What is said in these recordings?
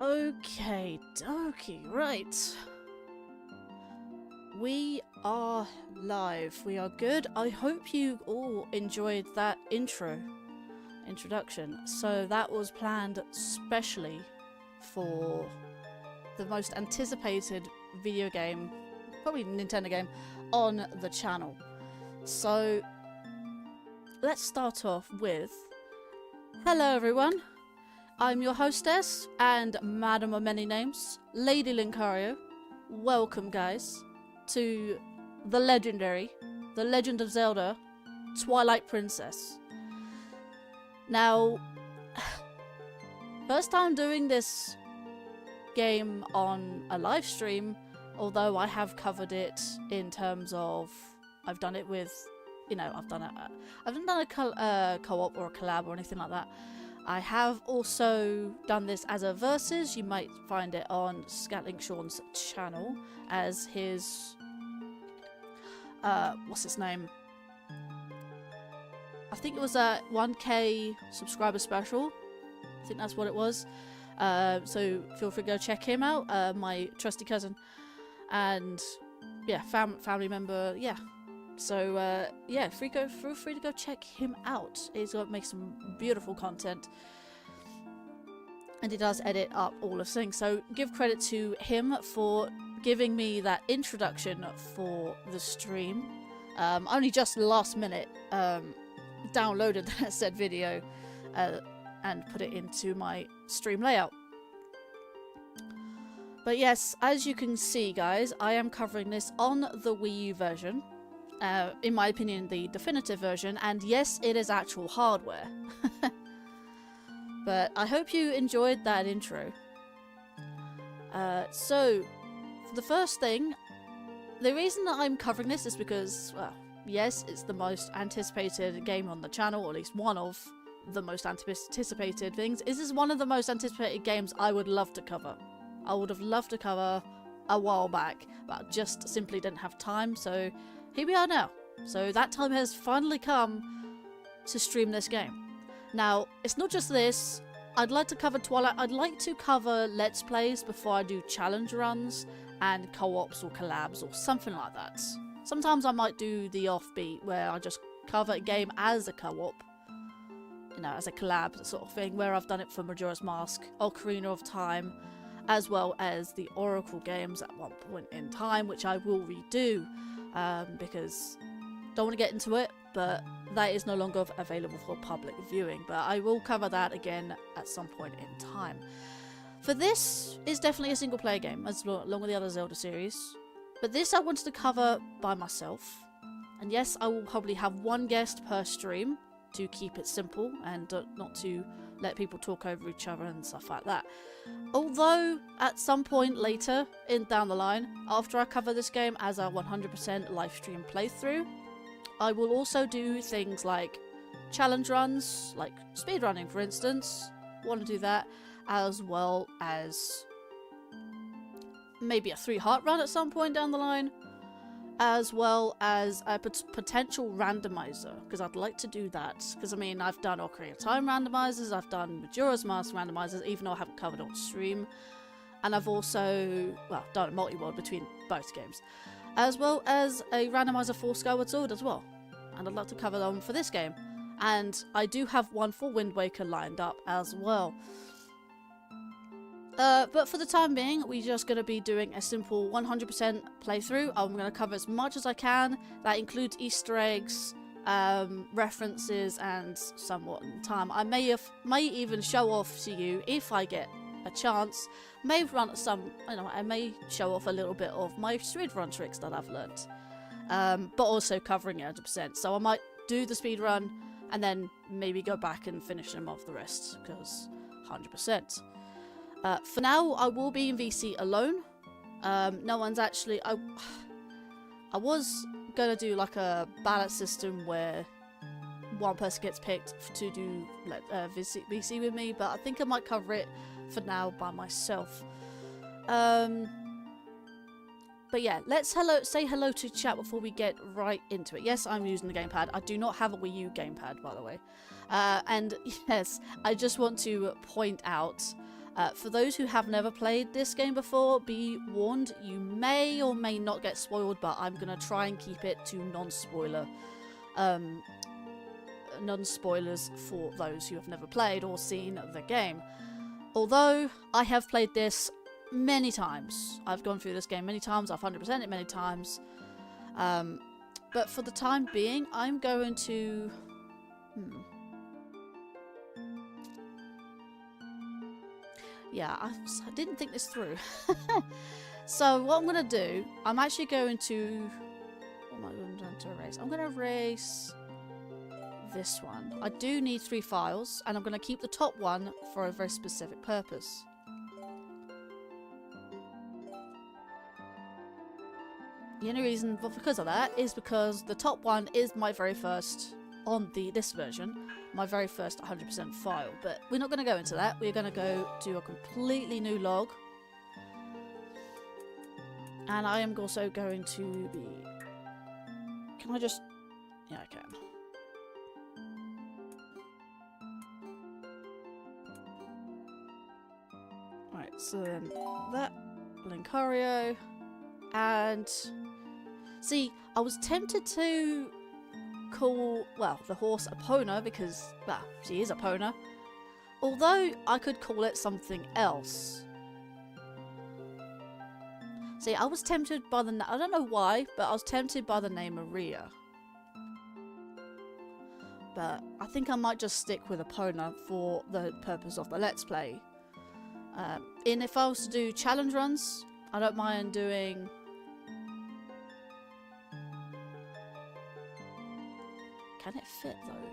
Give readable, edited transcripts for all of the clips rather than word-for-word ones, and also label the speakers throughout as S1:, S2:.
S1: Okay, dokie, right. We are live. We are good. I hope you all enjoyed that introduction. So that was planned specially for the most anticipated video game, probably Nintendo game, on the channel. So let's start off with hello everyone. I'm your hostess and madam of many names, Lady Linkario. Welcome guys to the legendary, the Legend of Zelda, Twilight Princess. Now, first time doing this game on a live stream, although I have covered it in terms of, I've done it with, you know, I've done a co-op or a collab or anything like that. I have also done this as a versus. You might find it on Scatling Sean's channel as his what's his name? I think it was a 1K subscriber special. I think that's what it was. So feel free to go check him out. My trusty cousin and yeah, family member. Yeah. So yeah, feel free to go check him out. He's got to make some beautiful content, and he does edit up all of things. So give credit to him for giving me that introduction for the stream. Only just last minute downloaded that said video and put it into my stream layout. But yes, as you can see, guys, I am covering this on the Wii U version. In my opinion, the definitive version, and yes, it is actual hardware. But I hope you enjoyed that intro. So, for the first thing, the reason that I'm covering this is because, well, yes, it's the most anticipated game on the channel, or at least one of the most anticipated things. This is one of the most anticipated games I would love to cover. I would have loved to cover a while back, but I just simply didn't have time, so here we are now. So that time has finally come to stream this game. Now, it's not just this. I'd like to cover Twilight. I'd like to cover Let's Plays before I do challenge runs and co-ops or collabs or something like that. Sometimes I might do the offbeat where I just cover a game as a co-op, you know, as a collab sort of thing, where I've done it for Majora's Mask, Ocarina of Time, as well as the Oracle games at one point in time, which I will redo. Because don't want to get into it, but that is no longer available for public viewing, but I will cover that again at some point in time. For this is definitely a single player game, as along with the other Zelda series, but this I wanted to cover by myself, and yes, I will probably have one guest per stream to keep it simple and not to let people talk over each other and stuff like that. Although, at some point later down the line, after I cover this game as a 100% live stream playthrough, I will also do things like challenge runs, like speedrunning for instance. Want to do that, as well as maybe a 3-heart run at some point down the line, as well as a potential randomizer, because I'd like to do that. Because I mean, I've done Ocarina of Time randomizers, I've done Majora's Mask randomizers, even though I haven't covered on stream, and I've also, well, done a multi-world between both games, as well as a randomizer for Skyward Sword as well, and I'd like to cover them for this game. And I do have one for Wind Waker lined up as well. But for the time being, we're just going to be doing a simple 100% playthrough. I'm going to cover as much as I can. That includes Easter eggs, references, and somewhat in time. I may even show off to you, if I get a chance, may run some, you know, I may show off a little bit of my speedrun tricks that I've learnt. But also covering it 100%. So I might do the speedrun and then maybe go back and finish them off the rest, because 100%. For now, I will be in VC alone. No one's actually... I was going to do like a ballot system where one person gets picked to do VC with me, but I think I might cover it for now by myself. But yeah, let's say hello to chat before we get right into it. Yes, I'm using the gamepad. I do not have a Wii U gamepad, by the way. And yes, I just want to point out, For those who have never played this game before, be warned, you may or may not get spoiled, but I'm going to try and keep it to non-spoilers for those who have never played or seen the game. Although I have played this many times. I've gone through this game many times, I've 100%ed it many times. But for the time being, I'm going to... Yeah, I didn't think this through. So what I'm going to do, I'm actually going to... What am I going to erase? I'm going to erase this one. I do need 3 files, and I'm going to keep the top one for a very specific purpose. The only reason because of that is because the top one is my very first, on this version, my very first 100% file. But we're not going to go into that. We're going to go do a completely new log. And I am also going to be... Can I just... Yeah, I can. Right, so then that, Linkario, and... See, I was tempted to call, well, the horse Epona because, well, she is Epona. Although I could call it something else. See, I was tempted by the, I don't know why, but I was tempted by the name Maria. But I think I might just stick with Epona for the purpose of the Let's Play. And if I was to do challenge runs, I don't mind doing... Can it fit though?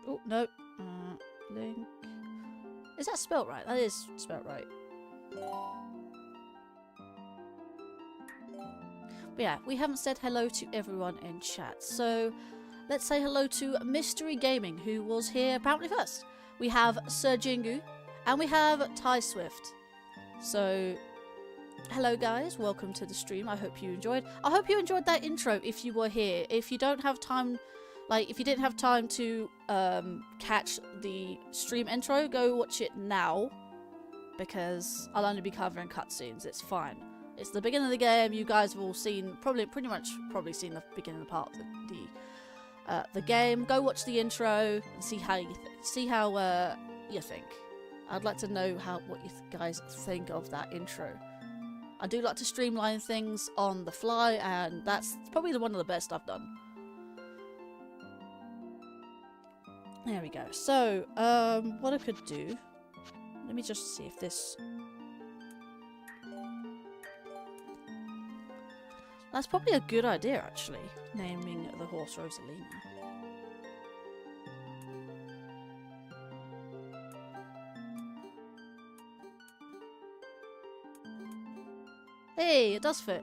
S1: Oh, no. Link. Is that spelt right? That is spelt right. But yeah, we haven't said hello to everyone in chat. So let's say hello to Mystery Gaming, who was here apparently first. We have Sir Jingu, and we have Ty Swift. So... Hello guys, welcome to the stream. I hope you enjoyed. I hope you enjoyed that intro if you were here. If you don't have time, like if you didn't have time to catch the stream intro, go watch it now. Because I'll only be covering cutscenes, it's fine. It's the beginning of the game, you guys have all seen, probably seen the beginning part of the game. Go watch the intro and see how you think. I'd like to know what you guys think of that intro. I do like to streamline things on the fly, and that's probably one of the best I've done. There we go. So, what I could do... Let me just see if this... That's probably a good idea, actually, naming the horse Rosalina. Hey, it does fit.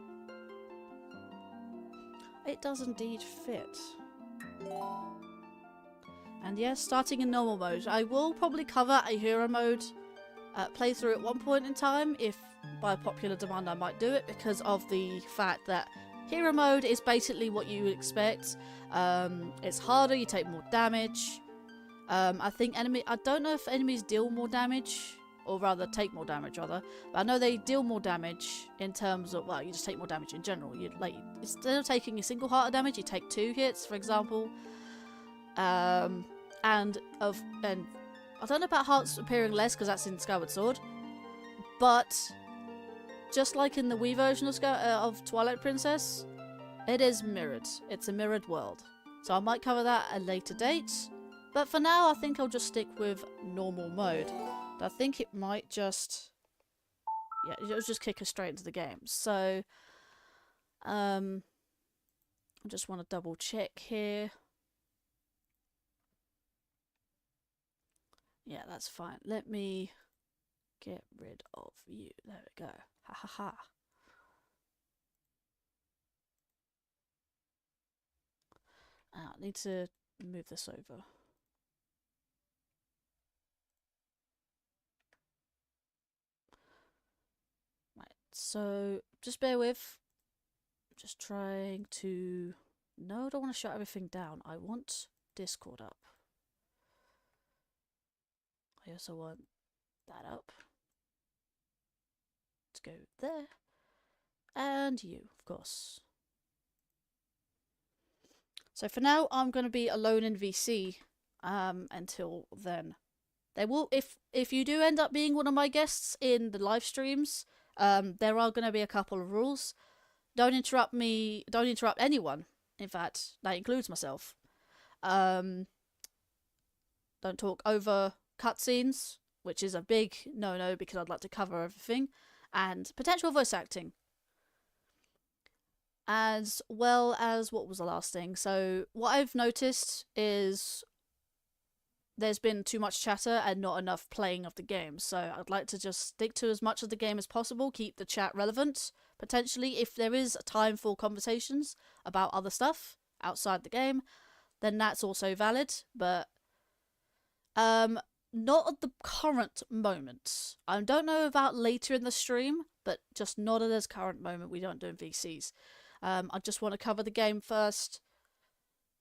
S1: It does indeed fit. And yes, starting in normal mode. I will probably cover a hero mode playthrough at one point in time. If by popular demand I might do it, because of the fact that hero mode is basically what you would expect. It's harder, you take more damage. I don't know if enemies deal more damage. Or rather, take more damage, rather. But I know they deal more damage in terms of, well, you just take more damage in general. Instead of taking a single heart of damage, you take 2 hits, for example. And I don't know about hearts appearing less, because that's in Skyward Sword. But, just like in the Wii version of Twilight Princess, it is mirrored. It's a mirrored world. So I might cover that at a later date. But for now, I think I'll just stick with normal mode. I think it might just... Yeah, it'll just kick us straight into the game. So, I just want to double check here. Yeah, that's fine. Let me get rid of you. There we go. Ha ha ha. I need to move this over. So, just bear with. Just trying to... No, I don't want to shut everything down. I want Discord up. I also want that up. Let's go there. And you, of course. So for now, I'm going to be alone in VC until then. There will, if you do end up being one of my guests in the live streams, there are going to be a couple of rules. Don't interrupt me. Don't interrupt anyone. In fact, that includes myself. Don't talk over cutscenes, which is a big no-no because I'd like to cover everything, and potential voice acting. As well as, what was the last thing? So what I've noticed is there's been too much chatter and not enough playing of the game. So I'd like to just stick to as much of the game as possible, keep the chat relevant. Potentially, if there is a time for conversations about other stuff outside the game, then that's also valid. But not at the current moment. I don't know about later in the stream, but just not at this current moment. We don't do VCs. I just want to cover the game first.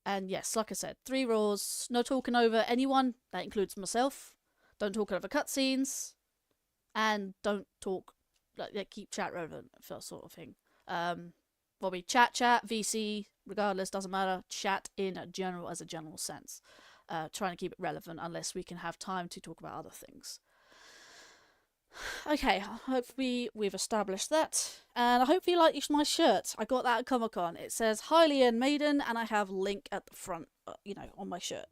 S1: And yes, like I said, 3 rules. No talking over anyone. That includes myself. Don't talk over cutscenes. And don't talk, like, keep chat relevant, sort of thing. Well, we chat, VC, regardless, doesn't matter. Chat in general, as a general sense. Trying to keep it relevant unless we can have time to talk about other things. Okay, hopefully we've established that. And I hope you like my shirt. I got that at Comic-Con. It says Hylian Maiden, and I have Link at the front, on my shirt.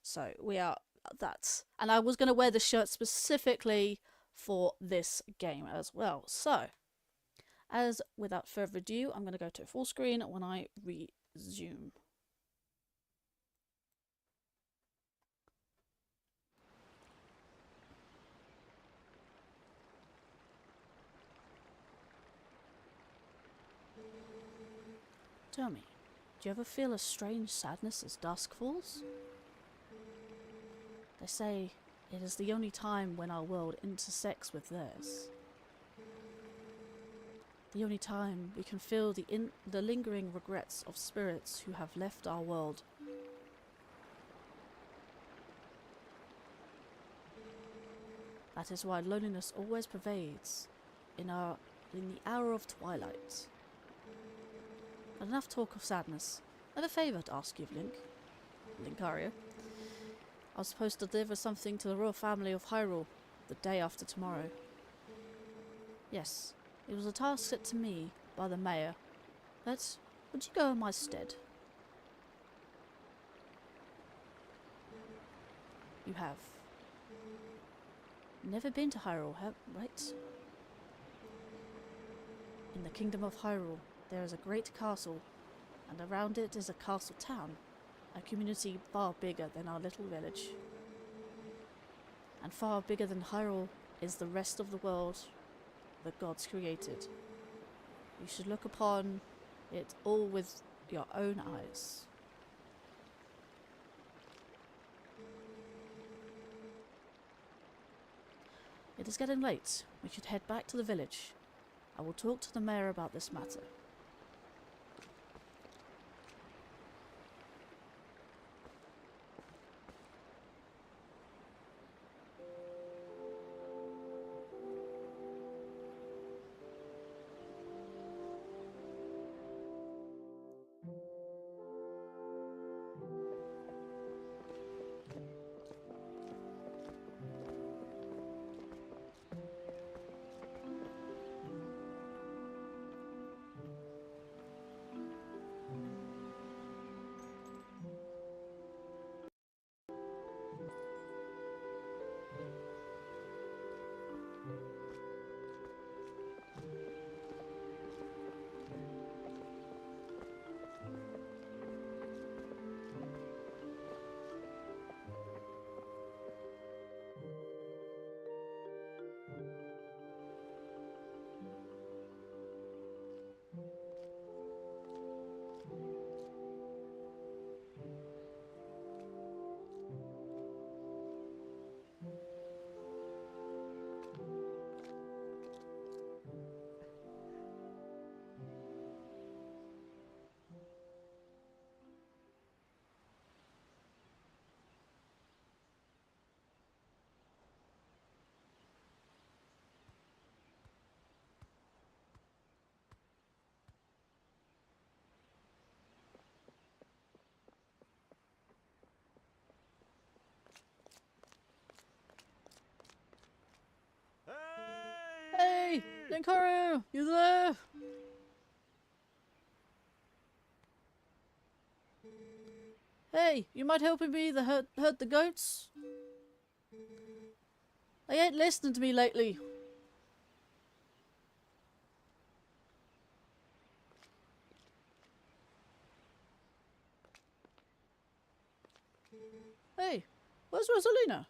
S1: So we are that. And I was going to wear the shirt specifically for this game as well. So, without further ado, I'm going to go to full screen when I resume. Tell me, do you ever feel a strange sadness as dusk falls? They say it is the only time when our world intersects with theirs. The only time we can feel the lingering regrets of spirits who have left our world. That is why loneliness always pervades in the hour of twilight. But enough talk of sadness. I have a favour to ask you, Linkario. I was supposed to deliver something to the royal family of Hyrule the day after tomorrow. Yes, it was a task set to me by the mayor. But would you go in my stead? You have never been to Hyrule, right? In the kingdom of Hyrule, there is a great castle, and around it is a castle town, a community far bigger than our little village. And far bigger than Hyrule is the rest of the world the gods created. You should look upon it all with your own eyes. It is getting late. We should head back to the village. I will talk to the mayor about this matter. Linkario, you there? Hey, you mind helping me herd the goats? They ain't listening to me lately. Hey, where's Rosalina?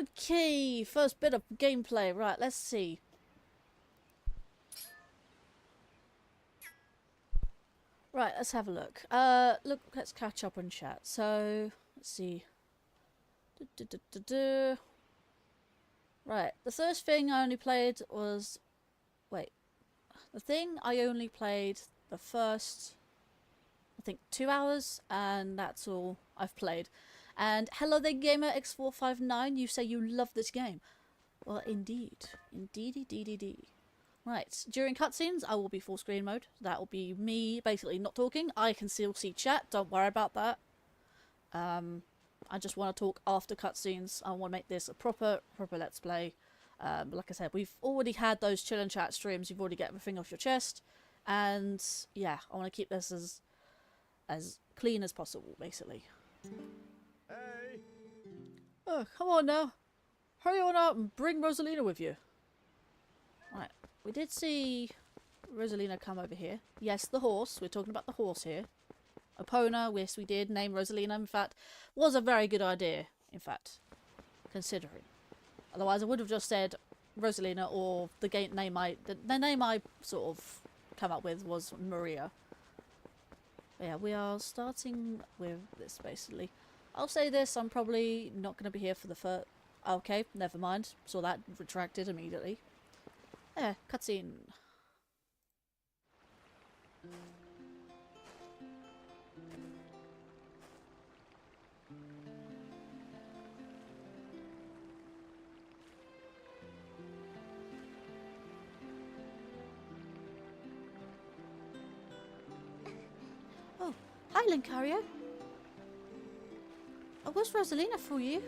S1: Okay, first bit of gameplay. Right, let's see. Right, let's have a look. Let's catch up on chat. So, let's see. Right, the first thing I only played was... Wait. The thing I only played the first, I think, 2 hours, and that's all I've played. And hello there, Gamer X459, you say you love this game. Well, indeed. Indeed. Right, during cutscenes, I will be full screen mode. That will be me basically not talking. I can still see chat, don't worry about that. I just want to talk after cutscenes. I want to make this a proper Let's Play. Like I said, we've already had those chill and chat streams. You've already get everything off your chest. And yeah, I want to keep this as clean as possible, basically.
S2: Hey!
S1: Oh, come on now. Hurry on out and bring Rosalina with you. Right, we did see Rosalina come over here. Yes, the horse. We're talking about the horse here. Epona, yes, we did name Rosalina. In fact, was a very good idea, in fact, considering. Otherwise, I would have just said Rosalina, or the name I sort of come up with was Maria. But yeah, we are starting with this, basically. I'll say this, I'm probably not going to be here for the first... Okay, never mind. Saw that retracted immediately. Yeah, cutscene. Oh, hi Linkario. Oh, where's Rosalina for you?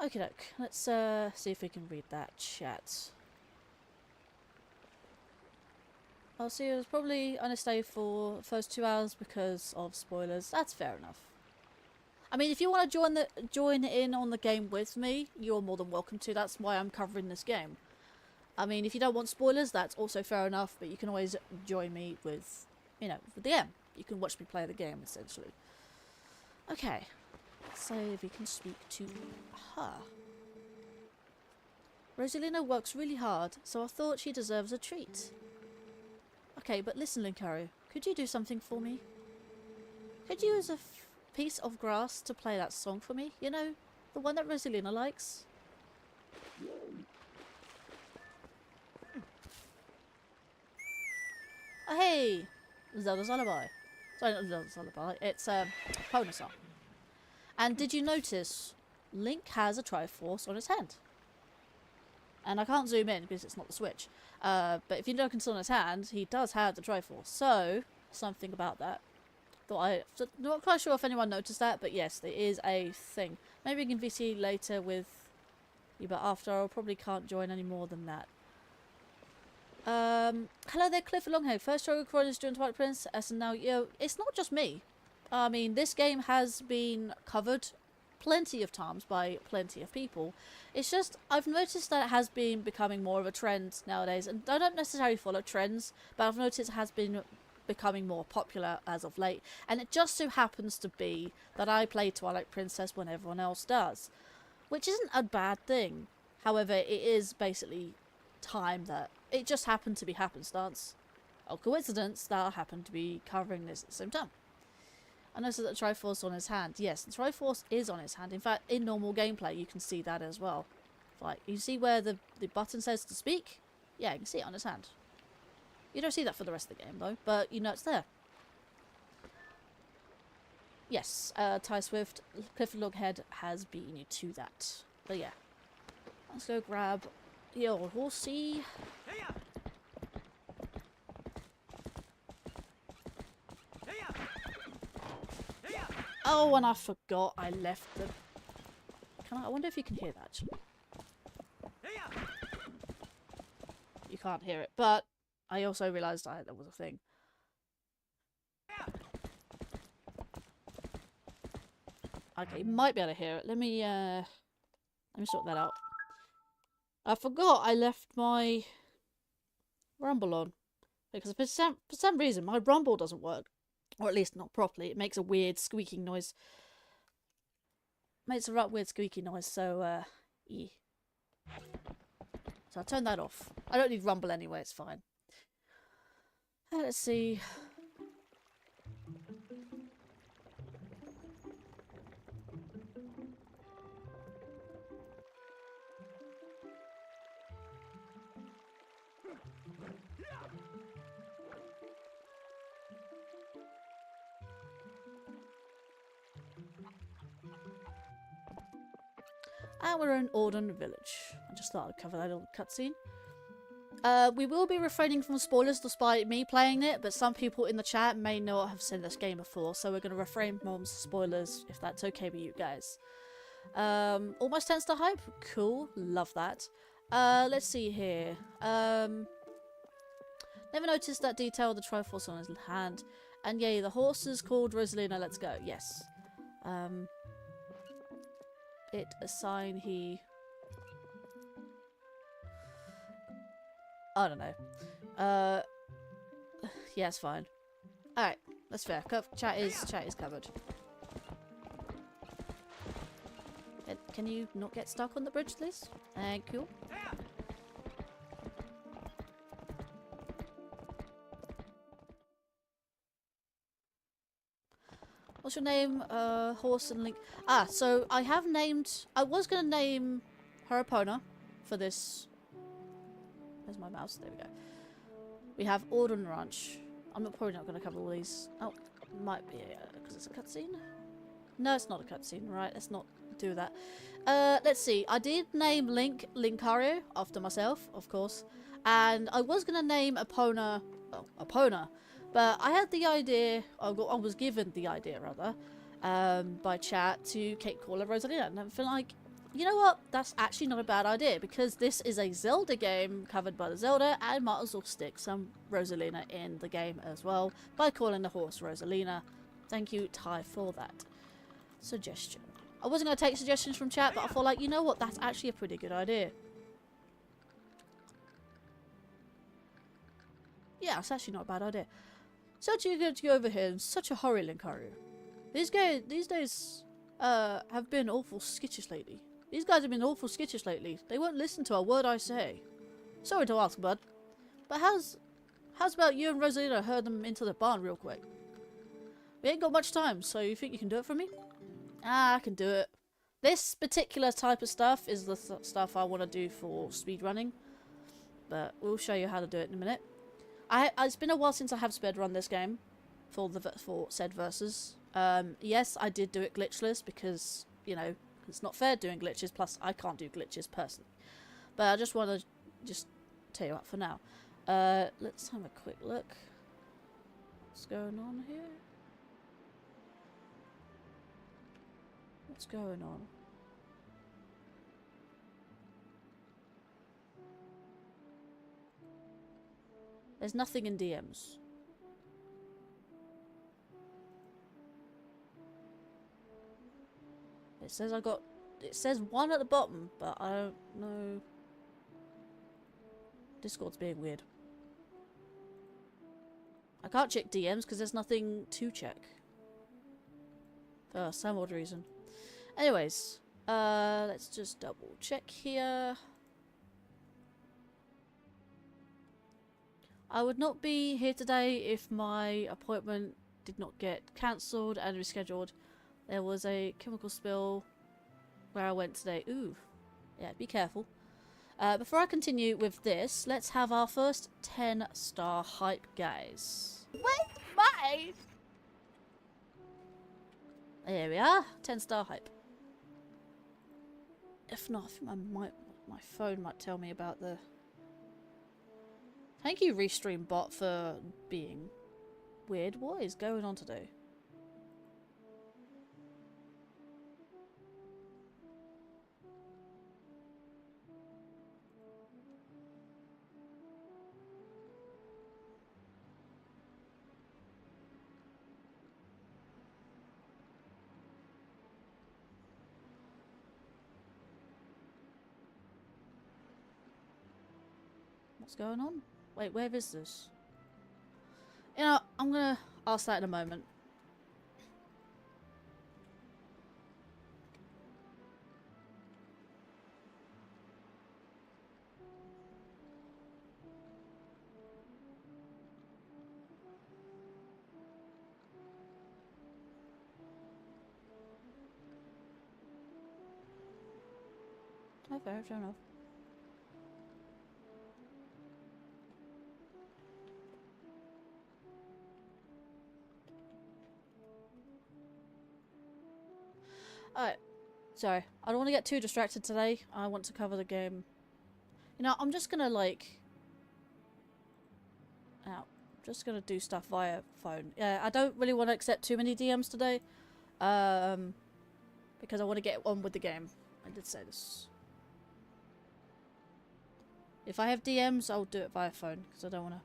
S1: Okie doke, let's see if we can read that chat. I'll see it was probably understay for the first 2 hours because of spoilers. That's fair enough. I mean, if you want to join in on the game with me, you're more than welcome to. That's why I'm covering this game. I mean, if you don't want spoilers, that's also fair enough, but you can always join me with, you know, with the game. You can watch me play the game, essentially. Okay. Let's see if we can speak to her. Rosalina works really hard, so I thought she deserves a treat. Okay, but listen, Linkario, could you do something for me? Could you use a piece of grass to play that song for me? You know, the one that Rosalina likes? Oh, hey! Zelda's Lullaby. Sorry, not Zelda's Lullaby. It's Pona song. And did you notice Link has a Triforce on his hand? And I can't zoom in because it's not the Switch. But if you look on his hand, he does have the Triforce. So, something about that. Not quite sure if anyone noticed that, but yes, there is a thing. Maybe we can VC later with you, but after I probably can't join any more than that. Hello there, Cliff Longhead. First struggle chronicles during Twilight Princess, and now, you know, it's not just me. I mean, this game has been covered plenty of times by plenty of people. It's just, I've noticed that it has been becoming more of a trend nowadays, and I don't necessarily follow trends, but I've noticed it has been becoming more popular as of late, and it just so happens to be that I play Twilight Princess when everyone else does, which isn't a bad thing. However, it is basically time that it just happened to be happenstance, or coincidence that I happened to be covering this at the same time. I noticed that the Triforce on his hand. Yes, the Triforce is on his hand. In fact, in normal gameplay, you can see that as well. Like, you see where the button says to speak? Yeah, you can see it on his hand. You don't see that for the rest of the game, though, but you know it's there. Yes, Ty Swift, Clifford Loghead has beaten you to that. But yeah. Let's go grab the old horsey. Oh, and I forgot I left the... I wonder if you can hear that, actually. You can't hear it, but I also realised that was a thing. Okay, you might be able to hear it. Let me sort that out. I forgot I left my rumble on. Because for some reason, my rumble doesn't work. Or at least not properly. It makes a weird squeaking noise. Makes a weird squeaky noise, so, yeah. So I'll turn that off. I don't need rumble anyway, it's fine. Let's see. And we're in Auden Village. I just thought I'd cover that little cutscene. We will be refraining from spoilers despite me playing it, but some people in the chat may not have seen this game before, so we're going to refrain from spoilers if that's okay with you guys. Almost 10 star hype? Cool. Love that. Let's see here. Never noticed that detail of the Triforce on his hand. And yay, the horse is called Rosalina. Let's go. Yes. It a sign he... I don't know. Yeah, it's fine. Alright, that's fair. Chat is covered. Can you not get stuck on the bridge, please? Thank you. What's your name? Horse and Link. Ah, so I have named... I was going to name her Epona for this... Where's my mouse? There we go. We have Auden Ranch. I'm probably not going to cover all these. Oh, might be because it's a cutscene. No, it's not a cutscene. Right, let's not do that. Let's see. I did name Linkario after myself, of course. And I was going to name Epona... Well, Epona. But I had the idea... I was given the idea, rather, by chat to call her Rosalina. And I feel like... You know what? That's actually not a bad idea, because this is a Zelda game covered by the Zelda, and might as well stick some Rosalina in the game as well by calling the horse Rosalina. Thank you, Ty, for that suggestion. I wasn't going to take suggestions from chat, but I thought, like, you know what? That's actually a pretty good idea. Yeah, it's actually not a bad idea. Such a good to go over here in such a hurry, Linkario. These days have been awful skittish lately. These guys have been awful skittish lately. They won't listen to a word I say. Sorry to ask, bud. But how's about you and Rosalina herd them into the barn real quick? We ain't got much time, so you think you can do it for me? Ah, I can do it. This particular type of stuff is the stuff I want to do for speedrunning. But we'll show you how to do it in a minute. It's been a while since I have speedrun this game for said verses. Yes, I did do it glitchless because, you know, it's not fair doing glitches, plus I can't do glitches personally. But I just want to tell you what for now. Let's have a quick look. What's going on here? What's going on? There's nothing in DMs. It says 1 at the bottom, but I don't know. Discord's being weird. I can't check DMs because there's nothing to check. For some odd reason. Anyways, let's just double check here. I would not be here today if my appointment did not get cancelled and rescheduled. There was a chemical spill where I went today. Ooh. Yeah, be careful. Before I continue with this, let's have our first 10-star hype, guys.
S3: Where's mine?
S1: There we are. 10-star hype. If not, I think my phone might tell me about the... Thank you, Restream bot, for being weird. What is going on today? What's going on? Wait, where is this? You know, I'm gonna ask that in a moment. Okay, fair enough. Alright, sorry. I don't want to get too distracted today. I want to cover the game. You know, I'm just gonna like... just gonna do stuff via phone. Yeah, I don't really want to accept too many DMs today. Because I want to get on with the game. I did say this. If I have DMs, I'll do it via phone. Because I don't want to...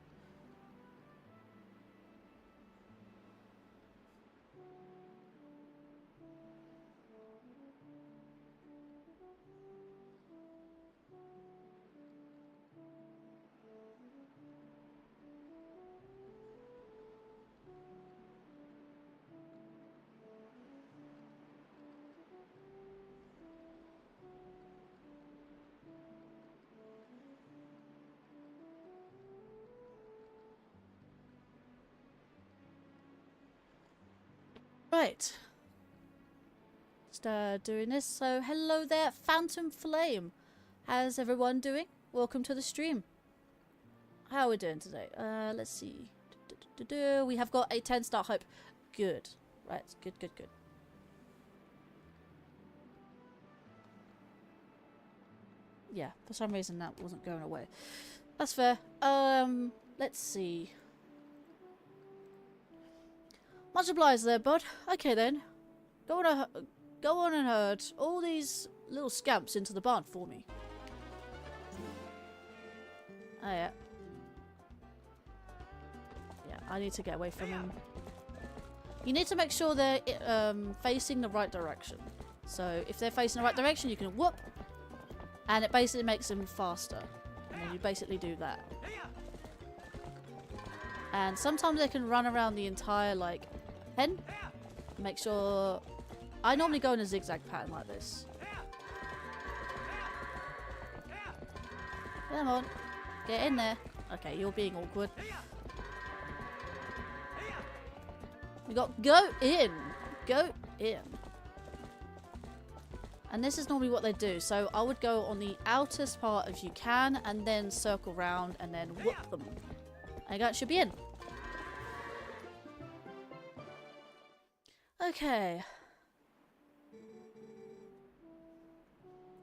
S1: Right. Just doing this. So, hello there, Phantom Flame. How's everyone doing? Welcome to the stream. How are we doing today? Let's see. We have got a 10-star hype. Good. Right, good. Yeah, for some reason that wasn't going away. That's fair. Let's see. Much obliged there, bud. Okay then. Go on and herd all these little scamps into the barn for me. Oh yeah. Yeah, I need to get away from him. You need to make sure they're facing the right direction. So if they're facing the right direction, you can whoop, and it basically makes them faster. And then you basically do that. And sometimes they can run around the entire like pen. Make sure. I normally go in a zigzag pattern like this. Come on, get in there. Okay, you're being awkward. We got go in. And this is normally what they do. So I would go on the outest part if you can, and then circle round and then whoop them. And that should be in. Okay.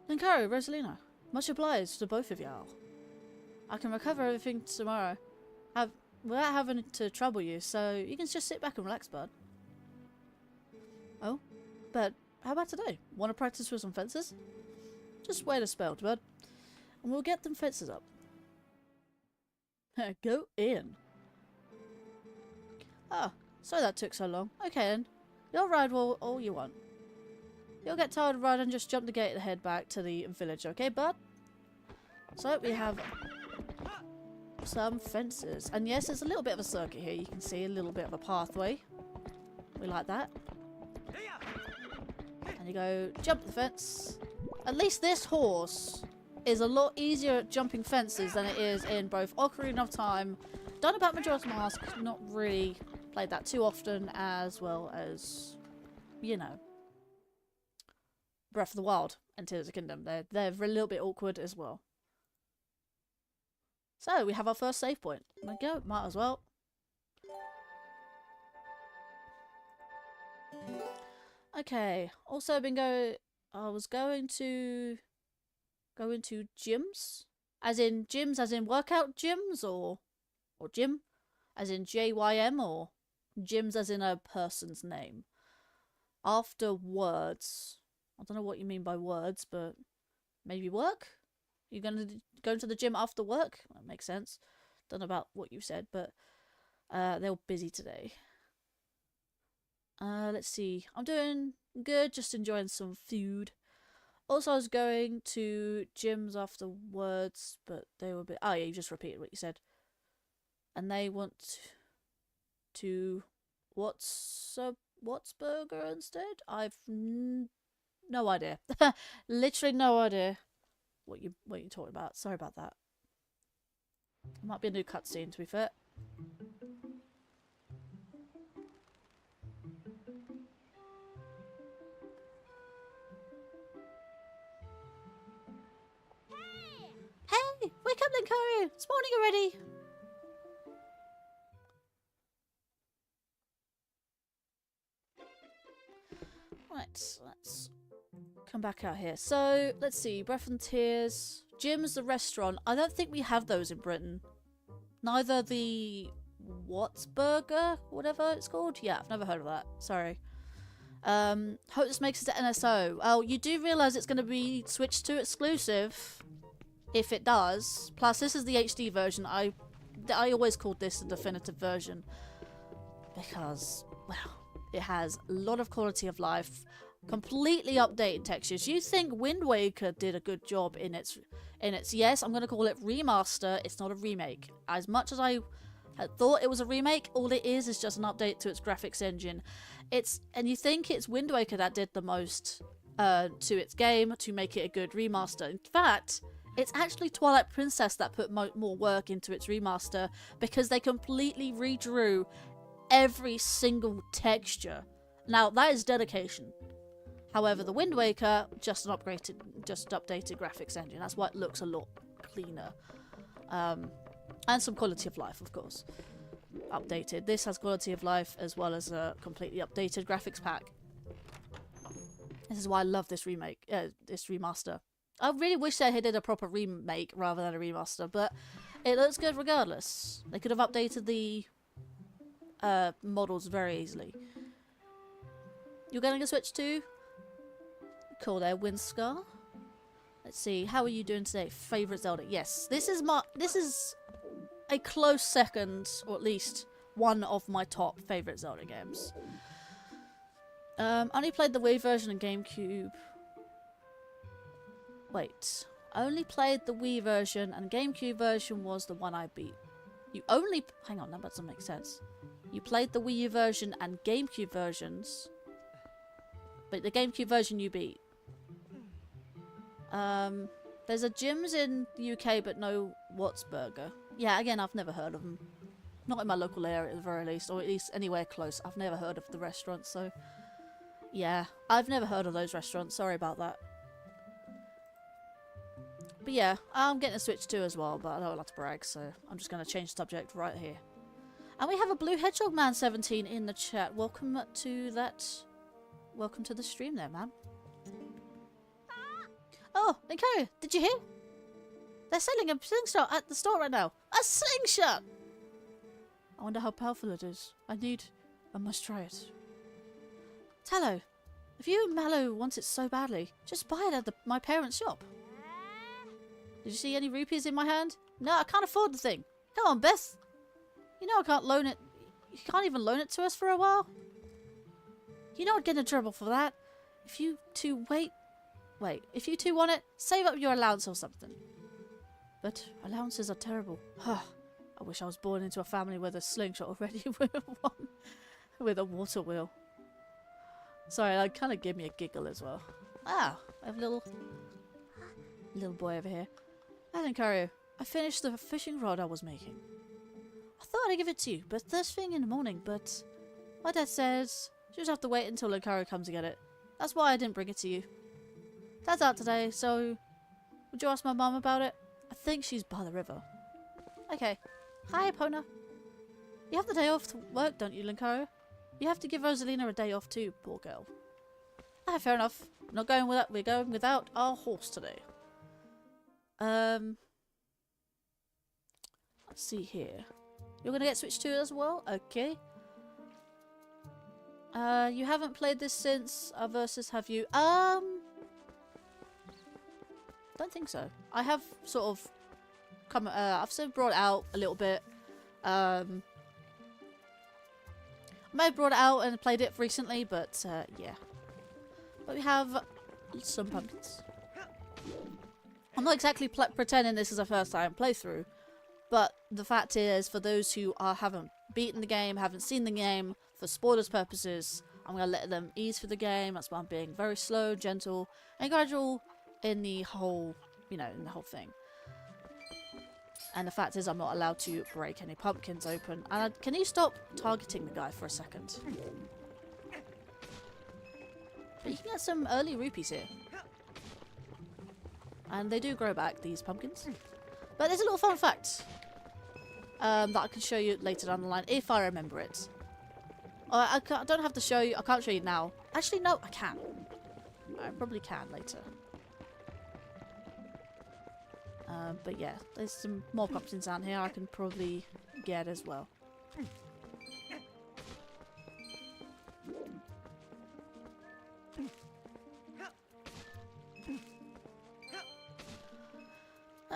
S1: Linkario, Rosalina, much obliged to both of y'all. I can recover everything tomorrow without having to trouble you, so you can just sit back and relax, bud. Oh, but how about today? Want to practice with some fences? Just wait a spell, bud, and we'll get them fences up. Go in. Ah, so that took so long. Okay then, you'll ride all you want. You'll get tired of riding, just jump the gate and head back to the village, okay, bud? So we have some fences. And yes, there's a little bit of a circuit here. You can see a little bit of a pathway. We like that. And you go, jump the fence. At least this horse is a lot easier at jumping fences than it is in both Ocarina of Time, done about Majora's Mask, not really played that too often, as well as, you know, Breath of the Wild and Tears of the Kingdom. They're a little bit awkward as well. So we have our first save point. There we go, might as well. Okay. Also, I was going to go into gyms, as in workout gyms, or gym, as in GYM, or gyms as in a person's name. Afterwards, I don't know what you mean by words, but maybe work. You're gonna go to the gym after work. That makes sense. Don't know about what you said, but they're busy today. Let's see. I'm doing good, just enjoying some food. Also, I was going to gyms afterwards, but they were a bit. Oh, yeah, you just repeated what you said. And they want to. What's burger instead? I've no idea. Literally no idea what you're talking about. Sorry about that. It might be a new cutscene, to be fair. Hey! Wake up, Linkario! It's morning already! Right, let's come back out here. So, let's see. Breath and Tears. Jim's the restaurant. I don't think we have those in Britain. Neither the... What's Burger? Whatever it's called? Yeah, I've never heard of that. Sorry. Hope this makes it to NSO. Oh, you do realise it's going to be switched to exclusive. If it does. Plus, this is the HD version. I always called this the definitive version. Because, well, it has a lot of quality of life. Completely updated textures. You think Wind Waker did a good job in its yes, I'm going to call it remaster. It's not a remake. As much as I had thought it was a remake, all it is just an update to its graphics engine. And you think it's Wind Waker that did the most to its game to make it a good remaster. In fact, it's actually Twilight Princess that put more work into its remaster because they completely redrew every single texture. Now, that is dedication. However, the Wind Waker, just updated graphics engine. That's why it looks a lot cleaner. And some quality of life, of course. Updated. This has quality of life as well as a completely updated graphics pack. This is why I love this remake, this remaster. I really wish they did a proper remake rather than a remaster, but it looks good regardless. They could have updated the models very easily. You're getting a Switch too? Cool there, Windscar. Let's see, how are you doing today? Favourite Zelda? Yes, this is a close second, or at least one of my top favourite Zelda games. Only played the Wii version and GameCube. Wait, I only played the Wii version and GameCube version was the one I beat. Hang on, that doesn't make sense. You played the Wii U version and GameCube versions, but the GameCube version you beat. There's a gyms in the UK, but no What's Burger. Yeah, again, I've never heard of them. Not in my local area at the very least, or at least anywhere close. I've never heard of the restaurants, so... Yeah, I've never heard of those restaurants. Sorry about that. But yeah, I'm getting a Switch too as well, but I don't like to brag, so I'm just going to change the subject right here. And we have a Blue Hedgehog Man 17 in the chat. Welcome to that... Welcome to the stream there, man. Oh, Linkario, did you hear? They're selling a slingshot at the store right now. A slingshot! I wonder how powerful it is. I must try it. Tallow, if you and Mallow want it so badly, just buy it at my parents' shop. Did you see any rupees in my hand? No, I can't afford the thing. Come on, Beth. You know I can't loan it. You can't even loan it to us for a while. You know I'd get in trouble for that. If you two if you two want it, save up your allowance or something. But allowances are terrible. I wish I was born into a family with a slingshot already with a water wheel. Sorry, that kind of gave me a giggle as well. Ah, I have a little boy over here. Hi, Linkario. I finished the fishing rod I was making. I thought I'd give it to you, but first thing in the morning, but my dad says you just have to wait until Linkario comes to get it. That's why I didn't bring it to you. Dad's out today, so would you ask my mum about it? I think she's by the river. Okay. Hi, Epona. You have the day off to work, don't you, Linkario? You have to give Rosalina a day off too, poor girl. Ah, fair enough. Not going without. We're going without our horse today. Let's see here. You're gonna get switched to as well? Okay. You haven't played this since our versus, have you? Don't think so. I have sort of come. I've sort of brought it out a little bit. I may have brought it out and played it recently, but yeah. But we have some pumpkins. I'm not exactly pretending this is a first time playthrough, but the fact is, for those who haven't beaten the game, haven't seen the game, for spoilers purposes, I'm going to let them ease through the game. That's why I'm being very slow, gentle, and gradual in the whole, you know, in the whole thing. And the fact is, I'm not allowed to break any pumpkins open. And can you stop targeting the guy for a second? But you can get some early rupees here. And they do grow back, these pumpkins. But there's a little fun fact that I can show you later down the line, if I remember it. I don't have to show you. I can't show you now. Actually, no, I can. I probably can later. But yeah, there's some more pumpkins down here I can probably get as well.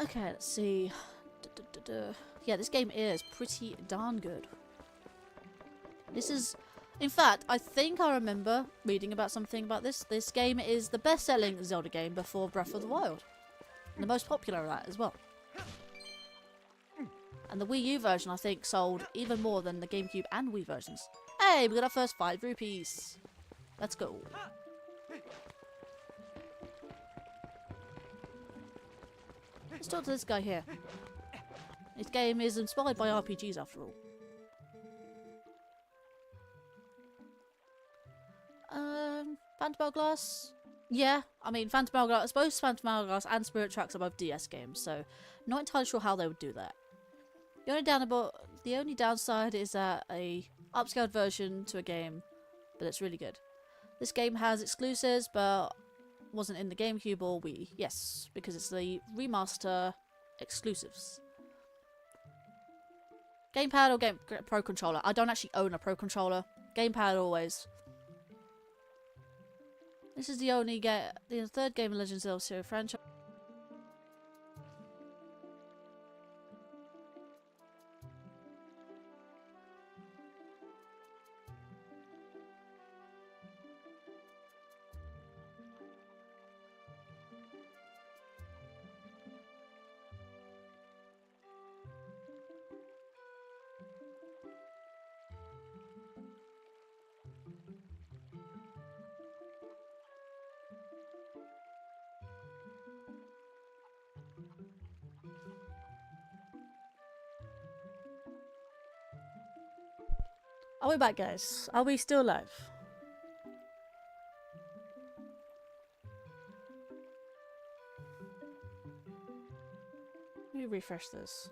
S1: Okay, let's see. Yeah, this game is pretty darn good. This is, in fact, I think I remember reading about something about this. This game is the best-selling Zelda game before Breath of the Wild. And the most popular of that as well. And the Wii U version, I think, sold even more than the GameCube and Wii versions. Hey, we got our first 5 rupees. Let's go. Let's talk to this guy here. This game is inspired by RPGs, after all. Phantom Hourglass? Yeah, I mean, Phantom Hourglass, both Phantom Hourglass and Spirit Tracks are both DS games, so not entirely sure how they would do that. The only downside is that a upscaled version to a game, but it's really good. This game has exclusives, but wasn't in the GameCube or Wii. Yes, because it's the remaster exclusives. Gamepad or Pro Controller? I don't actually own a Pro Controller. Gamepad always. This is the third game in Legend of Zelda series franchise. Are we back, guys? Are we still live? Let me refresh this.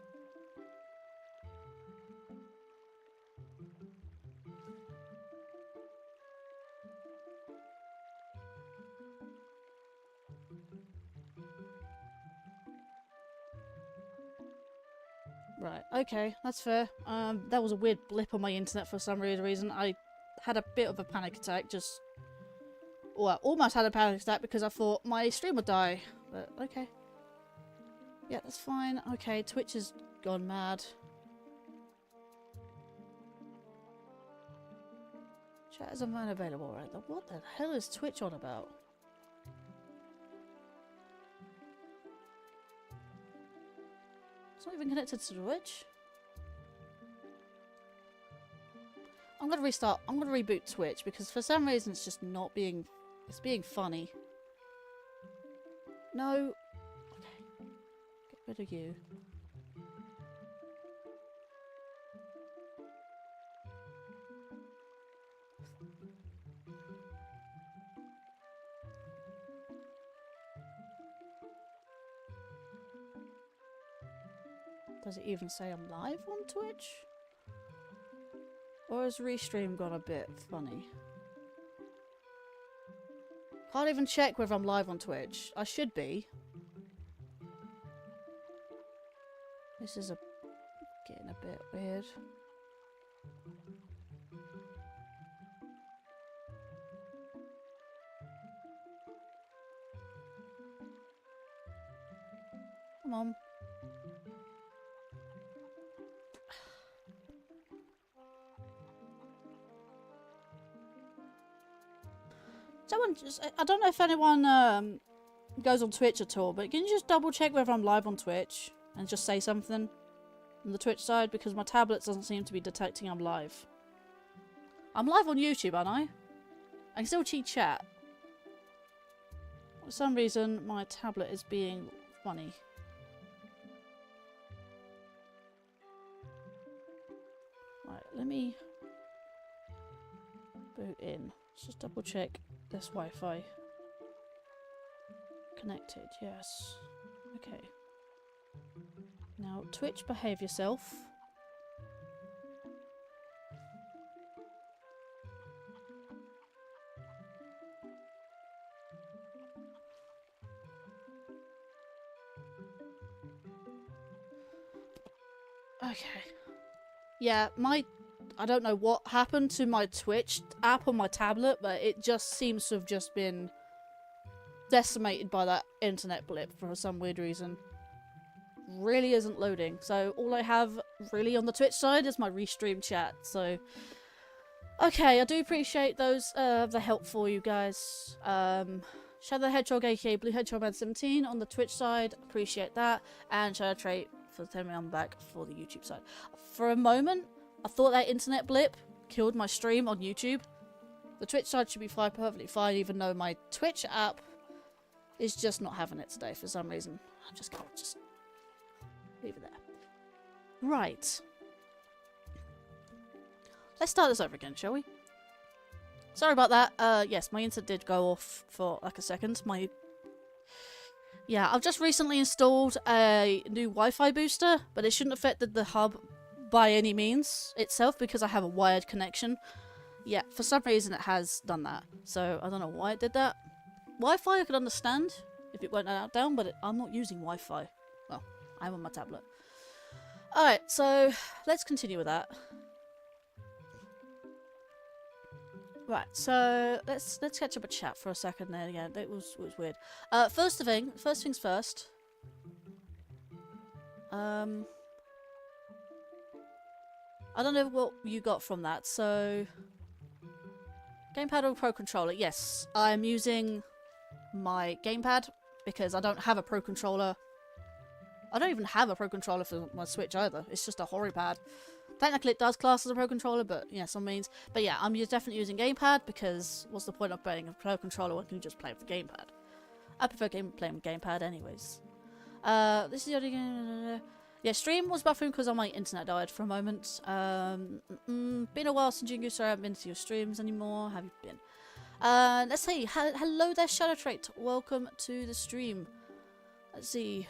S1: Right, okay, that's fair. That was a weird blip on my internet for some weird reason. I had a bit of a panic attack, well, almost had a panic attack because I thought my stream would die, but okay. Yeah, that's fine. Okay, Twitch has gone mad. Chat is unavailable, right? What the hell is Twitch on about? It's not even connected to Twitch. I'm gonna restart. I'm gonna reboot Twitch because for some reason it's just not being. It's being funny. No. Okay. Get rid of you. Does it even say I'm live on Twitch? Or has Restream gone a bit funny? Can't even check whether I'm live on Twitch. I should be. This is getting a bit weird. Come on. Someone just, I don't know if anyone goes on Twitch at all, but can you just double check whether I'm live on Twitch and just say something on the Twitch side, because my tablet doesn't seem to be detecting I'm live. I'm live on YouTube, aren't I? I can still cheat chat. For some reason, my tablet is being funny. Right, let me boot in. Let's just double check this Wi-Fi. Connected, yes. Okay. Now, Twitch, behave yourself. Okay. Yeah, I don't know what happened to my Twitch app on my tablet, but it just seems to have just been decimated by that internet blip for some weird reason. Really isn't loading. So all I have really on the Twitch side is my restream chat. So okay, I do appreciate those the help for you guys. Shadow the Hedgehog aka Blue Hedgehog Man 17 on the Twitch side, appreciate that, and Shadow Trait for telling me I'm back for the YouTube side. For a moment, I thought that internet blip killed my stream on YouTube. The Twitch side should be perfectly fine, even though my Twitch app is just not having it today for some reason. I'm just gonna leave it there. Right. Let's start this over again, shall we? Sorry about that. Yes, my internet did go off for like a second. Yeah, I've just recently installed a new Wi-Fi booster, but it shouldn't affect the hub by any means itself because I have a wired connection. Yeah, for some reason it has done that. So I don't know why it did that. Wi-Fi I could understand if it went down, but I'm not using Wi-Fi. Well, I'm on my tablet. Alright, so let's continue with that. Right, so let's catch up a chat for a second there again. It was weird. First things first. I don't know what you got from that. So gamepad or Pro Controller? Yes, I'm using my gamepad because I don't have a Pro Controller. I don't even have a Pro Controller for my Switch either. It's just a HoriPad. Technically it does class as a Pro Controller, but yeah, some means. But yeah, I'm definitely using gamepad because what's the point of playing a Pro Controller when you can just play with the gamepad? I prefer playing with gamepad anyways. This is the only game. Yeah, stream was buffering because my internet died for a moment. Been a while since Jingu, sorry I haven't been to your streams anymore. Have you been? Let's see. Hello there, Shadow Trait. Welcome to the stream. Let's see.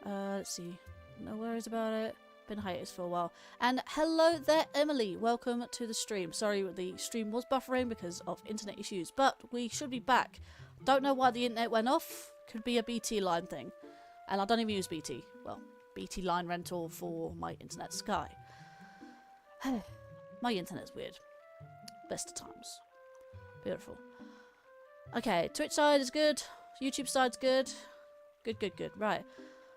S1: No worries about it. Been hiatus for a while. And hello there, Emily. Welcome to the stream. Sorry, the stream was buffering because of internet issues, but we should be back. Don't know why the internet went off. Could be a BT line thing. And I don't even use BT. Well, BT line rental for my internet Sky. My internet's weird. Best of times. Beautiful. Okay, Twitch side is good. YouTube side's good. Good. Right.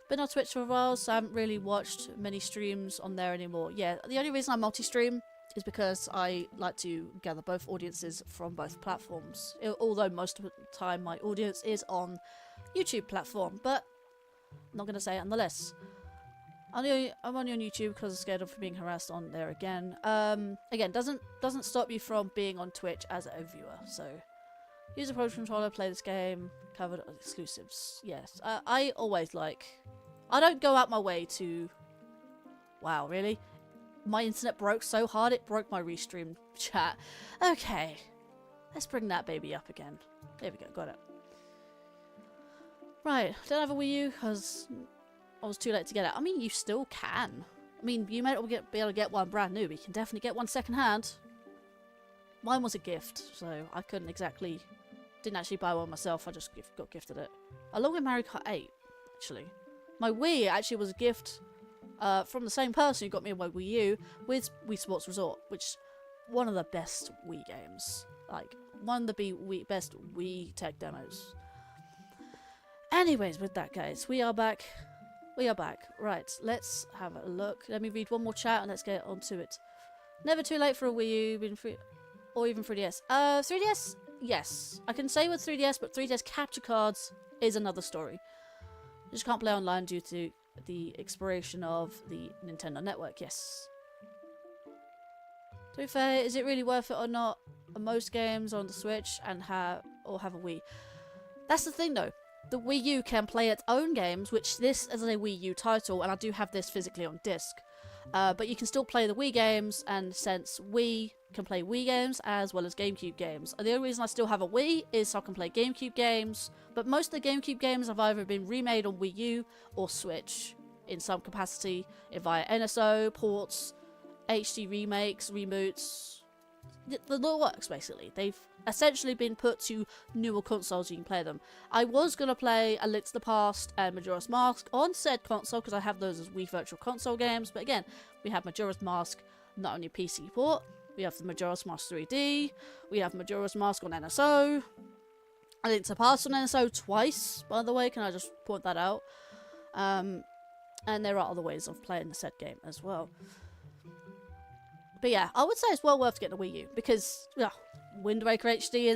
S1: Been on Twitch for a while, so I haven't really watched many streams on there anymore. Yeah, the only reason I multi-stream is because I like to gather both audiences from both platforms. Although most of the time my audience is on YouTube platform, but I'm not going to say it nonetheless. I'm only on YouTube because I'm scared of being harassed on there again. Again, doesn't stop you from being on Twitch as a viewer. So, use a Pro Controller, play this game, covered exclusives. Yes, I always like. I don't go out my way to. Wow, really? My internet broke so hard it broke my restream chat. Okay, let's bring that baby up again. There we go, got it. Right, don't have a Wii U because I was too late to get it. I mean, you still can. I mean, you might be able to get one brand new, but you can definitely get one second hand. Mine was a gift, so I couldn't exactly Didn't actually buy one myself, I just got gifted it. Along with Mario Kart 8, actually. My Wii actually was a gift from the same person who got me a Wii U with Wii Sports Resort, which one of the best Wii games. Like, one of the best Wii tech demos. Anyways, with that, guys, we are back. We are back. Right, let's have a look. Let me read one more chat and let's get onto it. Never too late for a Wii U, been free, or even 3DS. 3DS? Yes. I can say with 3DS, but 3DS capture cards is another story. You just can't play online due to the expiration of the Nintendo network, yes. To be fair, is it really worth it or not? Most games are on the Switch and have a Wii. That's the thing though. The Wii U can play its own games, which this is a Wii U title, and I do have this physically on disc. But you can still play the Wii games, and since Wii can play Wii games as well as GameCube games. And the only reason I still have a Wii is so I can play GameCube games, but most of the GameCube games have either been remade on Wii U or Switch in some capacity, via NSO, ports, HD remakes, reboots. The law works, basically. They've essentially been put to newer consoles, you can play them. I was going to play A Link to the Past and Majora's Mask on said console, because I have those as Wii Virtual Console games, but again, we have Majora's Mask not only PC port, we have the Majora's Mask 3D, we have Majora's Mask on NSO, A Link to the Past on NSO twice, by the way, can I just point that out? And there are other ways of playing the said game as well. But yeah, I would say it's well worth getting a Wii U, because Wind Waker HD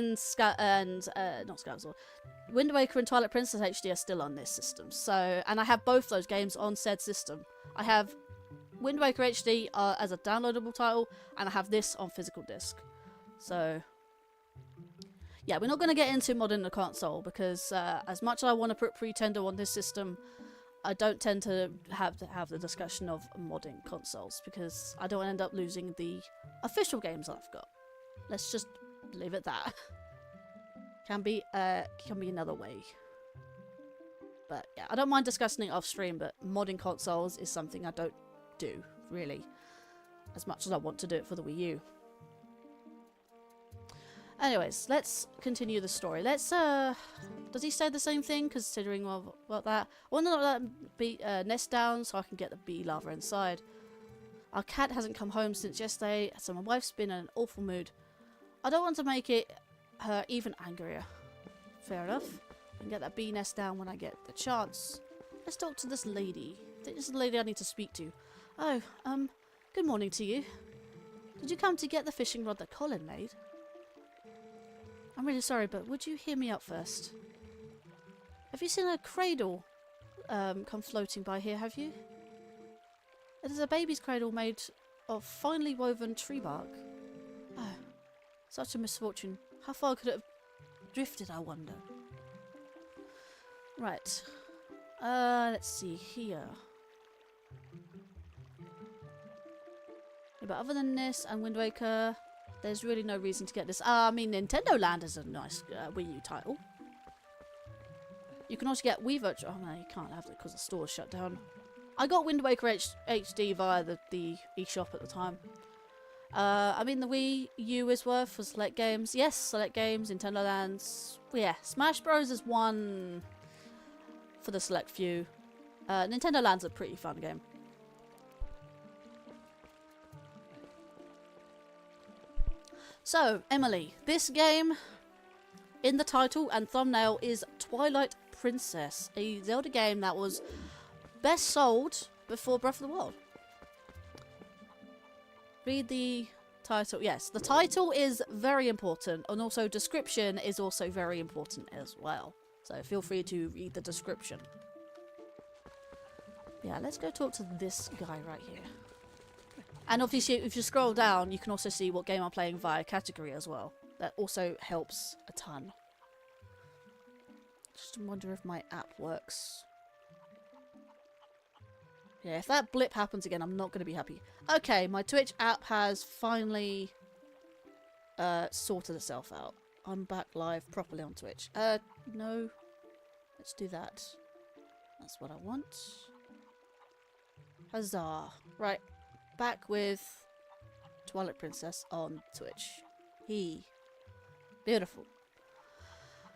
S1: Wind Waker and Twilight Princess HD are still on this system. So, and I have both those games on said system. I have Wind Waker HD as a downloadable title, and I have this on physical disc. So, yeah, we're not going to get into modding the console, because as much as I want to put Pretender on this system, I don't tend to have the discussion of modding consoles, because I don't end up losing the official games I've got. Let's just leave it that. Can be another way. But yeah, I don't mind discussing it off stream, but modding consoles is something I don't do, really, as much as I want to do it for the Wii U. Anyways, let's continue the story. Let's, does he say the same thing, considering what that? I want to let bee nest down so I can get the bee larva inside. Our cat hasn't come home since yesterday, so my wife's been in an awful mood. I don't want to make her even angrier. Fair enough. I can get that bee nest down when I get the chance. Let's talk to this lady. This is the lady I need to speak to. Oh, good morning to you. Did you come to get the fishing rod that Colin made? I'm really sorry, but would you hear me out first? Have you seen a cradle come floating by here, have you? It is a baby's cradle made of finely woven tree bark. Oh, such a misfortune. How far could it have drifted, I wonder? Right. Let's see here. Yeah, but other than this and Wind Waker, there's really no reason to get this. I mean, Nintendo Land is a nice Wii U title. You can also get Wii Virtual. Oh no, you can't have it because the store's shut down. I got Wind Waker HD via the eShop at the time. I mean, the Wii U is worth for select games. Yes, select games, Nintendo Lands. Well, yeah, Smash Bros is one for the select few. Nintendo Land's a pretty fun game. So, Emily, this game in the title and thumbnail is Twilight Princess, a Zelda game that was best sold before Breath of the Wild. Read the title. Yes, the title is very important, and also description is also very important as well. So feel free to read the description. Yeah, let's go talk to this guy right here. And obviously, if you scroll down, you can also see what game I'm playing via category as well. That also helps a ton. Just wonder if my app works. Yeah, if that blip happens again, I'm not going to be happy. Okay, my Twitch app has finally sorted itself out. I'm back live properly on Twitch. No. Let's do that. That's what I want. Huzzah. Right. Back with Twilight Princess on Twitch. Beautiful.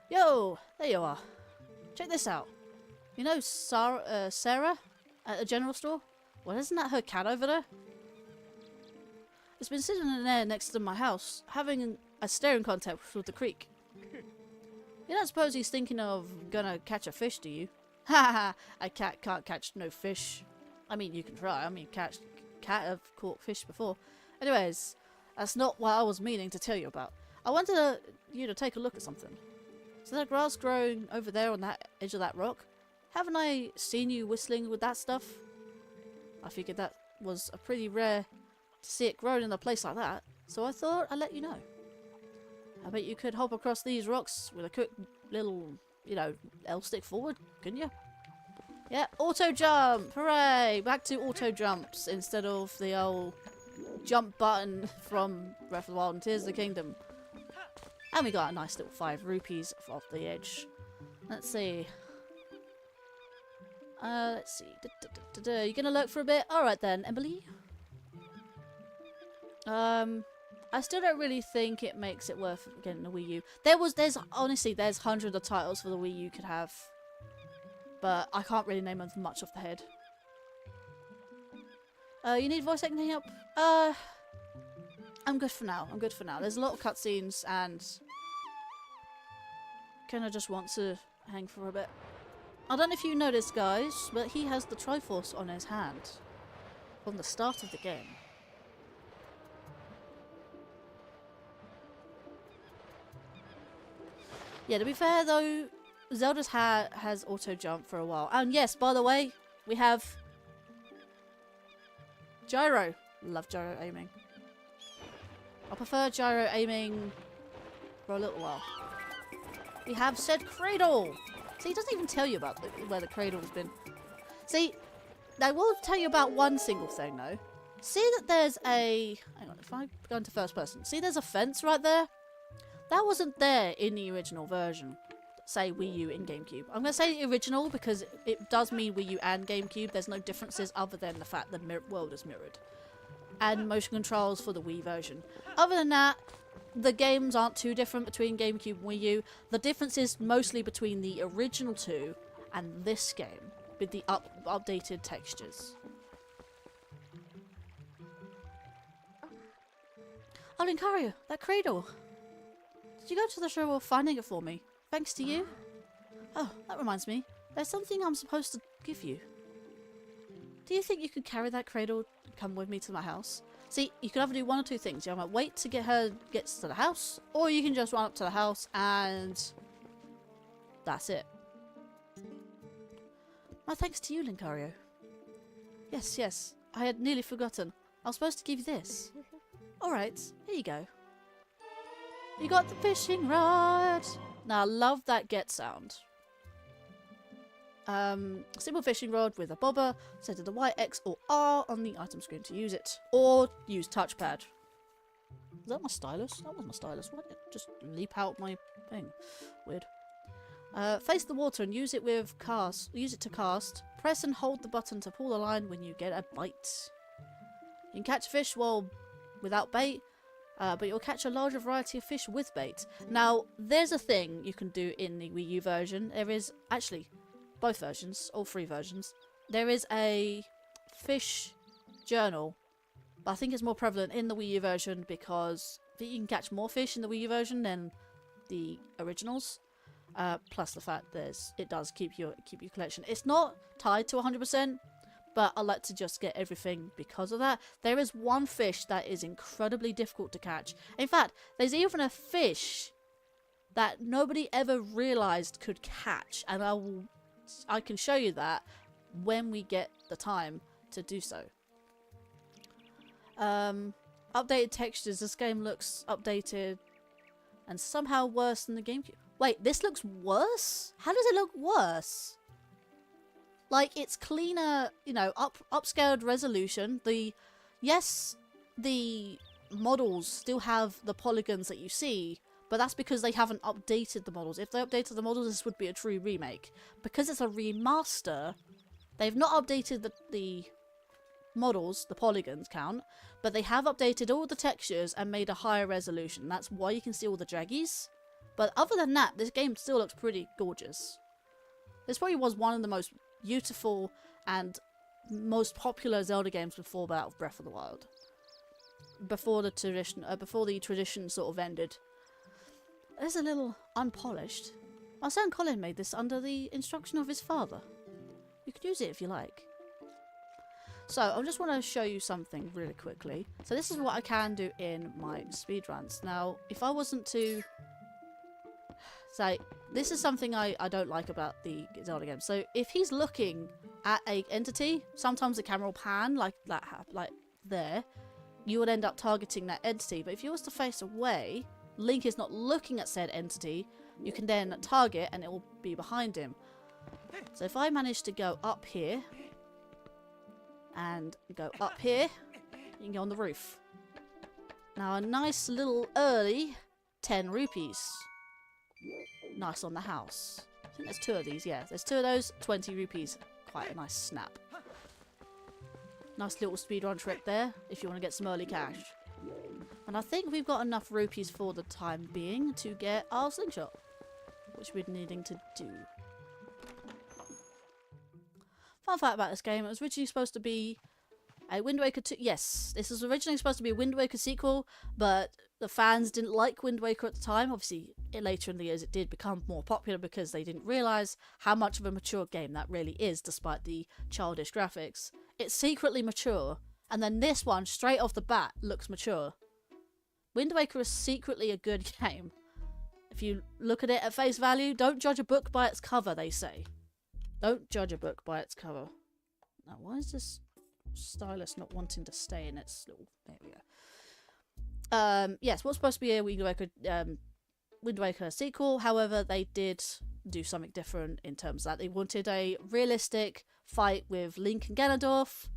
S1: Yo, there you are. Check this out. You know Sarah at the general store? Well, isn't that her cat over there? It's been sitting in there next to my house, having a staring contest with the creek. You don't suppose he's thinking of gonna catch a fish, do you? Ha ha! A cat can't catch no fish. I mean, you can try. I mean, cat have caught fish before. Anyways, that's not what I was meaning to tell you about. I wanted you to take a look at something. So that grass growing over there on that edge of that rock? Haven't I seen you whistling with that stuff? I figured that was a pretty rare to see it growing in a place like that, so I thought I'd let you know. I bet you could hop across these rocks with a quick little, you know, L stick forward, couldn't you? Yeah, auto jump! Hooray! Back to auto jumps instead of the old jump button from Breath of the Wild and Tears of the Kingdom. And we got a nice little 5 rupees off the edge. Let's see. Let's see. You gonna lurk for a bit? Alright then, Emily. I still don't really think it makes it worth getting the Wii U. Honestly, there's hundreds of titles for the Wii U could have. But I can't really name them much off the head. You need voice acting help? I'm good for now. I'm good for now. There's a lot of cutscenes and kinda just want to hang for a bit. I don't know if you noticed, guys, but he has the Triforce on his hand from the start of the game. Yeah, to be fair though, Zelda's has auto jump for a while. And yes, by the way, we have gyro. Love gyro aiming. I prefer gyro aiming for a little while. We have said cradle. See, it doesn't even tell you about where the cradle's been. See, I will tell you about one single thing though. See that there's a... Hang on, if I go into first person. See there's a fence right there? That wasn't there in the original version. Say Wii U and GameCube. I'm going to say the original because it does mean Wii U and GameCube. There's no differences other than the fact the world is mirrored. And motion controls for the Wii version. Other than that, the games aren't too different between GameCube and Wii U. The difference is mostly between the original two and this game with the updated textures. Oh, Linkario, that cradle. Did you go to the trouble of finding it for me? Thanks to you? Oh, that reminds me. There's something I'm supposed to give you. Do you think you could carry that cradle and come with me to my house? See, you can either do one or two things. You might wait to get to the house, or you can just run up to the house and that's it. My thanks to you, Linkario. Yes, yes. I had nearly forgotten. I was supposed to give you this. Alright, here you go. You got the fishing rod! Now, I love that get sound. Simple fishing rod with a bobber. Set to the Y, X, or R on the item screen to use it. Or use touchpad. Is that my stylus? That was my stylus. Why did it just leap out my thing? Weird. Face the water and use it with cast. Use it to cast. Press and hold the button to pull the line when you get a bite. You can catch fish without bait. But you'll catch a larger variety of fish with bait. Now, there's a thing you can do in the Wii U version. There is, actually, both versions, all 3 versions. There is a fish journal, but I think it's more prevalent in the Wii U version because I think you can catch more fish in the Wii U version than the originals. Plus the fact it does keep your collection. It's not tied to 100%. But I like to just get everything because of that. There is one fish that is incredibly difficult to catch. In fact, there's even a fish that nobody ever realized could catch. And I can show you that when we get the time to do so. Updated textures. This game looks updated and somehow worse than the GameCube. Wait, this looks worse? How does it look worse? Like, it's cleaner, you know, upscaled resolution. Yes, the models still have the polygons that you see, but that's because they haven't updated the models. If they updated the models, this would be a true remake. Because it's a remaster, they've not updated the models, the polygons count, but they have updated all the textures and made a higher resolution. That's why you can see all the draggies. But other than that, this game still looks pretty gorgeous. This probably was one of the most beautiful and most popular Zelda games before that of Breath of the Wild. Before the tradition sort of ended. It's a little unpolished. My son Colin made this under the instruction of his father. You could use it if you like. So, I just want to show you something really quickly. So this is what I can do in my speedruns. Now, if I wasn't to... say, this is something I don't like about the Zelda game. So, if he's looking at an entity, sometimes the camera will pan like that, like there. You would end up targeting that entity. But if you was to face away, Link is not looking at said entity, you can then target and it will be behind him. So if I manage to go up here and go up here, you can go on the roof. Now a nice little early 10 rupees. Nice on the house. I think there's 2 of these, yeah. There's 2 of those, 20 rupees. Quite a nice snap. Nice little speedrun trick there, if you want to get some early cash. And I think we've got enough rupees for the time being to get our slingshot, which we're needing to do. Fun fact about this game, it was originally supposed to be a Wind Waker 2. Yes, this was originally supposed to be a Wind Waker sequel, but the fans didn't like Wind Waker at the time. Obviously, later in the years it did become more popular because they didn't realise how much of a mature game that really is, despite the childish graphics. It's secretly mature, and then this one, straight off the bat, looks mature. Wind Waker is secretly a good game. If you look at it at face value, don't judge a book by its cover, they say. Don't judge a book by its cover. Now, why is this stylus not wanting to stay in its little... There we go. Yes, what's supposed to be a Wind Waker sequel, however, they did do something different in terms of that. They wanted a realistic fight with Link and Ganondorf,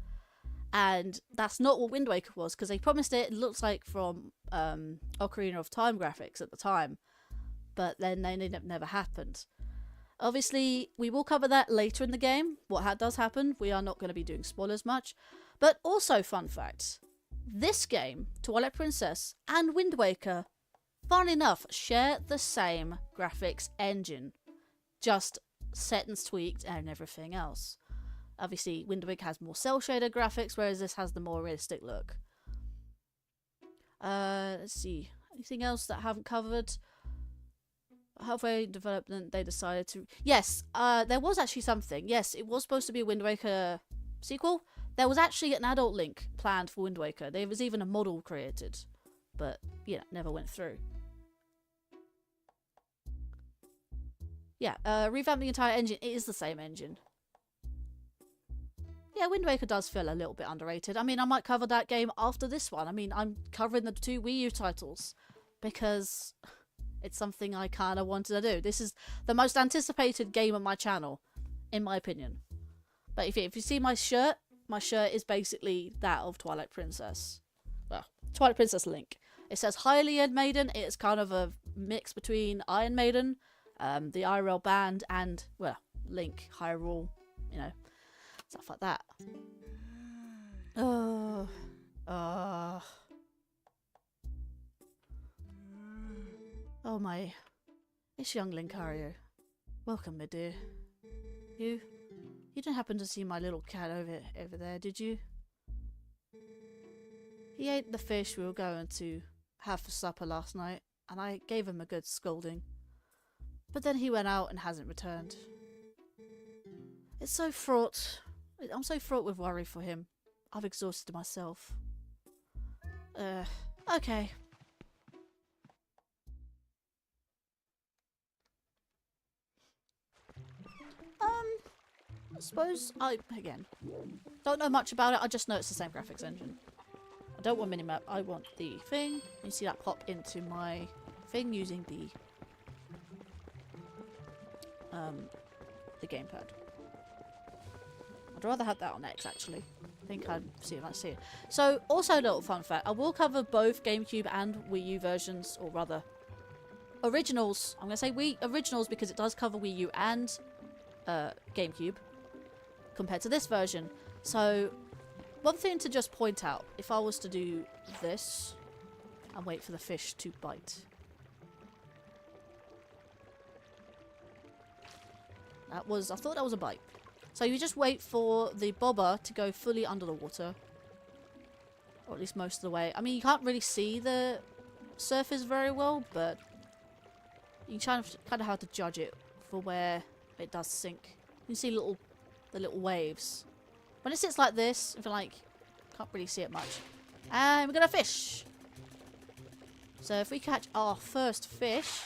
S1: and that's not what Wind Waker was, because they promised it. It looks like from Ocarina of Time graphics at the time, but then they never happened. Obviously, we will cover that later in the game, what does happen. We are not going to be doing spoilers much. But also, fun fact, this game, Twilight Princess and Wind Waker, fun enough, share the same graphics engine, just set and tweaked and everything else. Obviously, Wind Waker has more cel-shaded graphics, whereas this has the more realistic look. Let's see. Anything else that I haven't covered? Halfway in development, they decided to... Yes, there was actually something. Yes, it was supposed to be a Wind Waker sequel. There was actually an adult Link planned for Wind Waker. There was even a model created. But, yeah, never went through. Yeah, revamp the entire engine. It is the same engine. Yeah, Wind Waker does feel a little bit underrated. I mean, I might cover that game after this one. I mean, I'm covering the 2 Wii U titles because it's something I kind of wanted to do. This is the most anticipated game on my channel, in my opinion. But if you see my shirt is basically that of Twilight Princess. Well, Twilight Princess Link. It says Highly Ed Maiden. It's kind of a mix between Iron Maiden, the IRL band, and, well, Link, Hyrule, you know, stuff like that. Oh my. It's young Linkario. Welcome, my dear. You didn't happen to see my little cat over there, did you? He ate the fish we were going to have for supper last night, and I gave him a good scolding. But then he went out and hasn't returned. It's so fraught. I'm so fraught with worry for him. I've exhausted myself. Okay. I suppose again, don't know much about it. I just know it's the same graphics engine. I don't want minimap. I want the thing. You see that pop into my thing using the gamepad. I'd rather have that on X, actually. I think I'd see if I see it. So, also a little fun fact. I will cover both GameCube and Wii U versions, or rather, originals. I'm going to say Wii originals because it does cover Wii U and GameCube compared to this version. So, one thing to just point out, if I was to do this and wait for the fish to bite. I thought that was a bite. So you just wait for the bobber to go fully under the water. Or at least most of the way. I mean, you can't really see the surface very well, but you can kind of have to judge it for where it does sink. You can see the little waves. When it sits like this, I feel like can't really see it much. And we're gonna fish. So if we catch our first fish,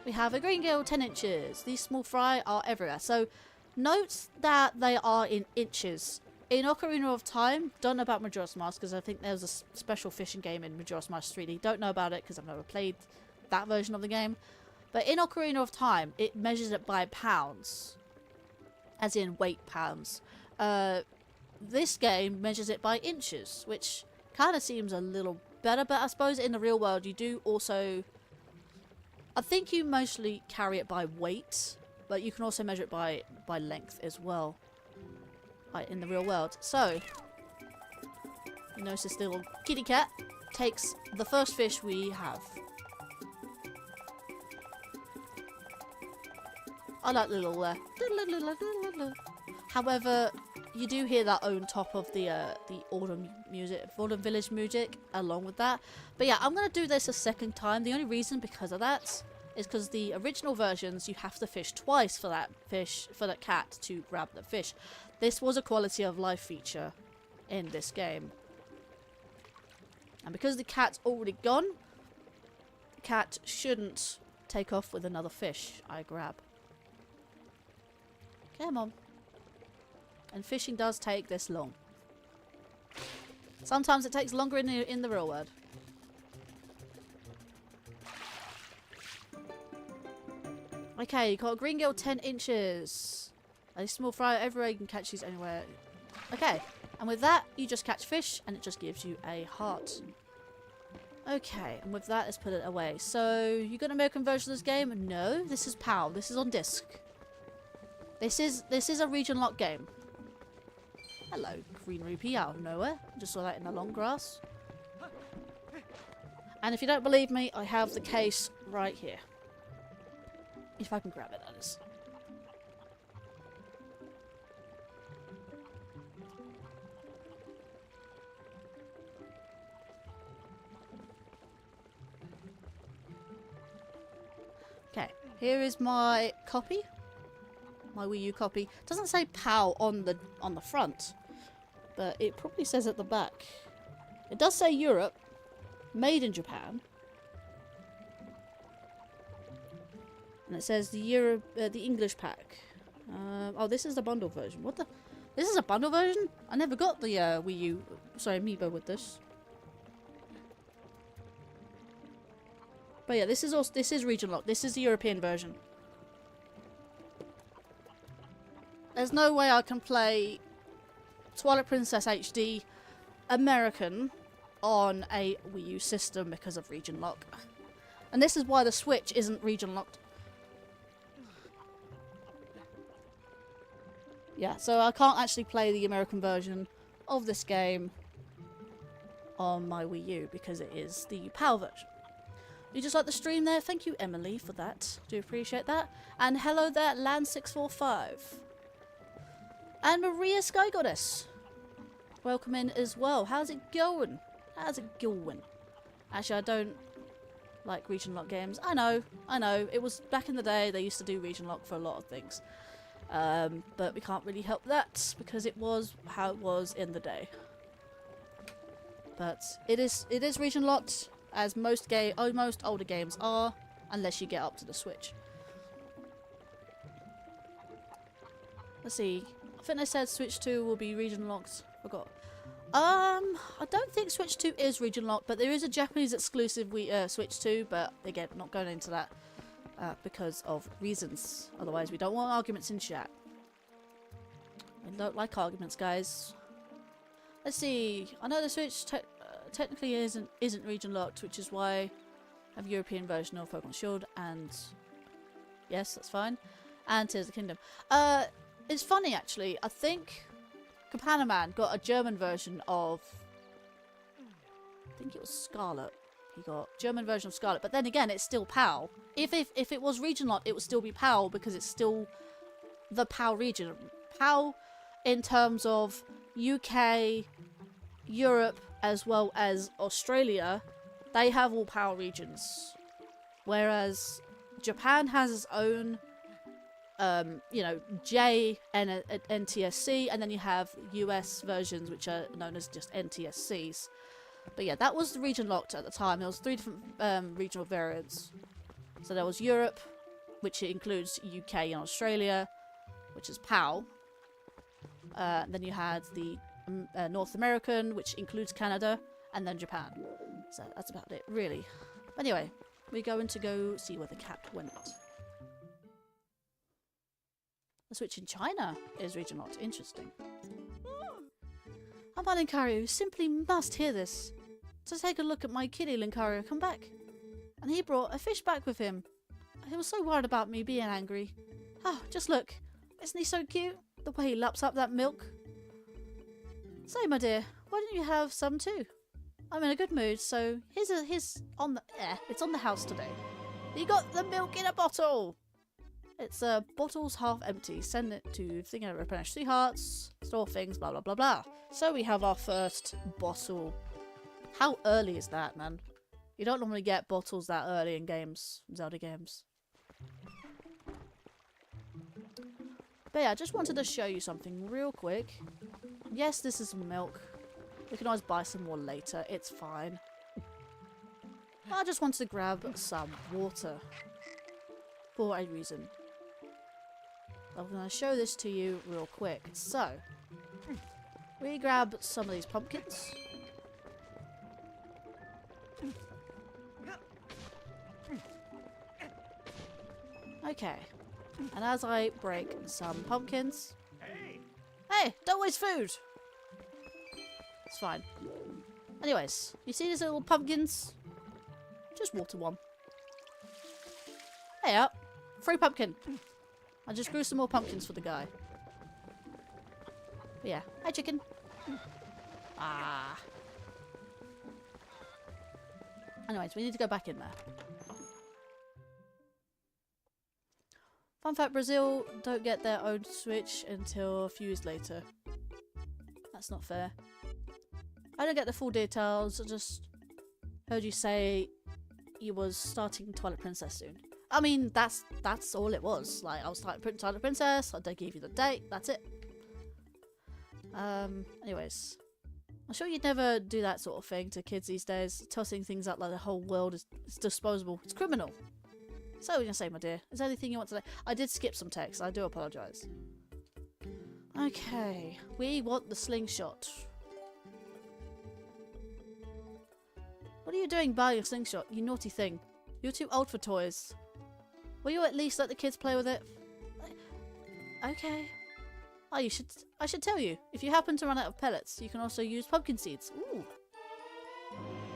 S1: we have a green gill 10 inches. These small fry are everywhere. So note that they are in inches. In Ocarina of Time, don't know about Majora's Mask because I think there's a special fishing game in Majora's Mask 3D. Don't know about it because I've never played that version of the game. But in Ocarina of Time, it measures it by pounds. As in weight pounds. This game measures it by inches, which kind of seems a little better. But I suppose in the real world, you do also... I think you mostly carry it by weight, but you can also measure it by length as well. In the real world. So, you notice this little kitty cat takes the first fish we have. I like the little however, you do hear that on top of the autumn music, autumn village music along with that. But yeah, I'm gonna do this a second time. The only reason because of that is because the original versions you have to fish twice for that cat to grab the fish. This was a quality of life feature in this game. And because the cat's already gone, the cat shouldn't take off with another fish I grab. Come on. And fishing does take this long. Sometimes it takes longer in the real world. Okay, you got a green gill 10 inches. A small fry everywhere, you can catch these anywhere. Okay, and with that, you just catch fish, and it just gives you a heart. Okay, and with that, let's put it away. So, you got an American version of this game? No, this is PAL. This is on disc. This is a region lock game. Hello, green rupee out of nowhere. Just saw that in the long grass. And if you don't believe me, I have the case right here. If I can grab it, that is. Okay, here is my copy. My Wii U copy. Doesn't say PAL on the front, but it probably says at the back. It does say Europe, made in Japan. And it says the English pack. Oh, this is the bundle version. What the? This is a bundle version? I never got the Wii U, sorry, Amiibo with this. But yeah, this is region locked. This is the European version. There's no way I can play Twilight Princess HD American on a Wii U system because of region lock. And this is why the Switch isn't region locked. Yeah, so I can't actually play the American version of this game on my Wii U because it is the PAL version. You just like the stream there? Thank you, Emily, for that. Do appreciate that. And hello there, Land645. And Maria Sky Goddess. Welcome in as well. How's it going? How's it going? Actually, I don't like region lock games. I know. It was back in the day, they used to do region lock for a lot of things. But we can't really help that because it was how it was in the day. But it is region locked, as most older games are, unless you get up to the Switch. Let's see. I think they said Switch 2 will be region locked. Forgot. I don't think Switch 2 is region locked, but there is a Japanese exclusive Switch 2, but again, not going into that because of reasons. Otherwise, we don't want arguments in chat. We don't like arguments, guys. Let's see. I know the Switch technically isn't region locked, which is why I have a European version of Pokemon Shield, and yes, that's fine. And Tears of the Kingdom. It's funny actually. I think Kapanaman got a German version of. I think it was Scarlet. He got German version of Scarlet, but then again, it's still PAL. If it was region locked, it would still be PAL because it's still the PAL region. PAL in terms of UK, Europe, as well as Australia, they have all PAL regions. Whereas Japan has its own, you know, J and NTSC, and then you have US versions which are known as just NTSCs. But yeah, that was the region locked at the time. There was 3 different regional variants. So there was Europe, which includes UK and Australia, which is PAL. Then you had the North American, which includes Canada, and then Japan. So that's about it, really. Anyway, we're going to go see where the cat went. The Switch in China is region locked. Interesting. I'm on Linkario. You simply must hear this. So take a look at my kitty, Linkario. Come back. And he brought a fish back with him. He was so worried about me being angry. Oh, just look. Isn't he so cute? The way he laps up that milk. So, my dear, why don't you have some too? I'm in a good mood, so it's on the house today. You got the milk in a bottle. It's bottle's half empty. Send it to thing and replenish 3 hearts. Store things. Blah blah blah blah. So we have our first bottle. How early is that, man? You don't normally get bottles that early in games, Zelda games. But yeah, I just wanted to show you something real quick. Yes, this is milk. We can always buy some more later. It's fine. I just wanted to grab some water. For a reason. I'm going to show this to you real quick. So, we grab some of these pumpkins. Okay. And as I break some pumpkins... Hey! Don't waste food! It's fine. Anyways, you see these little pumpkins? Just water one. Hey up! Free pumpkin! I just grew some more pumpkins for the guy. But yeah. Hi chicken! Ah. Anyways, we need to go back in there. Fun fact, Brazil don't get their own Switch until a few years later. That's not fair. I don't get the full details, I just heard you say you was starting Twilight Princess soon. I mean, that's all it was. Like, I was starting Twilight Princess, I gave you the date, that's it. Anyways. I'm sure you'd never do that sort of thing to kids these days, tossing things up like the whole world is disposable. It's criminal. So we're going to say, my dear, is there anything you want to say? I did skip some text, I do apologise. Okay, we want the slingshot. What are you doing buying a slingshot, you naughty thing? You're too old for toys. Will you at least let the kids play with it? Okay. Oh, I should tell you. If you happen to run out of pellets, you can also use pumpkin seeds. Ooh.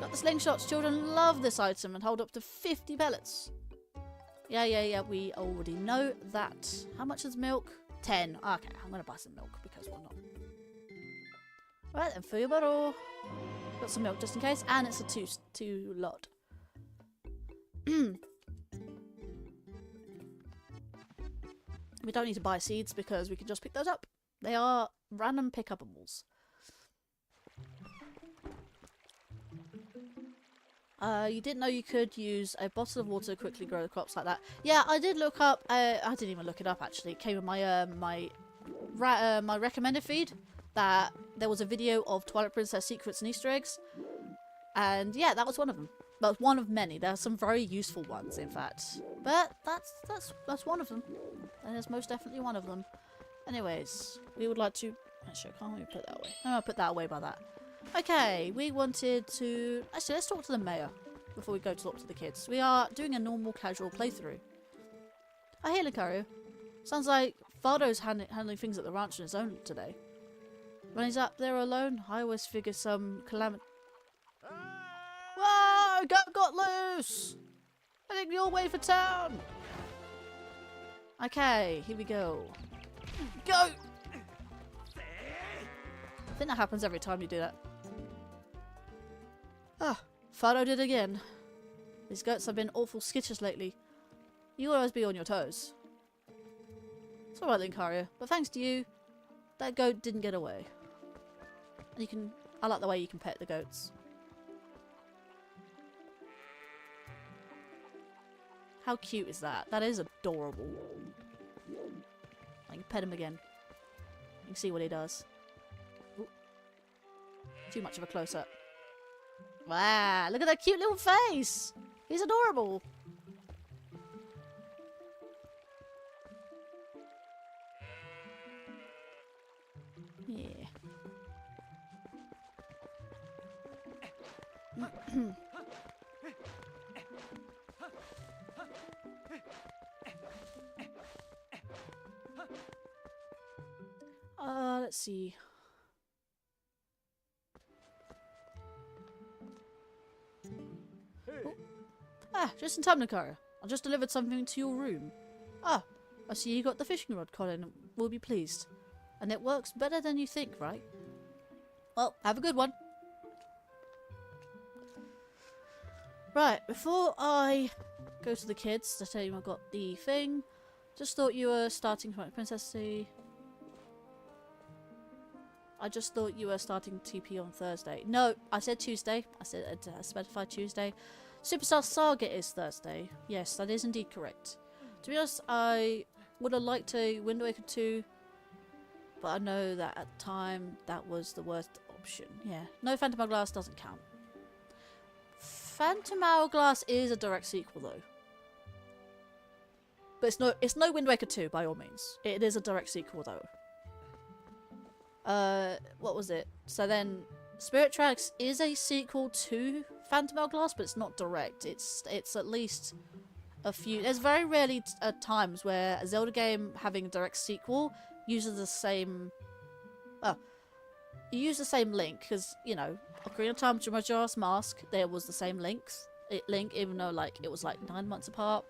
S1: Got the slingshots. Children love this item and hold up to 50 pellets. Yeah, we already know that. How much is milk? 10. Okay, I'm going to buy some milk because why not? Right, then fill your bottle. Got some milk just in case. And it's a two lot. We don't need to buy seeds because we can just pick those up. They are random pickupables. You didn't know you could use a bottle of water to quickly grow the crops like that. Yeah, I did look up. I didn't even look it up actually. It came in my my recommended feed that there was a video of Twilight Princess secrets and Easter eggs, and yeah, that was one of them. But one of many. There are some very useful ones, in fact. But that's one of them. That is most definitely one of them. Anyways, we would like to. Actually, I can't really put that away. I'm gonna put that away by that. Okay, we wanted to... Actually, let's talk to the mayor before we go to talk to the kids. We are doing a normal, casual playthrough. I hear Linkario. Sounds like Fardo's handling things at the ranch on his own today. When he's up there alone, I always figure some calamity... Whoa! Got loose! Heading your way for town! Okay, here we go. Go! I think that happens every time you do that. Ah, Fardo did again. His goats have been awful skittish lately. You always be on your toes. It's alright, Linkario, but thanks to you, that goat didn't get away. And you can... I like the way you can pet the goats. How cute is that? That is adorable. I can pet him again. You can see what he does. Ooh. Too much of a close-up. Wow, look at that cute little face! He's adorable! Yeah. Let's see.
S2: Hey.
S1: Oh. Ah, just in time, Linkario. I just delivered something to your room. Ah, I see you got the fishing rod, Colin. We'll be pleased. And it works better than you think, right? Well, have a good one. Right, before I go to the kids to tell you I got the thing, just thought you were starting Twilight Princess. I just thought you were starting TP on Thursday. No, I said Tuesday. I said I specified Tuesday. Superstar Saga is Thursday. Yes, that is indeed correct. To be honest, I would have liked to Wind Waker 2, but I know that at the time that was the worst option. Yeah, no Phantom Hourglass doesn't count. Phantom Hourglass is a direct sequel though. But it's no Wind Waker 2 by all means. It is a direct sequel though. What was it? So then Spirit Tracks is a sequel to Phantom Hourglass, but it's not direct. It's at least a few. There's very rarely times where a Zelda game having a direct sequel uses the same. Well, you use the same link because you know, Ocarina of Time to Majora's Mask, there was the same link, even though like it was like 9 months apart.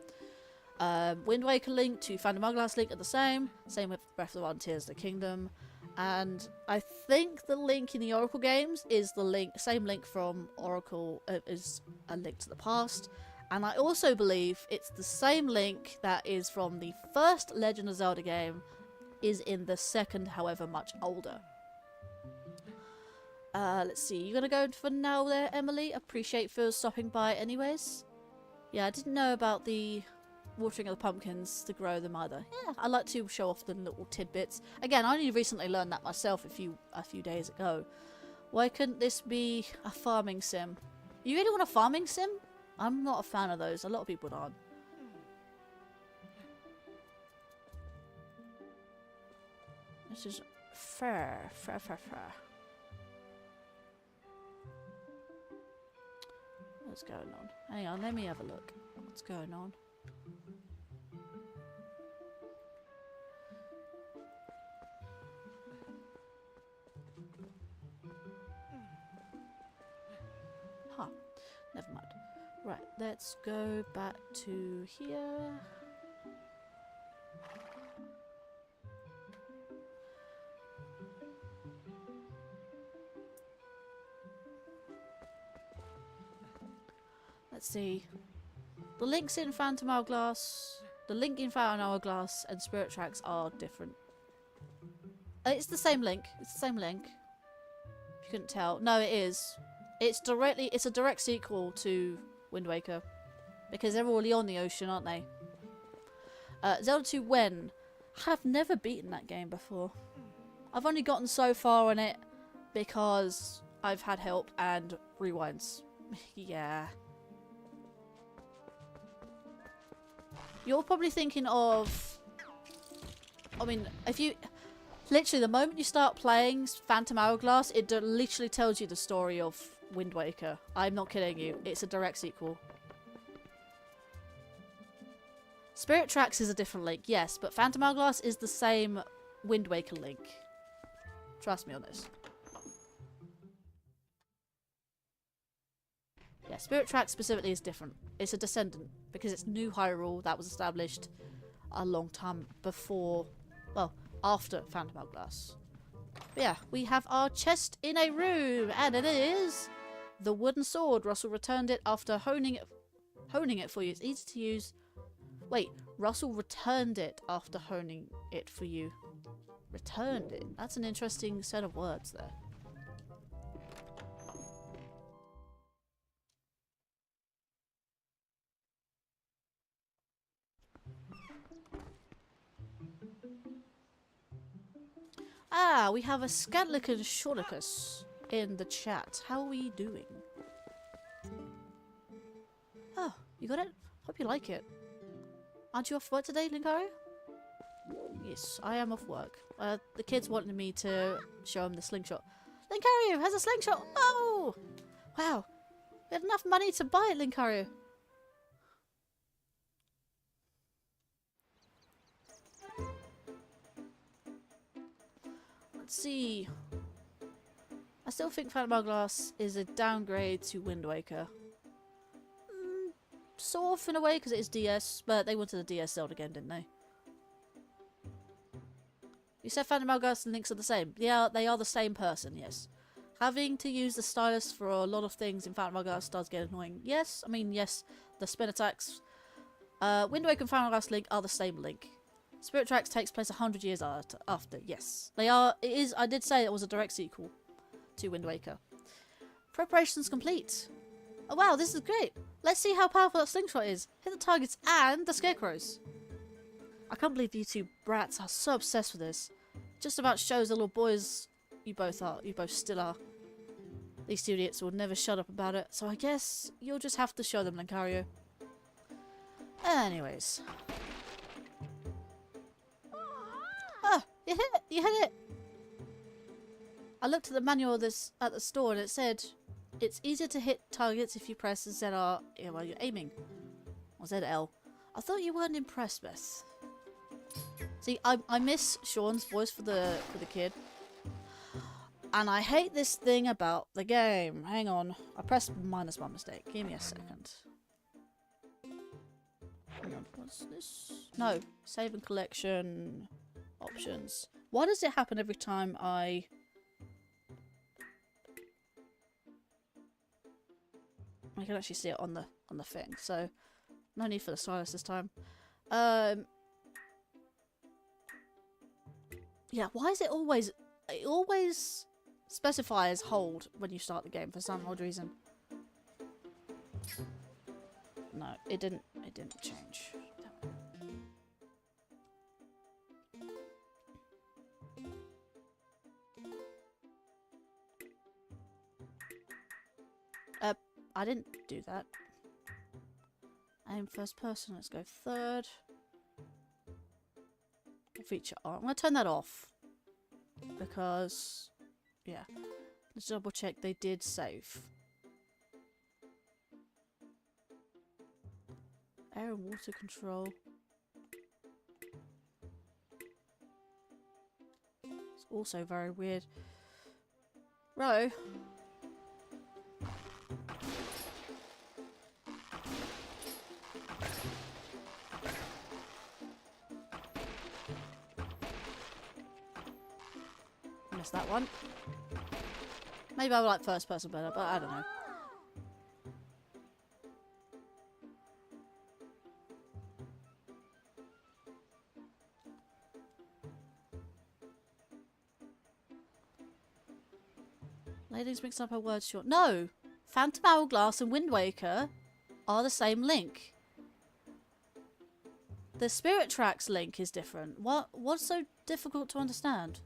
S1: Wind Waker link to Phantom Hourglass link are the same. Same with Breath of the Wild and Tears of the Kingdom. And I think the link in the Oracle games is the same link from Oracle is a Link to the Past. And I also believe it's the same link that is from the first Legend of Zelda game is in the second, however much older. Let's see, you gonna go for now there, Emily? Appreciate for stopping by anyways. Yeah, I didn't know about the watering of the pumpkins to grow them either. Yeah, I like to show off the little tidbits. Again, I only recently learned that myself a few days ago. Why couldn't this be a farming sim? You really want a farming sim? I'm not a fan of those. A lot of people aren't. This is fair. What's going on? Hang on, let me have a look. What's going on? Huh. Never mind. Right, let's go back to here. Let's see. The links in Phantom Hourglass, the link in Phantom Hourglass and Spirit Tracks are different. It's the same link. It's the same link. If you couldn't tell. No, it is. It's a direct sequel to Wind Waker. Because they're already on the ocean, aren't they? Zelda 2 When? I've never beaten that game before. I've only gotten so far on it because I've had help and rewinds. Yeah. You're probably thinking of... I mean, if you... Literally, the moment you start playing Phantom Hourglass, it literally tells you the story of Wind Waker. I'm not kidding you. It's a direct sequel. Spirit Tracks is a different link, yes, but Phantom Hourglass is the same Wind Waker link. Trust me on this. Yeah, Spirit Tracks specifically is different. It's a descendant because it's New Hyrule that was established a long time before, well, after Phantom Hourglass. But yeah, we have our chest in a room, and it is the wooden sword. Russell returned it after honing it for you. It's easy to use Wait, Russell returned it after honing it for you. Returned it? That's an interesting set of words there. Ah, we have a Scatlican Shorticus in the chat. How are we doing? Oh, you got it? Hope you like it. Aren't you off work today, Linkario? Yes, I am off work. The kids wanted me to show them the slingshot. Linkario has a slingshot! Oh! Wow. We had enough money to buy it, Linkario. Let's see. I still think Phantom Hourglass is a downgrade to Wind Waker. Sort of in a way, because it is DS, but they wanted a DS Zelda again, didn't they? You said Phantom Hourglass and Links are the same. Yeah, they are the same person, yes. Having to use the stylus for a lot of things in Phantom Hourglass does get annoying. Yes, I mean, yes, the spin attacks. Wind Waker and Phantom Hourglass Link are the same Link. Spirit Tracks takes place 100 years after, yes. They are, it is, I did say it was a direct sequel to Wind Waker. Preparations complete. Oh wow, this is great. Let's see how powerful that slingshot is. Hit the targets and the scarecrows. I can't believe you two brats are so obsessed with this. Just about shows the little boys you both are. You both still are. These two idiots will never shut up about it, so I guess you'll just have to show them, Linkario. Anyways. Ah, you hit it! You hit it! I looked at the manual at the store and it said it's easier to hit targets if you press ZR while you're aiming. Or ZL. I thought you weren't impressed, Beth. See, I miss Sean's voice for the kid. And I hate this thing about the game. Hang on. I pressed minus my mistake. Give me a second. Hang on. What's this? No. Save and collection options. Why does it happen every time I... I can actually see it on the thing, so no need for the stylus this time. Yeah, why is it always specifies hold when you start the game for some odd reason. No, it didn't change. I didn't do that. Aim first person, let's go third. Feature on. I'm going to turn that off. Because, yeah. Let's double check they did save. Air and water control. It's also very weird. Row. Missed that one. Maybe I would like first person better, but I don't know. Ladies mixed up her words short. No! Phantom Hourglass and Wind Waker are the same Link. The Spirit Tracks Link is different. What's so difficult to understand?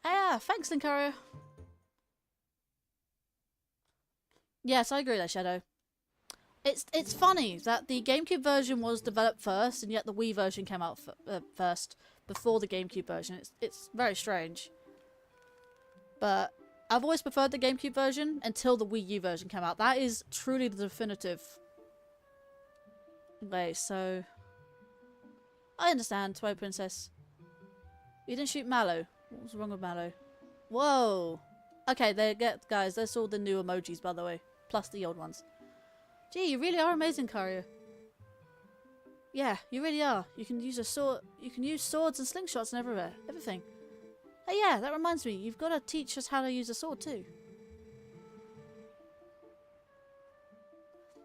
S1: Ah, thanks, Linkario. Yes, I agree there, Shadow. It's funny that the GameCube version was developed first, and yet the Wii version came out first before the GameCube version. It's very strange. But I've always preferred the GameCube version until the Wii U version came out. That is truly the definitive way. So I understand, Twilight Princess. You didn't shoot Mallow. What was wrong with Mallow? Whoa. Okay, guys, that's all the new emojis, by the way. Plus the old ones. Gee, you really are amazing, Kario. Yeah, you really are. You can use a sword. You can use swords and slingshots and everything. Hey, yeah, that reminds me. You've got to teach us how to use a sword too.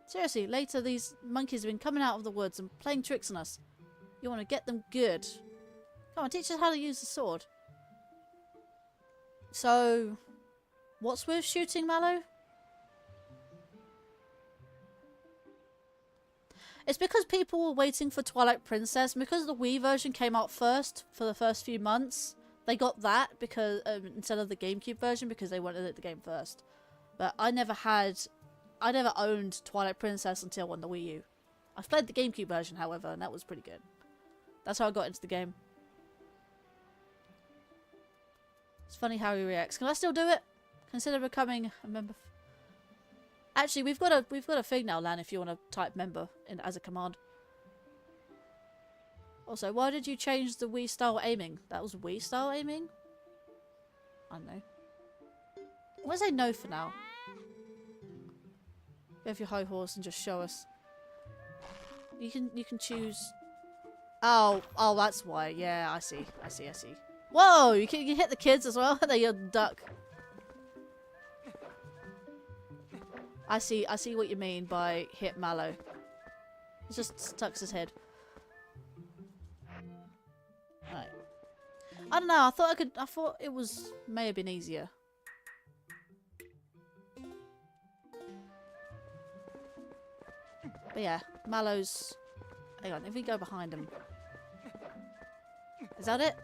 S1: Seriously, later these monkeys have been coming out of the woods and playing tricks on us. You want to get them good. Come on, teach us how to use the sword. So, what's with shooting Mallow? It's because people were waiting for Twilight Princess, and because the Wii version came out first for the first few months, they got that because instead of the GameCube version because they wanted the game first. But I never owned Twilight Princess until on the Wii U. I've played the GameCube version, however, and that was pretty good. That's how I got into the game. It's funny how he reacts. Can I still do it? Consider becoming a member. Actually, we've got a thing now, Lan, if you want to type member in as a command. Also, why did you change the Wii style aiming? That was Wii style aiming? I don't know. I'm gonna say no for now. Go with your high horse and just show us. You can choose. Oh, that's why. Yeah, I see. Whoa, you can hit the kids as well. They're your duck. I see what you mean by hit Mallow. He just tucks his head. Right. I don't know, I thought it may have been easier. But yeah, Mallow's... Hang on, if we go behind him. Is that it?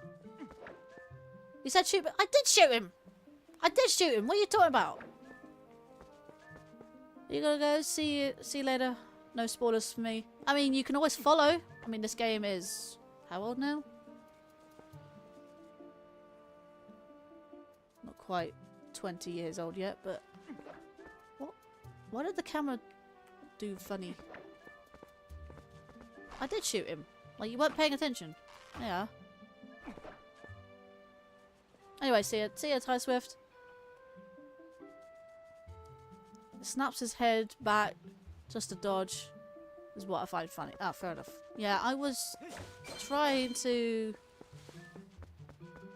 S1: You said shoot, but I did shoot him! What are you talking about? You gotta go. See you later. No spoilers for me. I mean, you can always follow. I mean, this game is... How old now? Not quite 20 years old yet, but... What? Why did the camera do funny? I did shoot him. Like, you weren't paying attention. Yeah. Anyway, see ya, Ty Swift. Snaps his head back just to dodge is what I find funny. Ah, fair enough. Yeah, I was trying to...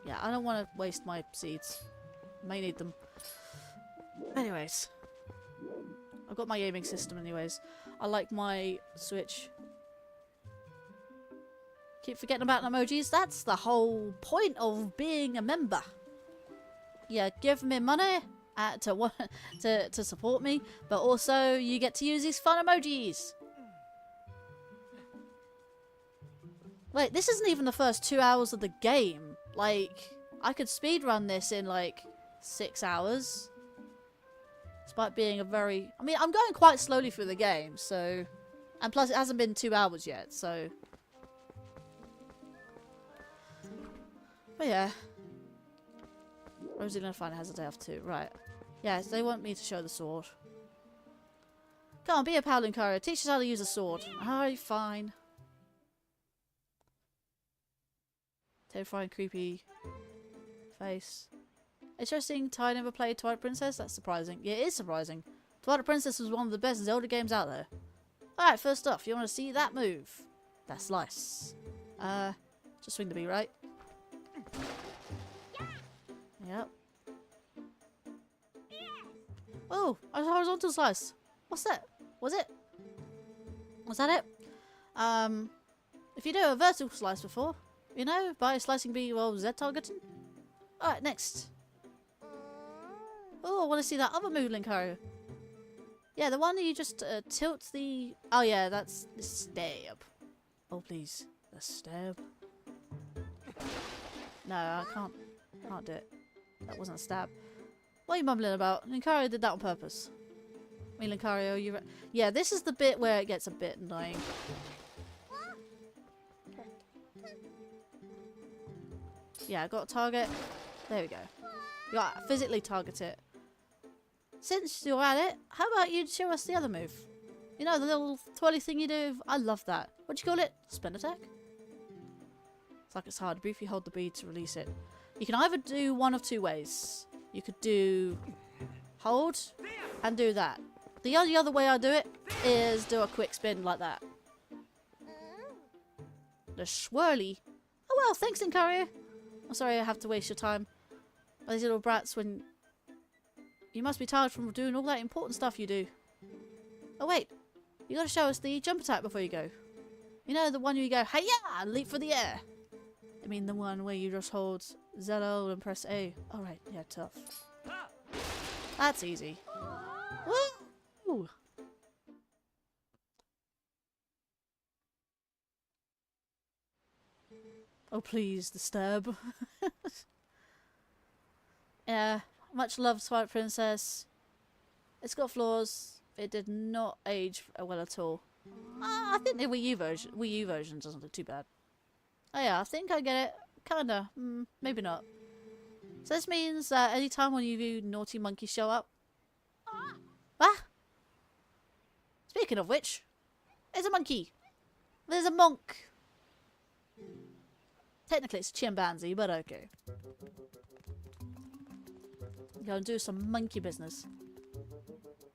S1: Yeah, I don't want to waste my seeds. May need them. Anyways. I've got my aiming system anyways. I like my Switch. Keep forgetting about emojis. That's the whole point of being a member. Yeah, give me money to support me, but also you get to use these fun emojis. Wait, this isn't even the first 2 hours of the game. Like, I could speedrun this in like 6 hours. Despite being a very... I mean, I'm going quite slowly through the game, so... And plus, it hasn't been 2 hours yet, so... But yeah. Rosie gonna find it has a day off too. Right. Yes, they want me to show the sword. Come on, be a pal, Linkario. Teach us how to use a sword. Alright, fine. Terrifying, creepy face. Interesting, Ty never played Twilight Princess? That's surprising. Yeah, it is surprising. Twilight Princess was one of the best Zelda games out there. Alright, first off, you want to see that move? That slice. Just swing the B, right? Yep. Oh, a horizontal slice. What's that? Was that it? If you do a vertical slice before, you know, by slicing B while Z targeting. Alright, next. Oh, I want to see that other move, Linkario. Yeah, the one that you just tilt the... Oh yeah, that's the stab. Oh please, the stab. No, I can't do it. That wasn't a stab. What are you mumbling about? Linkario did that on purpose. I mean, Linkario, you... Yeah, this is the bit where it gets a bit annoying. Yeah, I got a target. There we go. You gotta physically target it. Since you're at it, how about you show us the other move? You know, the little twirly thing you do? I love that. What do you call it? Spin attack? It's like it's hard. Briefly hold the bead to release it. You can either do one of two ways. You could do hold and do that. The only other way I do it is do a quick spin like that. The swirly. Oh well, thanks, Linkario. I'm sorry I have to waste your time. These little brats when... You must be tired from doing all that important stuff you do. Oh wait, you gotta show us the jump attack before you go. You know, the one where you go, hey-ya, and leap for the air. I mean the one where you just hold ZL and press A. Alright, yeah, tough. That's easy. Woo! Oh please, the stab. Yeah, much loved Twilight Princess. It's got flaws. It did not age well at all. I think the Wii U version doesn't look too bad. Oh yeah, I think I get it. Kinda. Maybe not. So this means that anytime one of you naughty monkeys show up... Ah! Speaking of which, there's a monkey. There's a monk. Technically it's a chimpanzee, but okay. Go and do some monkey business.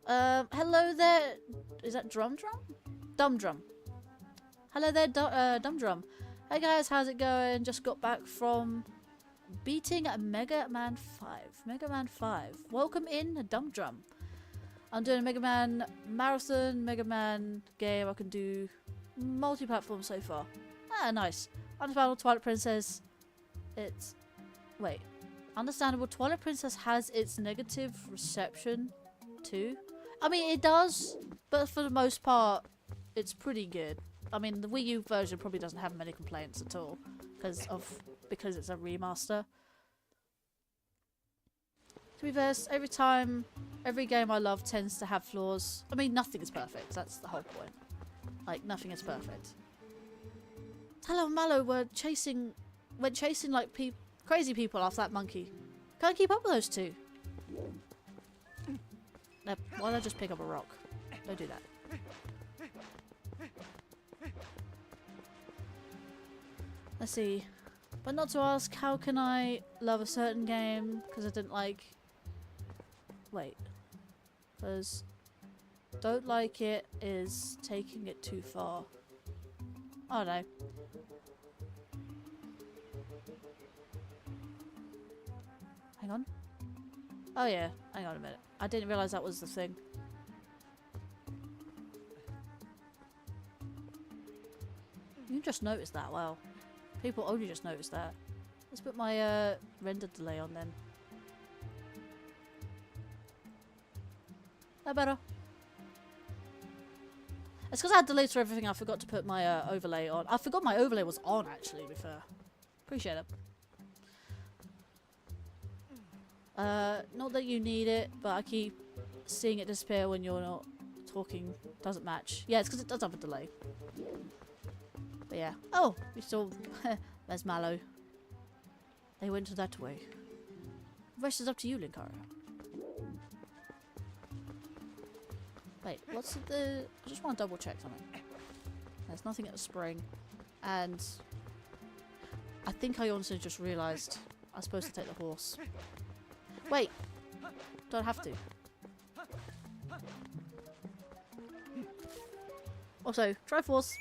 S1: Hello there. Is that Drum? Dumb Drum. Hello there, Dumb Drum. Hey guys, how's it going? Just got back from beating Mega Man 5. Mega Man 5. Welcome in, Dumb Drum. I'm doing a Mega Man marathon, Mega Man game. I can do multi-platform so far. Ah, nice. Understandable Twilight Princess. It's... Wait. Understandable Twilight Princess has its negative reception too. I mean, it does, but for the most part, it's pretty good. I mean, the Wii U version probably doesn't have many complaints at all because it's a remaster. To be fair, every game I love tends to have flaws. I mean, nothing is perfect. That's the whole point. Like, nothing is perfect. Tallow and Mallow went chasing like crazy people after that monkey. Can't keep up with those two. Why don't I just pick up a rock? Don't do that. Let's see. But not to ask, how can I love a certain game because I didn't like... Wait. Because don't like it is taking it too far. I don't know. Hang on. Oh yeah, hang on a minute. I didn't realise that was the thing. You just noticed that, wow. People only just noticed that. Let's put my render delay on then. That better? It's because I had delays for everything, I forgot to put my overlay on. I forgot my overlay was on actually, to be fair. Appreciate it. Not that you need it, but I keep seeing it disappear when you're not talking. Doesn't match. Yeah, it's because it does have a delay. But yeah. Oh, we saw... There's Mallow. They went that way. The rest is up to you, Linkario. Wait, what's the... I just want to double check something. There's nothing at the spring. And... I think I honestly just realised I was supposed to take the horse. Wait! Don't have to. Also, Triforce!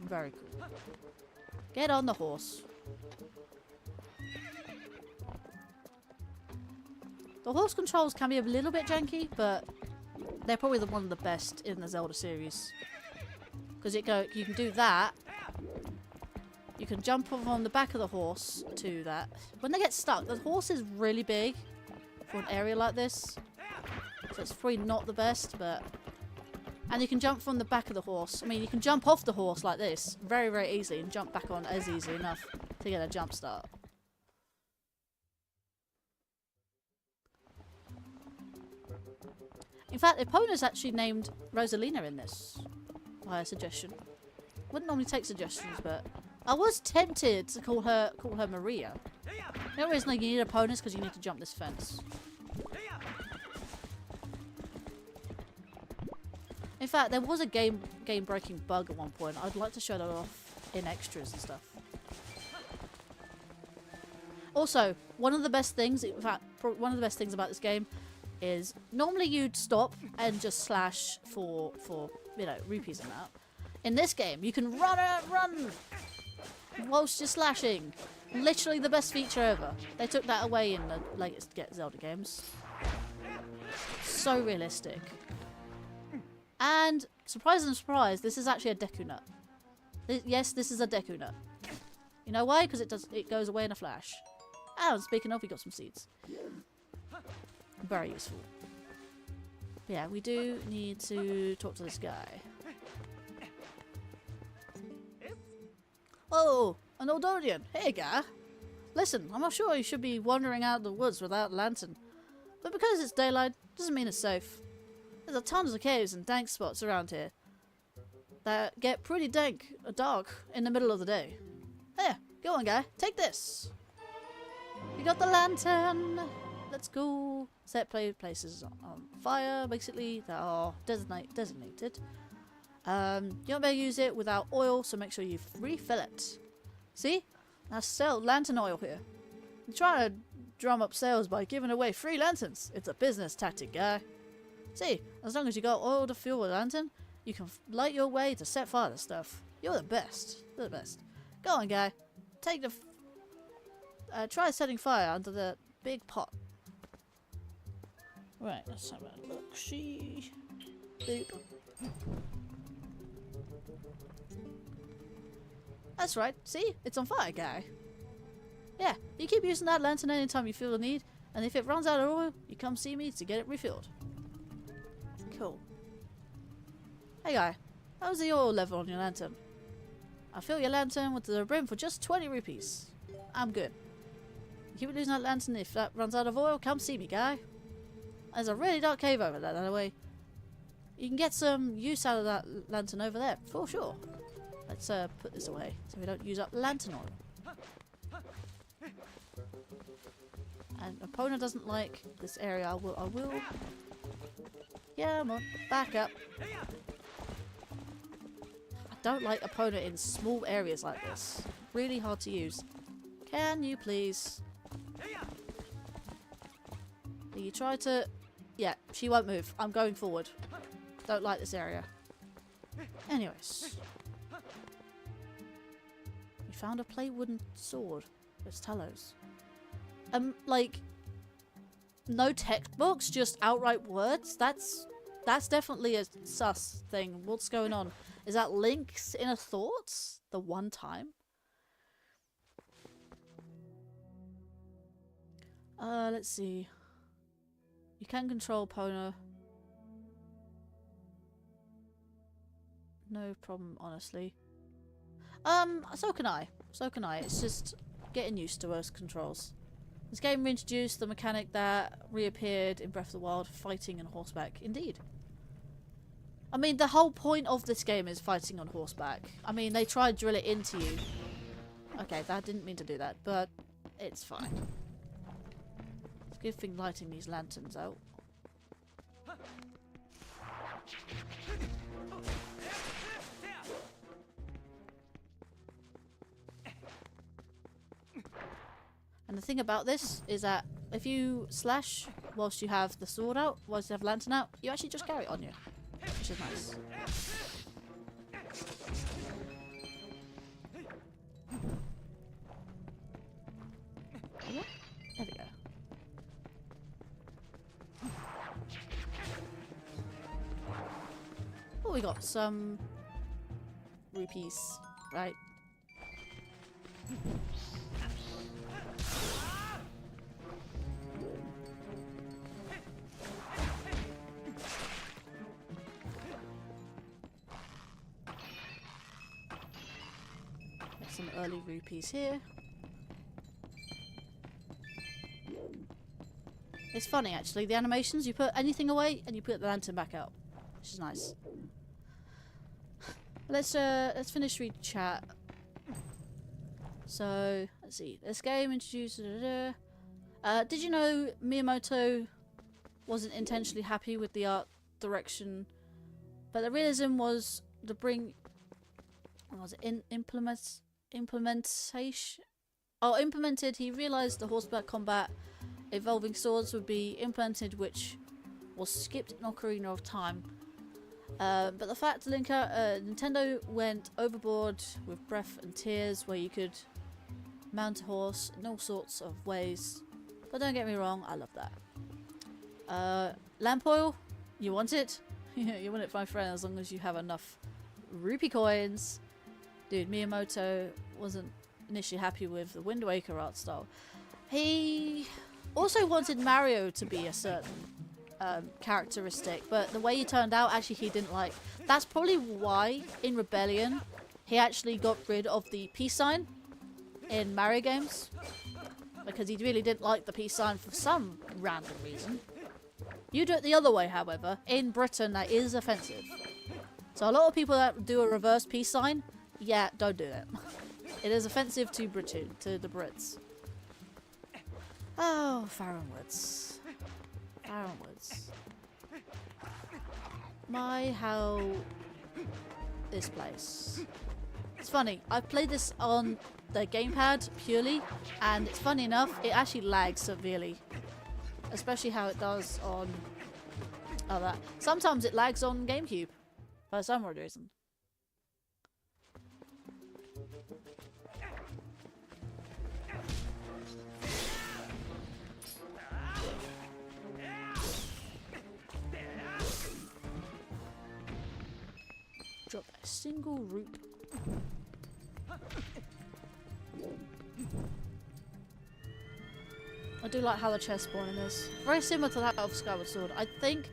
S1: Very cool. Get on the horse. The horse controls can be a little bit janky, but they're probably one of the best in the Zelda series. Because you can do that. You can jump off on the back of the horse to that. When they get stuck, the horse is really big for an area like this. So it's probably not the best, but... And you can jump from the back of the horse. I mean, you can jump off the horse like this very, very easily and jump back on as easily enough to get a jump start. In fact, Epona's actually named Rosalina in this by a suggestion. Wouldn't normally take suggestions, but I was tempted to call her Maria. The only reason you need Epona is because you need to jump this fence. In fact, there was a game-breaking bug at one point. I'd like to show that off in extras and stuff. Also, one of the best things, in fact, one of the best things about this game is normally you'd stop and just slash for you know, rupees and that. In this game, you can run whilst you're slashing. Literally the best feature ever. They took that away in the latest Zelda games. So realistic. And surprise and surprise, this is actually a Deku Nut. Yes, this is a Deku Nut. You know why? Because it goes away in a flash. Oh, and speaking of, we got some seeds. Very useful. But yeah, we do need to talk to this guy. Oh, an Oldonian. Hey, guy. Listen, I'm not sure you should be wandering out the woods without a lantern. But because it's daylight, doesn't mean it's safe. There's tons of caves and dank spots around here that get pretty dark in the middle of the day. Here, go on, guy. Take this. You got the lantern. Let's go. Set places on fire, basically, that are designated. You won't be able to use it without oil, so make sure you refill it. See? I sell lantern oil here. I'm trying to drum up sales by giving away free lanterns. It's a business tactic, guy. See, as long as you got oil to fuel a lantern, you can light your way to set fire to stuff. You're the best. You're the best. Go on, guy. Take the... try setting fire under the big pot. Right, let's have a look. Boop. That's right. See? It's on fire, guy. Yeah, you keep using that lantern anytime you feel the need, and if it runs out of oil, you come see me to get it refilled. Cool. Hey, guy. How's the oil level on your lantern? I'll fill your lantern with the brim for just 20 rupees. I'm good. You keep losing that lantern. If that runs out of oil, come see me, guy. There's a really dark cave over there, that way. You can get some use out of that lantern over there, for sure. Let's put this away so we don't use up lantern oil. And opponent doesn't like this area. I will. Yeah, I'm on. Back up. I don't like opponent in small areas like this. Really hard to use. Can you please? You try to... Yeah, she won't move. I'm going forward. Don't like this area. Anyways. We found a play wooden sword. It's Talos. Like... No textbooks, just outright words? That's definitely a sus thing. What's going on? Is that Link's inner thoughts? The one time? Let's see. You can control Pona. No problem, honestly. So can I. So can I. It's just getting used to those controls. This game reintroduced the mechanic that reappeared in Breath of the Wild, fighting on horseback. Indeed. I mean, the whole point of this game is fighting on horseback. I mean, they try to drill it into you. Okay, I didn't mean to do that, but it's fine. It's a good thing lighting these lanterns out. And the thing about this is that if you slash whilst you have the sword out, whilst you have the lantern out, you actually just carry it on you, which is nice. There we go. Oh, we got some rupees, right? Some early rupees here. It's funny actually, the animations, you put anything away and you put the lantern back out, which is nice. Let's finish read chat. So let's see. This game introduced. Did you know Miyamoto wasn't intentionally happy with the art direction, but the realism was to bring. What was it? Implementation are implemented. He realised the horseback combat evolving swords would be implemented, which was skipped in Ocarina of Time. But the fact Nintendo went overboard with Breath and Tears, where you could mount a horse in all sorts of ways. But don't get me wrong, I love that. Lamp oil, you want it? You want it, my friend, as long as you have enough rupee coins. Dude, Miyamoto wasn't initially happy with the Wind Waker art style. He also wanted Mario to be a certain characteristic, but the way he turned out, actually, he didn't like. That's probably why in Rebellion he actually got rid of the peace sign in Mario games, because he really didn't like the peace sign for some random reason. You do it the other way, however. In Britain, that is offensive. So a lot of people that do a reverse peace sign, yeah, don't do it. It is offensive to Britain, to the Brits. Oh, Farronwoods. Farronwoods. My, how... this place. It's funny, I've played this on the gamepad purely, and it's funny enough, it actually lags severely. Especially how it does on... oh, that. Sometimes it lags on GameCube. For some odd reason. Drop a single root. I do like how the chest spawning is. Very similar to that of Skyward Sword. I think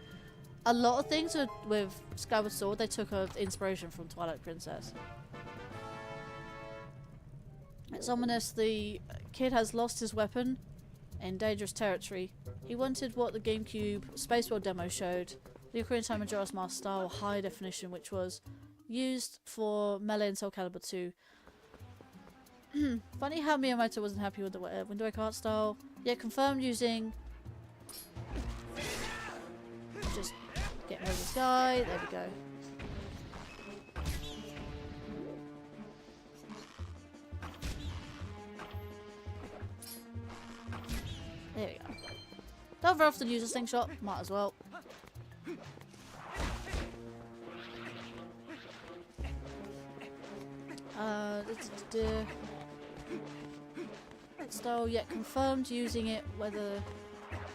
S1: a lot of things with Skyward Sword, they took inspiration from Twilight Princess. It's ominous. The kid has lost his weapon in dangerous territory. He wanted what the GameCube Space World demo showed. The Ocarina of Time Majora's Mask style high definition, which was used for Melee and Soul Calibur 2. Funny how Miyamoto wasn't happy with the Wind Waker art style, yet confirmed using... just getting over this guy, there we go. There we go. Don't very often use a slingshot, might as well. Style yet confirmed using it whether...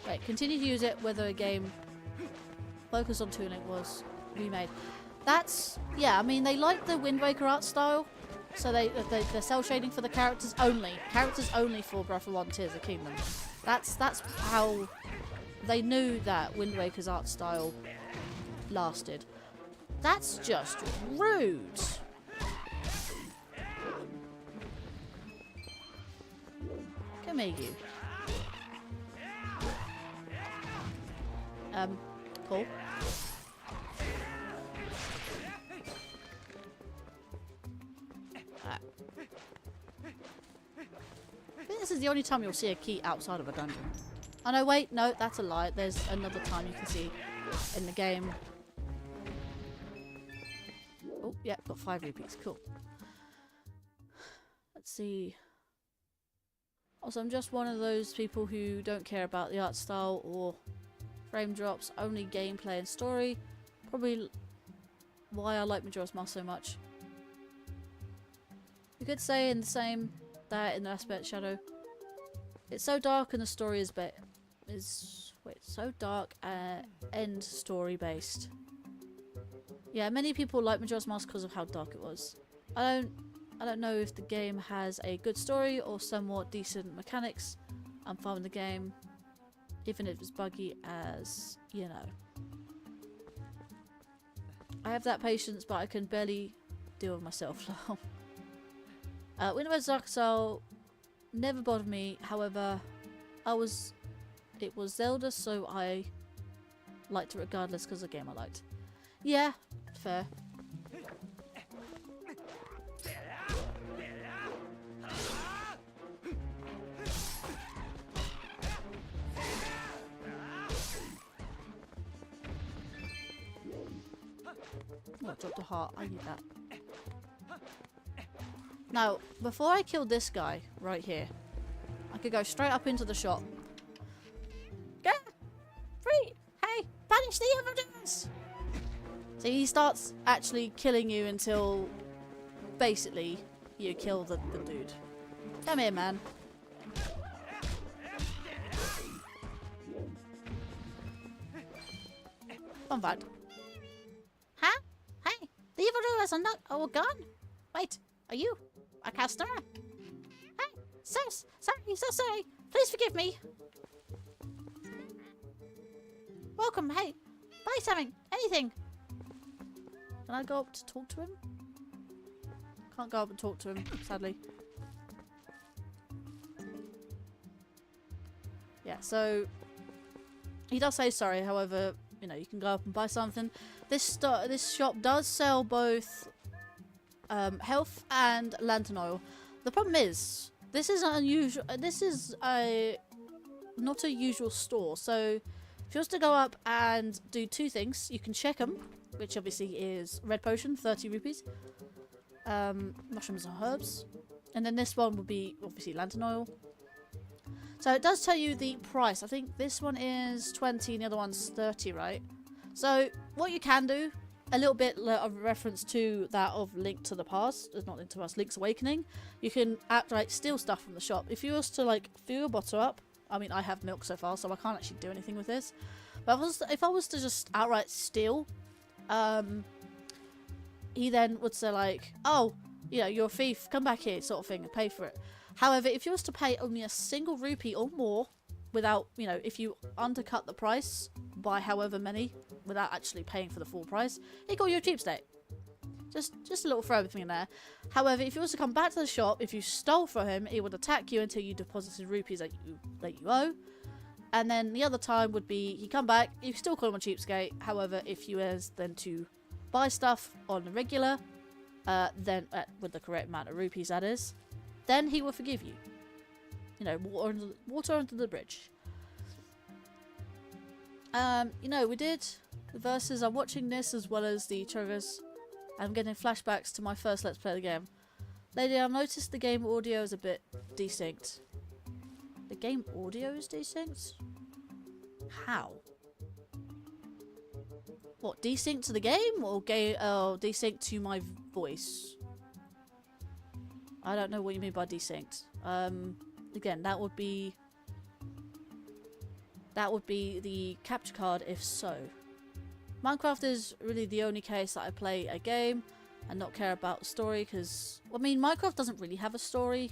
S1: wait, continue to use it whether a game focused on tooling was remade. That's... yeah, I mean, they like the Wind Waker art style, so they're cell shading for the characters only. Characters only for Breath of the Wild and Tears of the Kingdom. That's how they knew that Wind Waker's art style lasted. That's just rude. Come here, you. Cool. I think this is the only time you'll see a key outside of a dungeon. Oh no, wait, no, that's a lie. There's another time you can see in the game. Oh, yeah, got 5 rupees. Cool. Let's see. Also, I'm just one of those people who don't care about the art style or frame drops, only gameplay and story. Probably why I like Majora's Mask so much. You could say in the same that in the aspect Shadow. It's so dark and the story is so dark and story based. Yeah, many people like Majora's Mask because of how dark it was. I don't know if the game has a good story or somewhat decent mechanics. I'm fine with the game, even if it's buggy as, you know. I have that patience, but I can barely deal with myself now. Wind Waker's Dark Soul never bothered me. However, it was Zelda, so I liked it regardless because of the game I liked. Yeah, fair. Oh, I dropped a heart. I need that. Now, before I kill this guy right here, could go straight up into the shop. Go! Free! Hey! Banish the evildoers! So he starts actually killing you until basically you kill the dude. Come here, man. Fun fact. Huh? Hey! The evildoers are not all gone? Wait, are you a customer? Hey! So sorry. Please forgive me. Welcome, hey. Buy something. Anything. Can I go up to talk to him? Can't go up and talk to him, sadly. Yeah, so he does say sorry, however, you know, you can go up and buy something. This shop does sell both health and lantern oil. The problem is, this is unusual. This is not a usual store. So if you was to go up and do two things, you can check them, which obviously is red potion, 30 rupees, mushrooms and herbs, and then this one would be obviously lantern oil. So it does tell you the price. I think this one is 20 and the other one's 30, right? So what you can do, a little bit of reference to that of Link to the Past, not Link to the Past, Link's Awakening. You can outright steal stuff from the shop. If you was to like fill your bottle up, I mean I have milk so far, so I can't actually do anything with this. But if I was to just outright steal, he then would say like, oh, you know, you're a thief, come back here, sort of thing, and pay for it. However, if you was to pay only a single rupee or more, without, you know, if you undercut the price by however many, without actually paying for the full price, he call you a cheapskate. Just a little throw thing in there. However, if you was to come back to the shop, if you stole from him, he would attack you until you deposited rupees that you owe. And then the other time would be, he come back, you still call him a cheapskate. However, if you was then to buy stuff on the regular, then with the correct amount of rupees that is, then he will forgive you. You know, water under the bridge. You know, we did the verses. I'm watching this as well as the trailers. I'm getting flashbacks to my first Let's Play of the game. Lady, I've noticed the game audio is a bit desync. The game audio is desync? How? What, desync to the game or desync to my voice? I don't know what you mean by desynced. Again, that would be the capture card if so. Minecraft is really the only case that I play a game and not care about the story, because, I mean, Minecraft doesn't really have a story.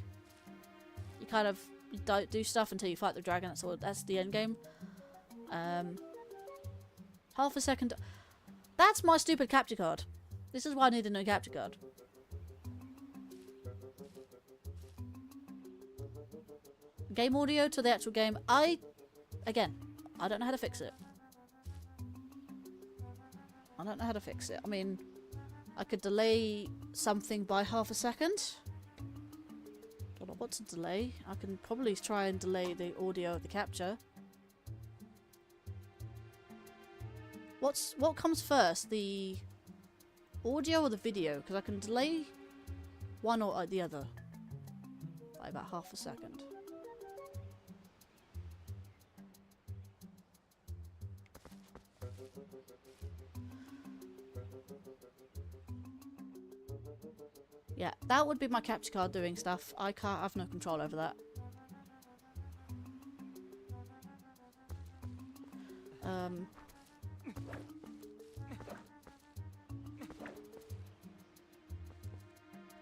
S1: You kind of don't do stuff until you fight the dragon, that's the end game. Half a second. That's my stupid capture card. This is why I need a new capture card. Game audio to the actual game. Again, I don't know how to fix it. I don't know how to fix it. I mean, I could delay something by half a second. Don't know what to delay. I can probably try and delay the audio of the capture. What comes first? The audio or the video? Because I can delay one or the other by about half a second. Yeah, that would be my capture card doing stuff. I have no control over that.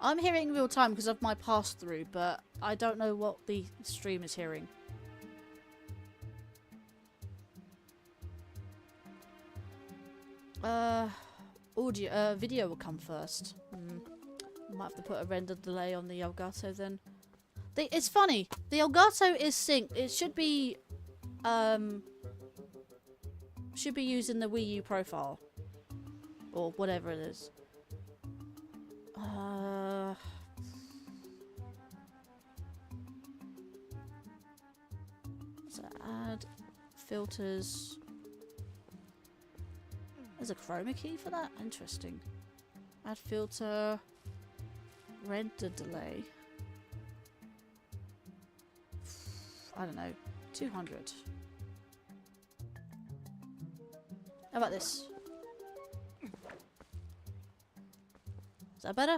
S1: I'm hearing real time because of my pass through, but I don't know what the stream is hearing. Video will come first. Might have to put a render delay on the Elgato then. It's funny. The Elgato is synced. It should be using the Wii U profile or whatever it is. So add filters. There's a chroma key for that? Interesting. Add filter. Render delay. I don't know, 200. How about this? Is that better?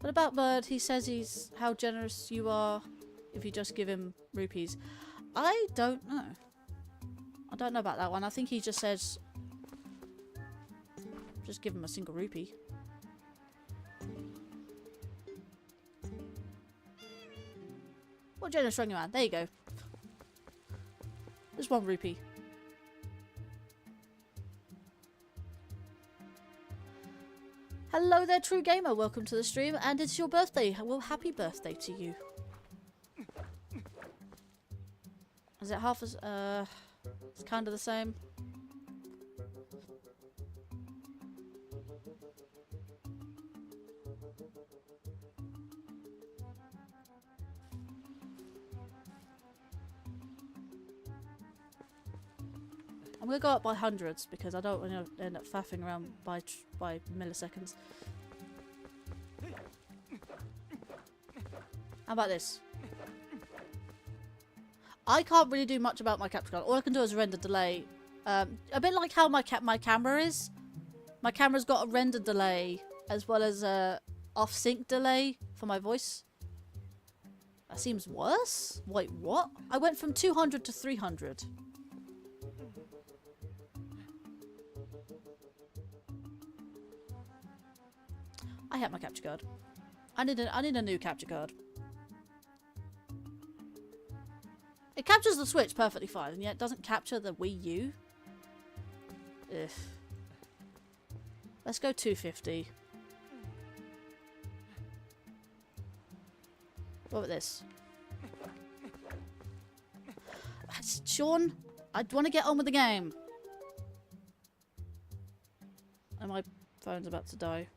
S1: What about Bird? He says he's how generous you are if you just give him rupees. I don't know. I don't know about that one. I think he just says just give him a single rupee. What generous strong man? There you go. There's 1 rupee. Hello there, True Gamer. Welcome to the stream, and it's your birthday. Well, happy birthday to you. Is it half as it's kind of the same. I'm gonna go up by hundreds because I don't want to end up faffing around by milliseconds. How about this? I can't really do much about my capture card. All I can do is render delay. A bit like how my camera is. My camera's got a render delay as well as a off-sync delay for my voice. That seems worse. Wait, what? I went from 200 to 300. I hate my capture card. I need a new capture card. It captures the Switch perfectly fine, and yet it doesn't capture the Wii U. Ugh. Let's go 250. What about this? Sean, I want to get on with the game. And my phone's about to die.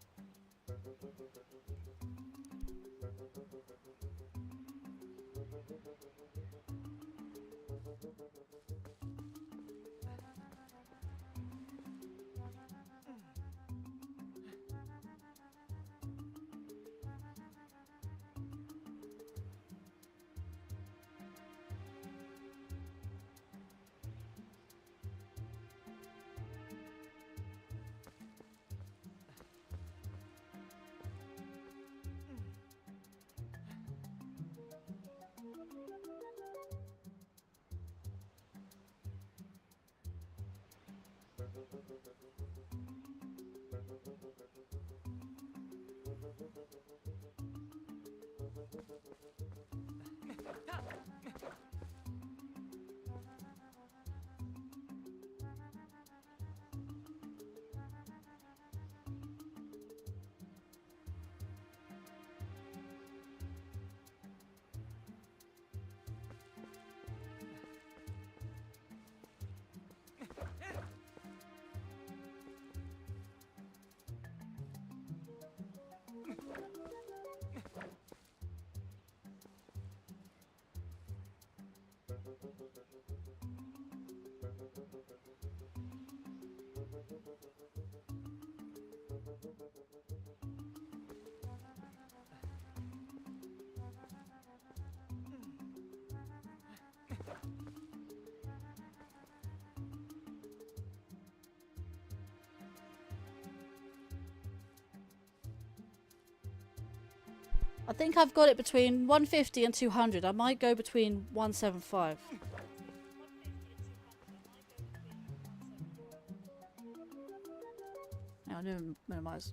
S1: I think I've got it between 150 and 200. I might go between 175. Now, minimize.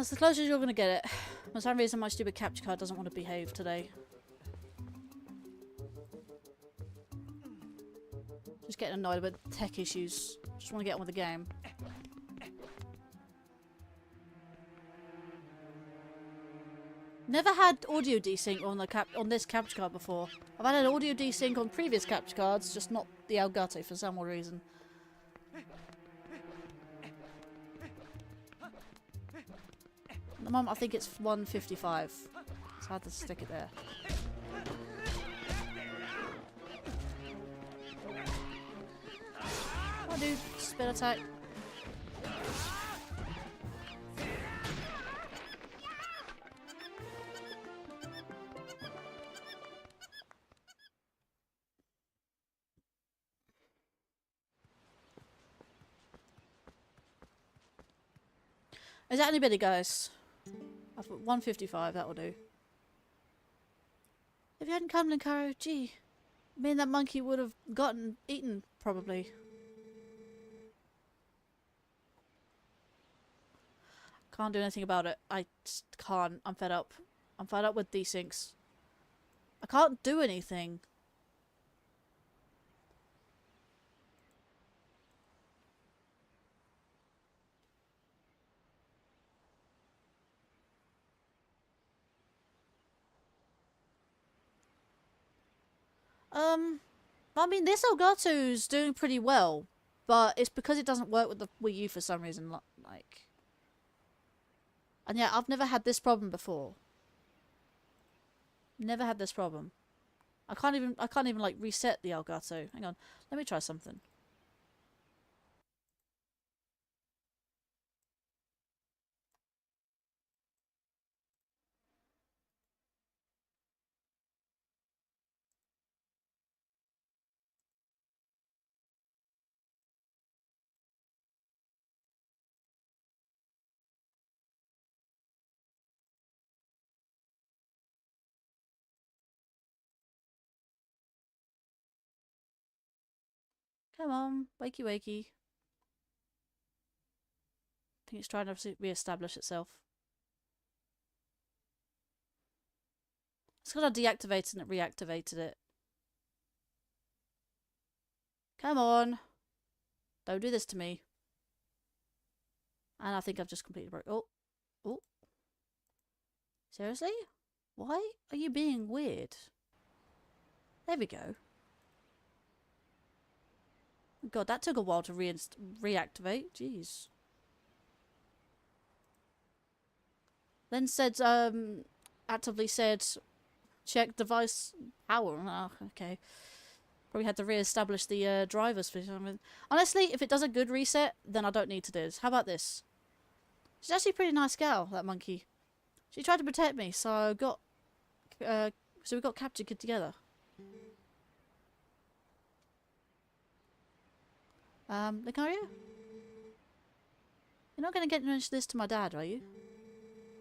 S1: That's the closest you're gonna get it. For some reason my stupid capture card doesn't want to behave today. Just getting annoyed with tech issues. Just want to get on with the game. Never had audio desync on the on this capture card before. I've had an audio desync on previous capture cards, just not the Elgato for some odd reason. At the moment I think it's 155. So I had to stick it there. Come on dude, spin attack. Is that any better, guys? I've got 155, that'll do. If you hadn't come, Linkario, gee, me and that monkey would have gotten eaten, probably. Can't do anything about it. I just can't. I'm fed up. I'm fed up with desyncs. I can't do anything. I mean, this Elgato's doing pretty well, but it's because it doesn't work with the Wii U for some reason, like... And yeah, I've never had this problem before. Never had this problem. I can't even like reset the Elgato. Hang on, let me try something. Come on, wakey wakey. I think it's trying to re-establish itself. It's got to deactivate and it reactivated it. Come on. Don't do this to me. And I think I've just completely broke. Oh. Oh. Seriously? Why are you being weird? There we go. God, that took a while to reactivate. Jeez. Then said, actively said, check device power. Oh, okay. Probably had to re-establish the drivers for something. Honestly, if it does a good reset, then I don't need to do this. How about this? She's actually a pretty nice gal, that monkey. She tried to protect me, so we got captured together. Linkario? You're not going to get into this to my dad, are you?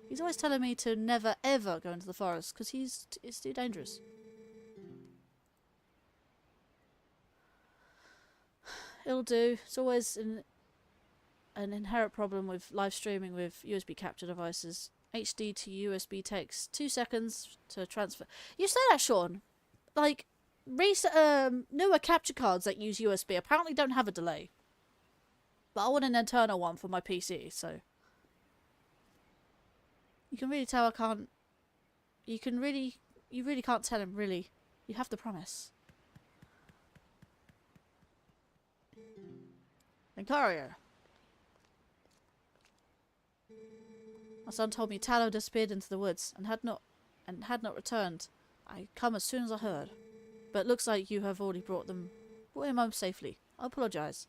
S1: He's always telling me to never ever go into the forest because it's too dangerous. It'll do. It's always an inherent problem with live streaming with USB capture devices. HD to USB takes 2 seconds to transfer. You say that, Sean. Like, newer capture cards that use USB apparently don't have a delay. But I want an internal one for my PC, so... You can really tell I can't... You really can't tell him, really. You have to promise. Linkario. My son told me Tallow disappeared into the woods and had not returned. I come as soon as I heard. But it looks like you have already brought him home safely. I apologise.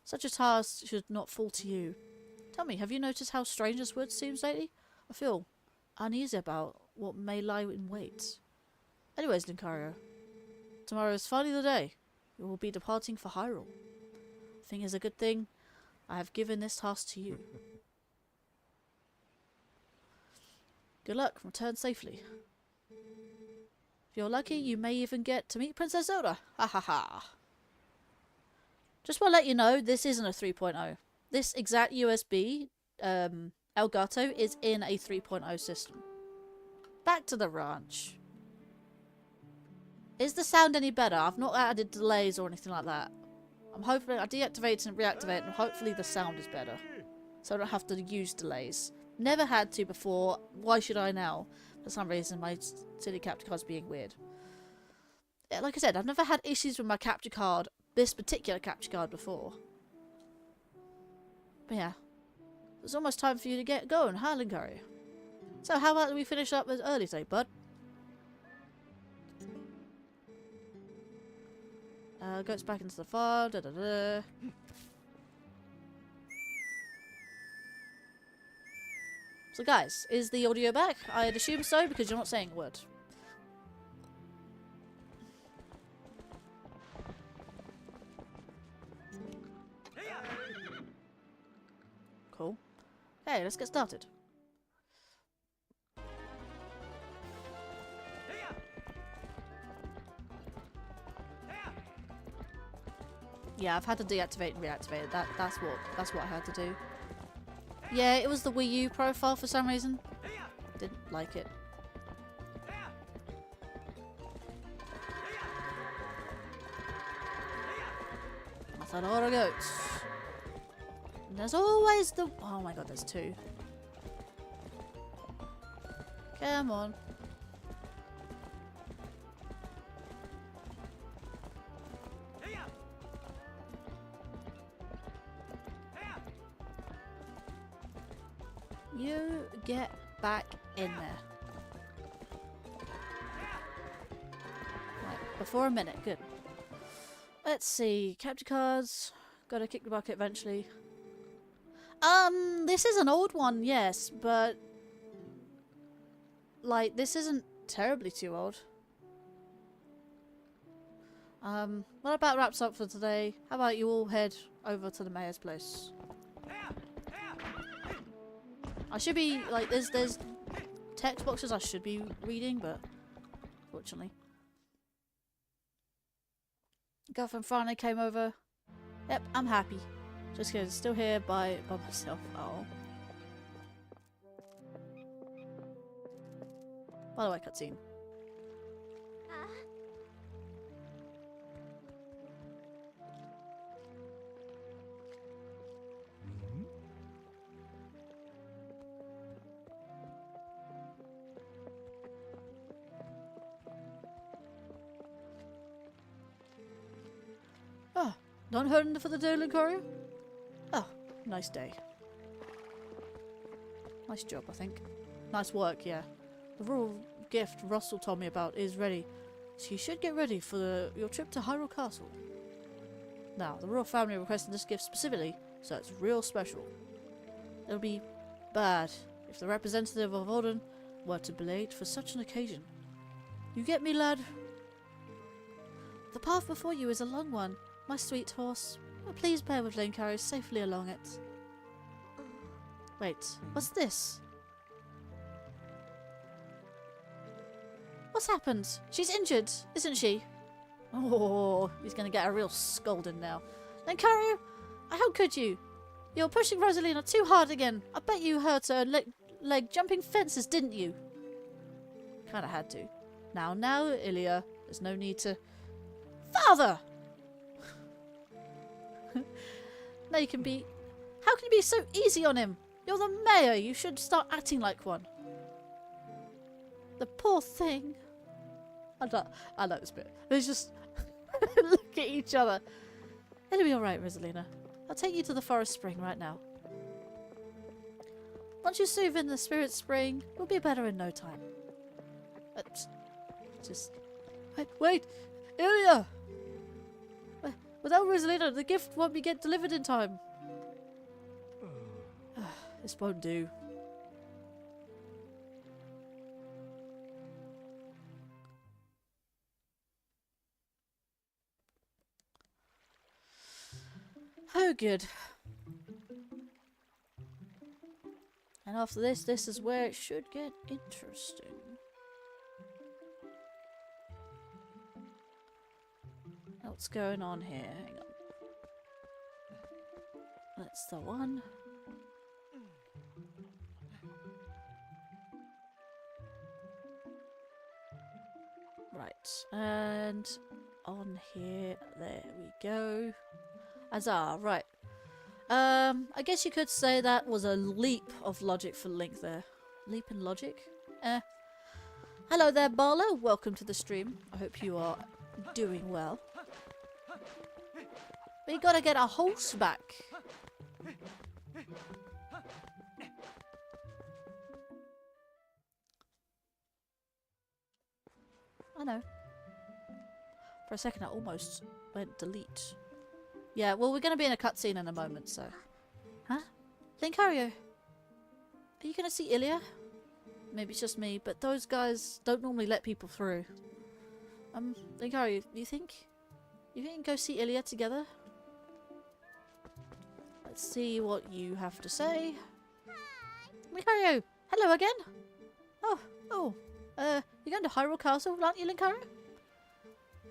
S1: Such a task should not fall to you. Tell me, have you noticed how strange this wood seems lately? I feel uneasy about what may lie in wait. Anyways, Linkario, tomorrow is finally the day. We will be departing for Hyrule. I think it's a good thing I have given this task to you. Good luck, return safely. If you're lucky, you may even get to meet Princess Zelda. Ha ha ha. Just want to let you know, this isn't a 3.0. This exact USB, Elgato, is in a 3.0 system. Back to the ranch. Is the sound any better? I've not added delays or anything like that. I'm hoping I deactivate and reactivate and hopefully the sound is better. So I don't have to use delays. Never had to before. Why should I now? For some reason my silly capture card's being weird. Yeah, like I said, I've never had issues with my capture card, this particular capture card, before. But yeah. It's almost time for you to get going, huh, Linkario? So how about we finish up as early today, bud? Goes back into the farm. Da, da, da. So guys, is the audio back? I'd assume so because you're not saying a word. Cool. Okay, let's get started. Yeah, I've had to deactivate and reactivate it. That's what I had to do. Yeah, it was the Wii U profile for some reason. Didn't like it. That's a lot of goats. And there's always the... Oh my god, there's two. Come on. You get back in there. Right, before a minute, good. Let's see, capture cards. Gotta kick the bucket eventually. This is an old one, yes, but like this isn't terribly too old. What about wraps up for today? How about you all head over to the mayor's place? I should be like there's text boxes I should be reading, but fortunately. Girlfriend finally came over. Yep, I'm happy. Just because still here by myself. Oh. By the way, cutscene. Oh, not hurting for the day, Linkario? Oh, nice day. Nice job, I think. Nice work, yeah. The royal gift Russell told me about is ready, so you should get ready for your trip to Hyrule Castle. Now, the royal family requested this gift specifically, so it's real special. It'll be bad if the representative of Odin were to be late for such an occasion. You get me, lad? The path before you is a long one, my sweet horse. Please bear with Linkario safely along it. Wait, what's this? What's happened? She's injured, isn't she? Oh, he's gonna get a real scolding now. Linkario, how could you? You're pushing Rosalina too hard again. I bet you hurt her leg jumping fences, didn't you? Kinda had to. Now, Ilya, there's no need to... Father! Now you can be... How can you be so easy on him? You're the mayor. You should start acting like one. The poor thing. I like this bit. They just look at each other. It'll be alright, Rosalina. I'll take you to the forest spring right now. Once you soothe in the spirit spring, we'll be better in no time. Just... Wait! Ilya! Without Rosalina, the gift won't be get delivered in time. This won't do. Oh, good. And after this is where it should get interesting. What's going on here? Hang on. That's the one. Right, and on here, there we go. Huzzah, right. I guess you could say that was a leap of logic for Link there. Leap in logic? Hello there, Barlow. Welcome to the stream. I hope you are doing well. We gotta get our horse back. I know. For a second I almost went delete. Yeah, well, we're going to be in a cutscene in a moment, so... Huh? Linkario? Are you going to see Ilya? Maybe it's just me, but those guys don't normally let people through. Linkario, you think? You think we can go see Ilya together? Let's see what you have to say. Linkario! Hello again! You're going to Hyrule Castle, aren't you, Linkario?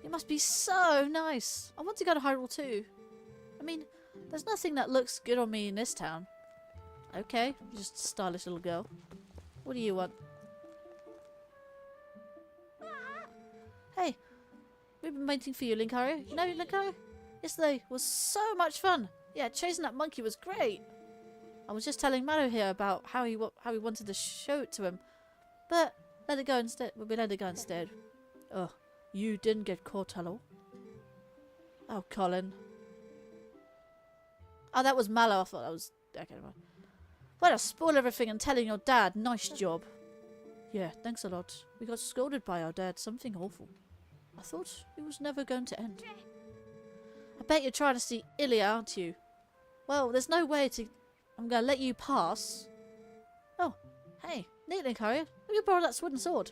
S1: It must be so nice. I want to go to Hyrule too. I mean, there's nothing that looks good on me in this town. Okay, just a stylish little girl. What do you want? Hey, we've been waiting for you, Linkario. You know, Linkario? Yesterday was so much fun. Yeah, chasing that monkey was great. I was just telling Mallow here about how he wanted to show it to him, but let it go instead. We let it go instead. Oh, you didn't get caught, hello? Oh, Colin. Oh, that was Mallow. I thought that was... Okay, never mind. Way to spoil everything and telling your dad. Nice job. Yeah, thanks a lot. We got scolded by our dad. Something awful. I thought it was never going to end. I bet you're trying to see Ilya, aren't you? Well, there's no way to... I'm going to let you pass. Oh, hey. Neat, Linkario. Let me borrow that wooden sword.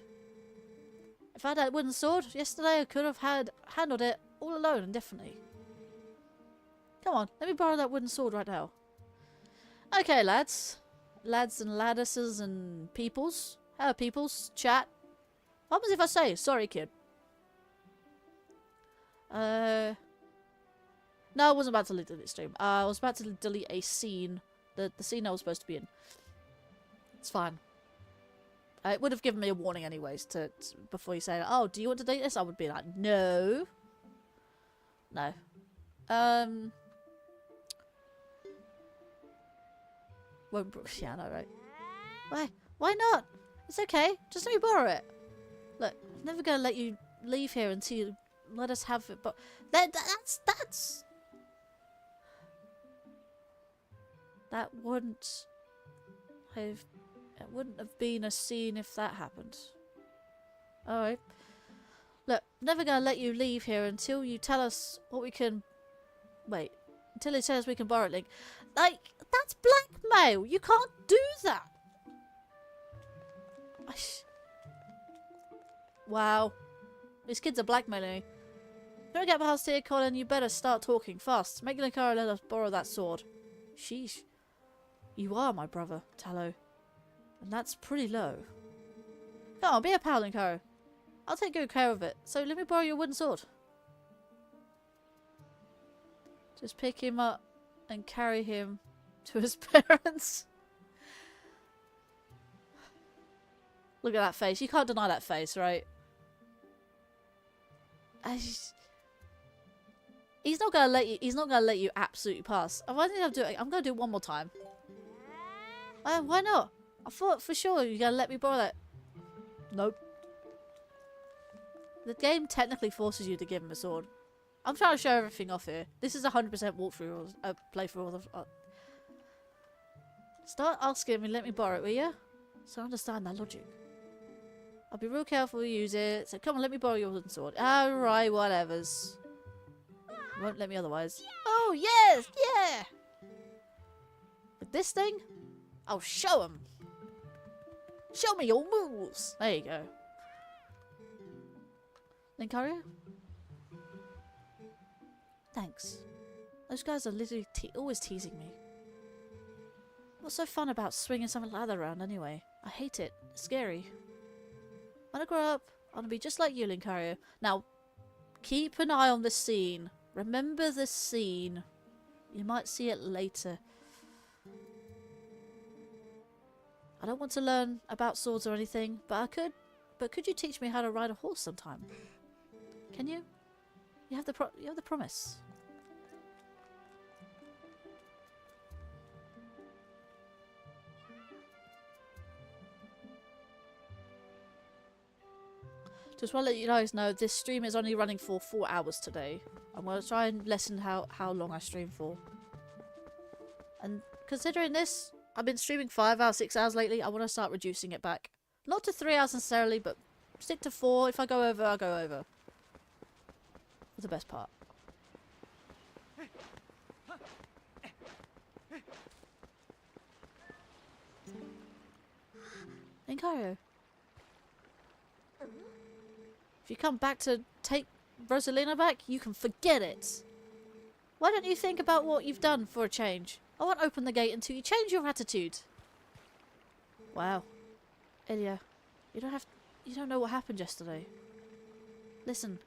S1: If I had that wooden sword yesterday, I could have handled it all alone indefinitely. Come on, let me borrow that wooden sword right now. Okay, lads. Lads and laddises and peoples. Hello, peoples. Chat. What happens if I say, sorry, kid? No, I wasn't about to delete the stream. I was about to delete a scene. The scene I was supposed to be in. It's fine. It would have given me a warning anyways before you say, oh, do you want to delete this? I would be like, no. No. Yeah, I know, right? Why not? It's okay. Just let me borrow it. Look, I'm never going to let you leave here until you let us have it. But that's... That wouldn't have been a scene if that happened. Alright. Look, I'm never going to let you leave here until you tell us what we can... Wait. Until you tell us we can borrow it, Link. Like, that's blackmail. You can't do that. Wow. These kids are blackmailing me. If you don't get past here, Colin, you better start talking fast. Make Linkario let us borrow that sword. Sheesh. You are my brother, Tallow. And that's pretty low. Come on, be a pal, Linkario. I'll take good care of it. So let me borrow your wooden sword. Just pick him up and carry him to his parents. Look at that face. You can't deny that face, right? He's not gonna let you. He's not gonna let you absolutely pass. I'm gonna do it one more time. Why not? I thought for sure you're gonna let me borrow that. Nope. The game technically forces you to give him a sword. I'm trying to show everything off here. This is 100% walkthrough or playthrough. Start asking me, let me borrow it, will you? So I understand that logic. I'll be real careful to use it. So come on, let me borrow your wooden sword. Alright, whatevers. It won't let me otherwise. Oh, yes! Yeah! With this thing, I'll show him. Show me your moves! There you go. Linkario? Thanks. Those guys are literally always teasing me. What's so fun about swinging something like that around anyway? I hate it. It's scary. When I grow up, I want to be just like you, Linkario. Now, keep an eye on this scene. Remember this scene. You might see it later. I don't want to learn about swords or anything, but I could. But could you teach me how to ride a horse sometime? Can you? You have the promise. Just want to let you guys know, this stream is only running for 4 hours today. I'm going to try and lessen how long I stream for. And considering this, I've been streaming 5 hours, 6 hours lately. I want to start reducing it back. Not to 3 hours necessarily, but stick to 4. If I go over, I'll go over. For the best part. Linkario. If you come back to take Rosalina back, you can forget it. Why don't you think about what you've done for a change? I won't open the gate until you change your attitude. Wow. Ilya, you don't know what happened yesterday. Listen,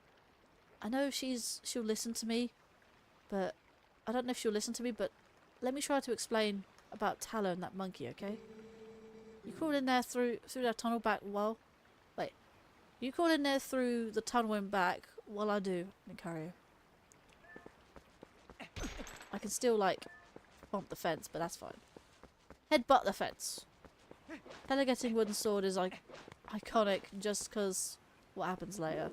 S1: I know she'll listen to me, but I don't know if she'll listen to me, but let me try to explain about Tallow and that monkey, okay? You crawled in there through that tunnel back you crawl in there through the tunnel and back while I do, Linkario. I can still, like, bump the fence, but that's fine. Headbutt the fence. Pella getting wooden sword is, like, iconic just because what happens later.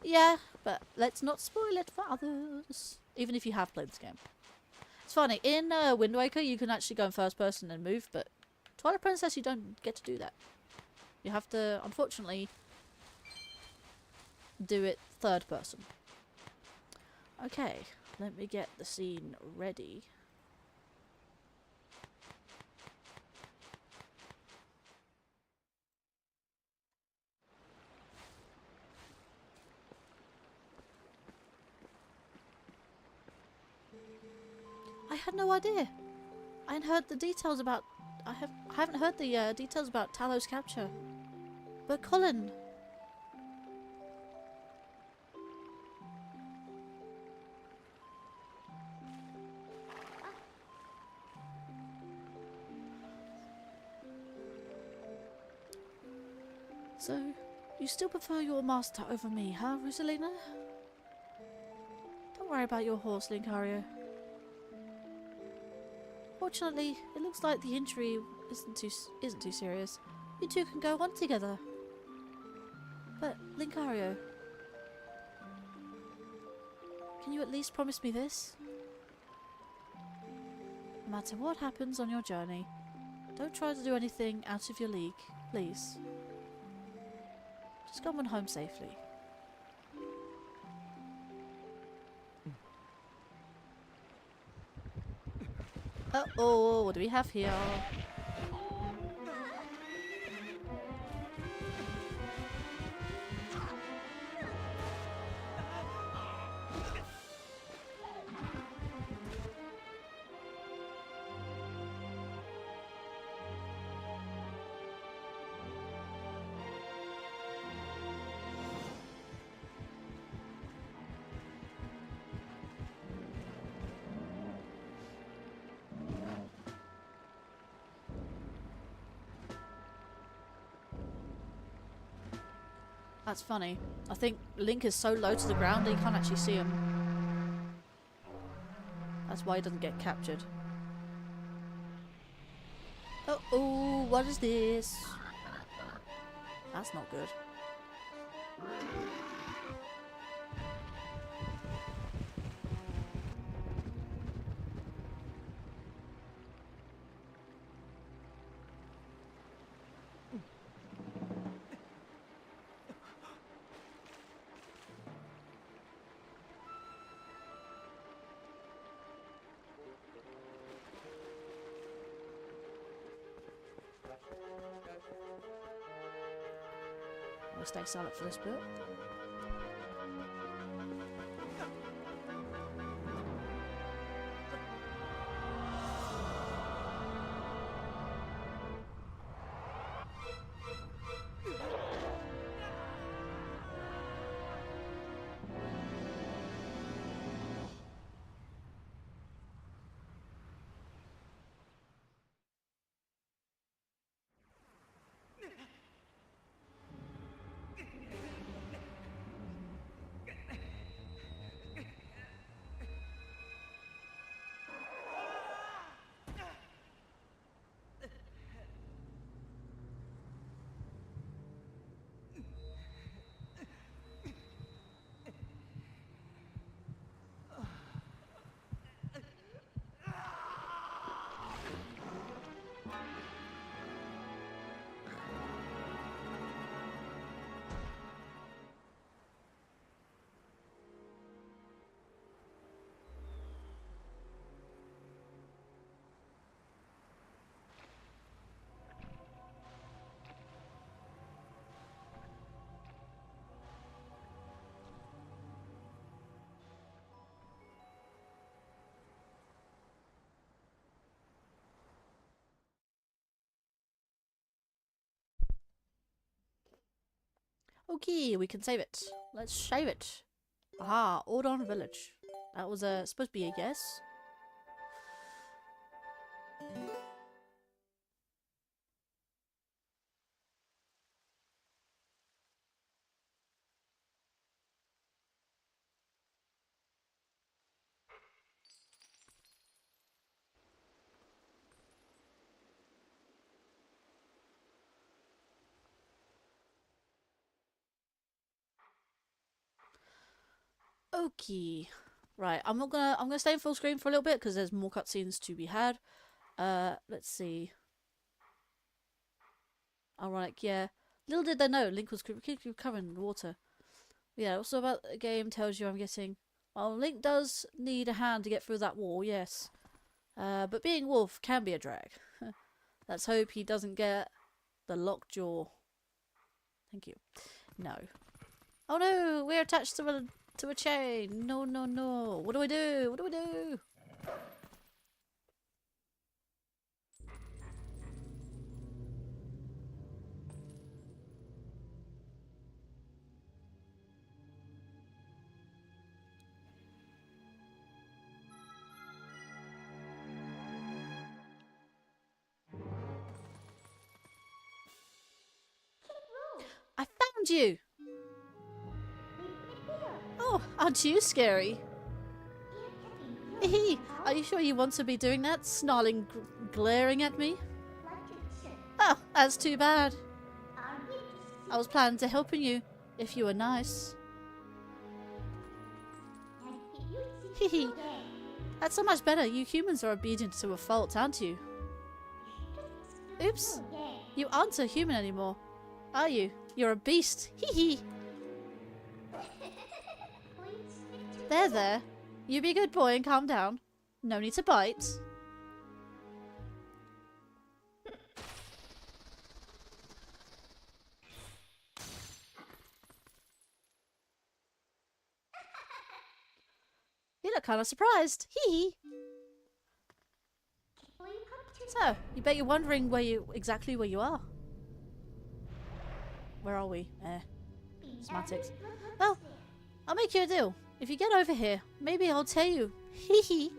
S1: Yeah, but let's not spoil it for others. Even if you have played this game. It's funny, in Wind Waker you can actually go in first person and move, but Twilight Princess you don't get to do that. You have to, unfortunately, do it third person. Okay, let me get the scene ready. I had no idea. I hadn't heard the details about. I haven't heard the details about Tallow's capture. But Colin. So, you still prefer your master over me, huh, Rosalina? Don't worry about your horse, Linkario. Fortunately, it looks like the injury isn't too serious. You two can go on together. But, Linkario, can you at least promise me this? No matter what happens on your journey, don't try to do anything out of your league, please. Just come on home safely. Uh-oh, what do we have here? That's funny. I think Link is so low to the ground that you can't actually see him. That's why he doesn't get captured. Uh-oh, what is this? That's not good. gonna stay silent for this bit. Okay, we can save it. Let's save it. Aha, Ordon Village. That was supposed to be a yes. Okay. Right, I'm gonna stay in full screen for a little bit because there's more cutscenes to be had. Let's see. Ironic, yeah. Little did they know, Link was quickly recovering in the water. Yeah, also about the game tells you I'm getting. Well, Link does need a hand to get through that wall, yes. But being wolf can be a drag. Let's hope he doesn't get the lockjaw. Thank you. No. Oh no, we're attached to a chain. No, no, no. What do I do? What do I do? I found you! Oh, aren't you scary? Hee, are you sure you want to be doing that? Snarling, glaring at me? Oh, that's too bad. I was planning to helping you, if you were nice. Hee, that's so much better. You humans are obedient to a fault, aren't you? Oops, you aren't a human anymore, are you? You're a beast. Hee. There. You be a good boy and calm down. No need to bite. You look kind of surprised. Hee. So, you bet you're wondering exactly where you are. Where are we? Semantics. Well, I'll make you a deal. If you get over here, maybe I'll tell you. Hee.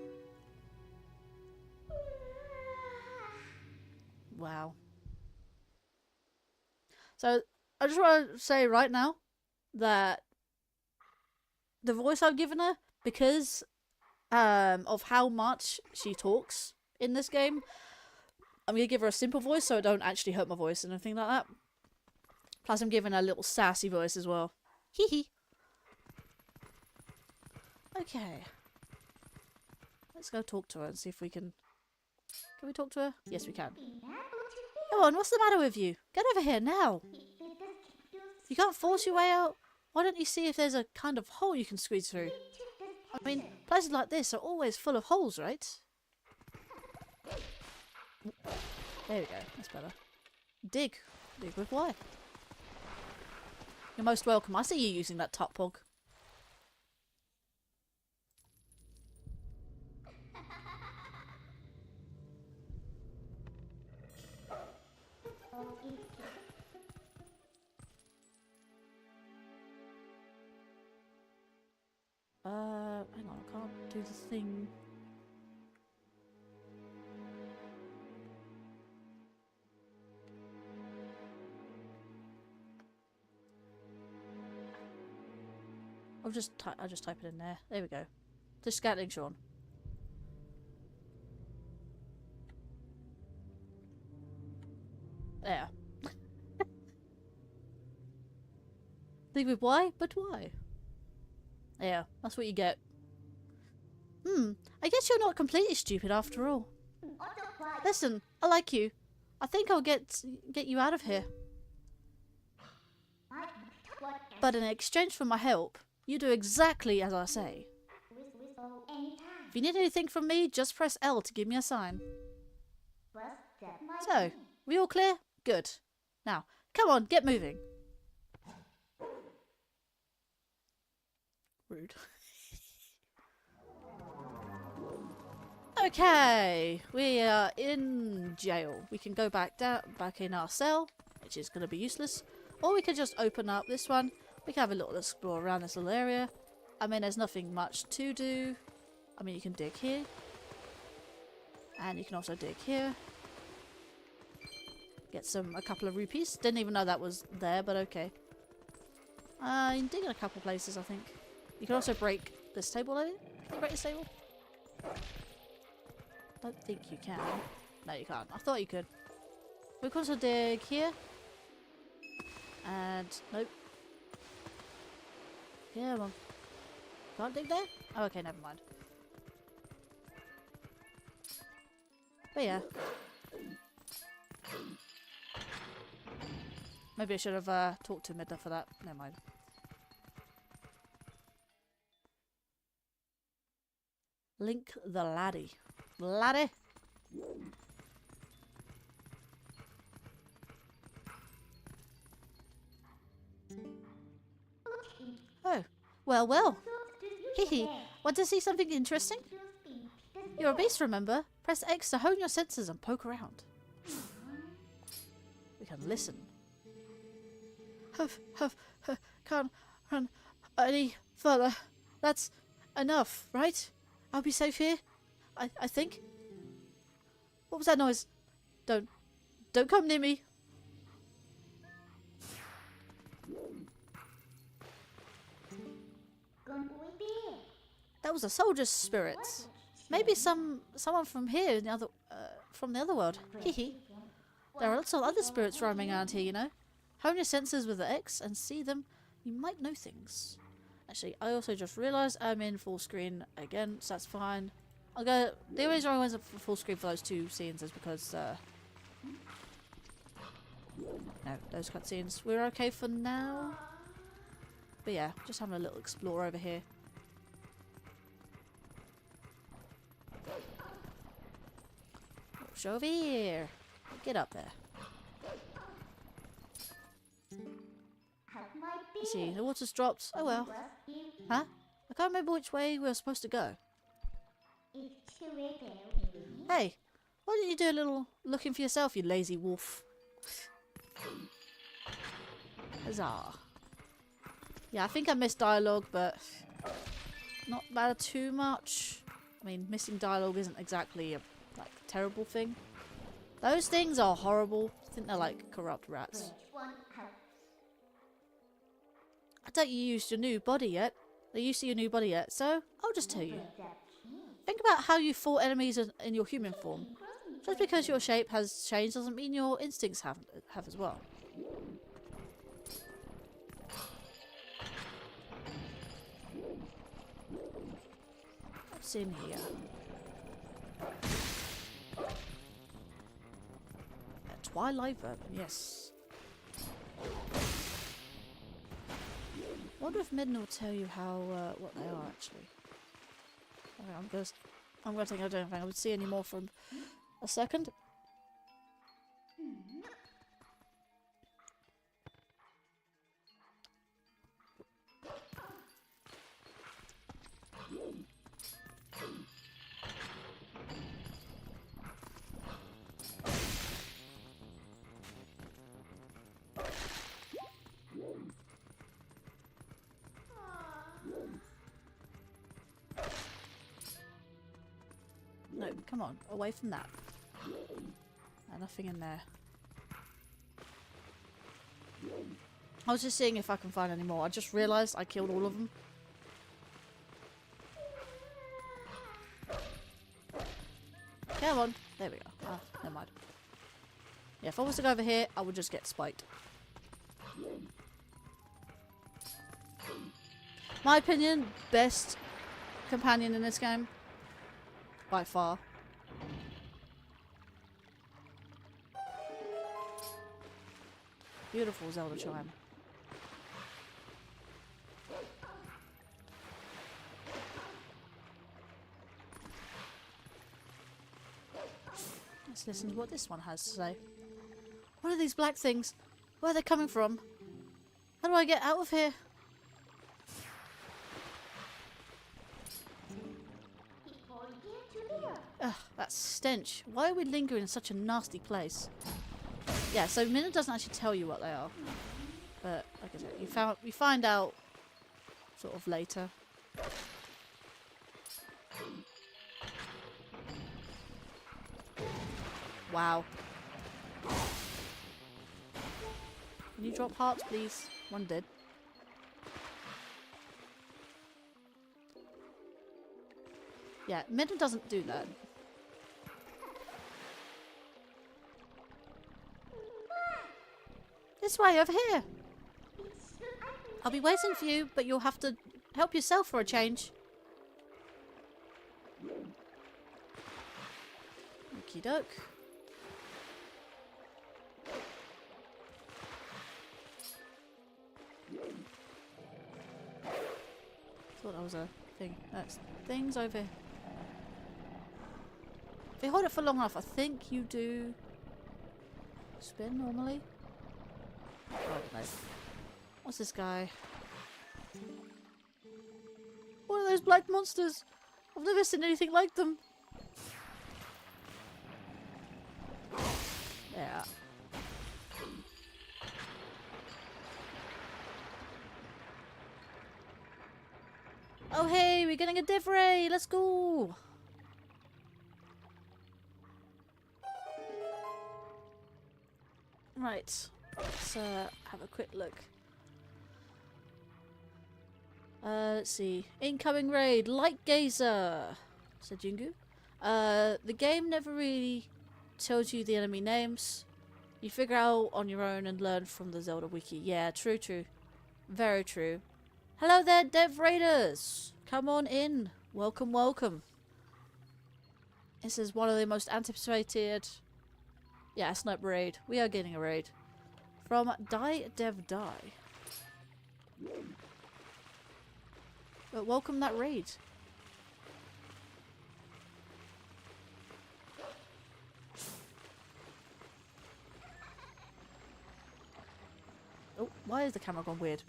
S1: Wow. So, I just want to say right now that the voice I've given her, because of how much she talks in this game, I'm going to give her a simple voice so I don't actually hurt my voice and anything like that. Plus, I'm giving her a little sassy voice as well. Hee. Okay. Let's go talk to her and see if we can... Can we talk to her? Yes, we can. Come on, what's the matter with you? Get over here now. You can't force your way out. Why don't you see if there's a kind of hole you can squeeze through? I mean, places like this are always full of holes, right? There we go. That's better. Dig. Dig with why? You're most welcome. I see you using that top pog. Hang on, I can't do the thing. I'll just type it in there. There we go. Just scattering Sean. There. Think with why? But why? Yeah, that's what you get. I guess you're not completely stupid after all. Listen, I like you. I think I'll get you out of here. But in exchange for my help, you do exactly as I say. If you need anything from me, just press L to give me a sign. So, we all clear? Good. Now, come on, get moving. Rude. Okay, we are in jail. We can go back in our cell, which is going to be useless, or we can just open up this one. We can have a little explore around this little area. I mean, there's nothing much to do. I mean, you can dig here, and you can also dig here. Get a couple of rupees. Didn't even know that was there, but okay. You can dig in a couple places, I think. You can also break this table, Can you break this table? Don't think you can. No, you can't. I thought you could. We can also dig here. And nope. Yeah, well. Can't dig there? Oh, okay, never mind. But yeah. Maybe I should have talked to Midna for that. Never mind. Link the laddie. Laddie? Oh. Well, well. Hehe. Want to see something interesting? You're a beast, remember? Press X to hone your senses and poke around. We can listen. Can't run any further. That's enough, right? I'll be safe here. I think. What was that noise? Don't come near me. That was a soldier's spirit. Maybe someone from here, from the other world. Hehe. There are lots of other spirits roaming around here, you know. Hone your senses with the X and see them. You might know things. Actually, I also just realised I'm in full screen again, so that's fine. I'll go. The reason I went up for full screen for those two scenes is because no, those cutscenes. We're okay for now. But yeah, just having a little explore over here. What's over here? Get up there. Let's see, the water's dropped. Oh well. Huh? I can't remember which way we were supposed to go. Hey, why didn't you do a little looking for yourself, you lazy wolf? Huzzah. Yeah, I think I missed dialogue, but not matter too much. I mean, missing dialogue isn't exactly a terrible thing. Those things are horrible. I think they're like corrupt rats. I doubt you used your new body yet. They're used to your new body yet, so I'll just tell you. Think about how you fought enemies in your human form. Just because your shape has changed doesn't mean your instincts have as well. What's in here? A Twilight Vermin, yes. I wonder if Midna will tell you how what they are actually. Okay, I'm gonna think I don't think I would see any more from a second. Come on, away from that. Nothing in there. I was just seeing if I can find any more. I just realised I killed all of them. Come on. There we go. Ah, never mind. Yeah, if I was to go over here, I would just get spiked. My opinion, best companion in this game. By far. Beautiful Zelda chime. Let's listen to what this one has to say. What are these black things? Where are they coming from? How do I get out of here? Ugh, that stench. Why are we lingering in such a nasty place? Yeah, so Minna doesn't actually tell you what they are. But, like I said, you find out sort of later. Wow. Can you drop hearts, please? One did. Yeah, Minna doesn't do that. This way, over here. I'll be waiting for you, but you'll have to help yourself for a change. Okie doke. Thought that was a thing. That's things over here. If you hold it for long enough, I think you do spin normally. Oh, I don't know. What's this guy? What are those black monsters? I've never seen anything like them. Yeah. Oh hey, we're getting a dev ray! Let's go! Right. Let's have a quick look. Let's see. Incoming raid, Light Gazer, said Jingu. The game never really tells you the enemy names. You figure out on your own and learn from the Zelda wiki. Yeah, true, true. Very true. Hello there, Dev Raiders! Come on in. Welcome, welcome. This is one of the most anticipated... Yeah, snipe raid. We are getting a raid. From Die Dev Die. But welcome that raid. Oh, why is the camera gone weird?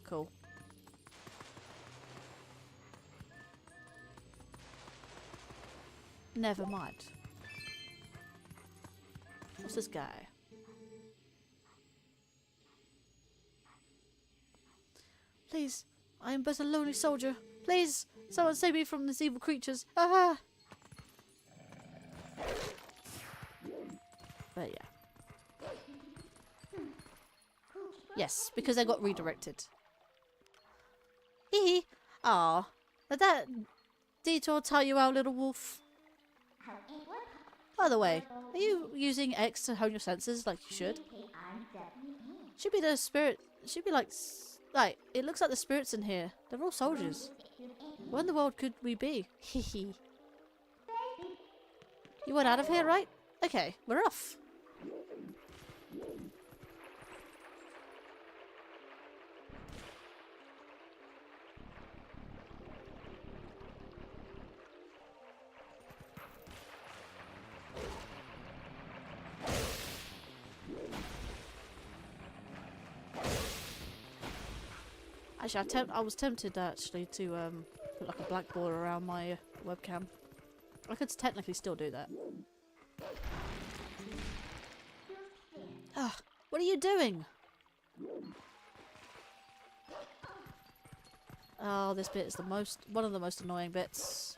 S1: Cool. Never mind. What's this guy? Please, I am but a lonely soldier. Please, someone save me from these evil creatures. Ah! But yeah. Yes, because I got redirected. Hee hee. Ah, did that detour tire you out, little wolf? By the way, are you using X to hone your senses like you should? Should be the spirit. Should be like, it looks like the spirits in here. They're all soldiers. Where in the world could we be? Hehe. You went out of here, right? Okay, we're off. Actually, I was tempted actually to put like a black border around my webcam. I could technically still do that. Ah, what are you doing? Oh, this bit is one of the most annoying bits.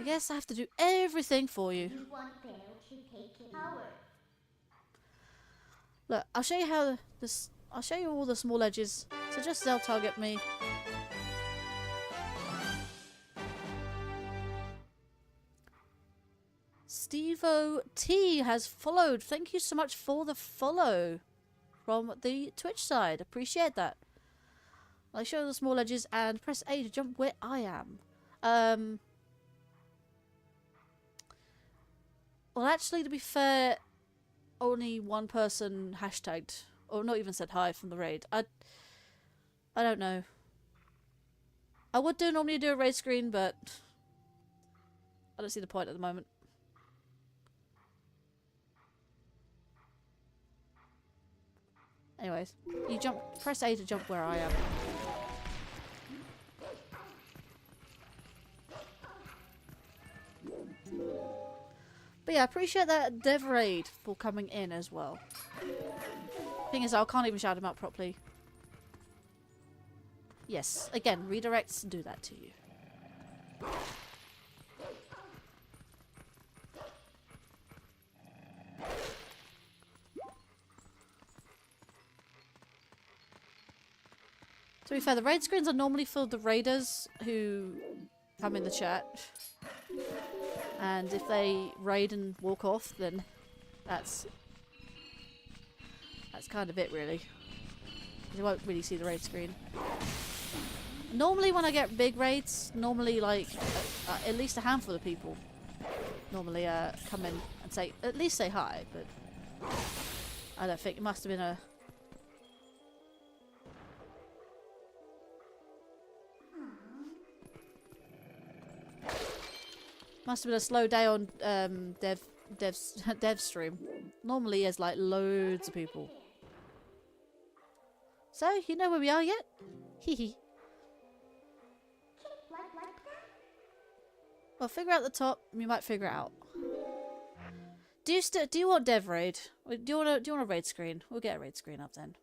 S1: I guess I have to do everything for you.
S3: You won't fail to take it power.
S1: Look, I'll show you how this. I'll show you all the small edges. So just they'll target me. Stevo T has followed. Thank you so much for the follow from the Twitch side. Appreciate that. I show the small edges and press A to jump where I am. Well, actually, to be fair, only one person hashtagged, or not even said hi from the raid. I don't know. I would normally do a raid screen, but I don't see the point at the moment. Anyways, you press A to jump where I am. But yeah, I appreciate that Dev Raid for coming in as well. Thing is, I can't even shout him out properly. Yes, again, redirects do that to you. To be fair, the raid screens are normally for the raiders who come in the chat. And if they raid and walk off, then that's kind of it, really. You won't really see the raid screen. Normally when I get big raids, normally like at least a handful of people normally come in and at least say hi, but I don't think it must have been a... Must have been a slow day on dev stream. Normally there's like loads of people. So, you know where we are yet? Hehe. Well, figure out the top, you might figure it out. Do you want dev raid? Do you want a raid screen? We'll get a raid screen up then.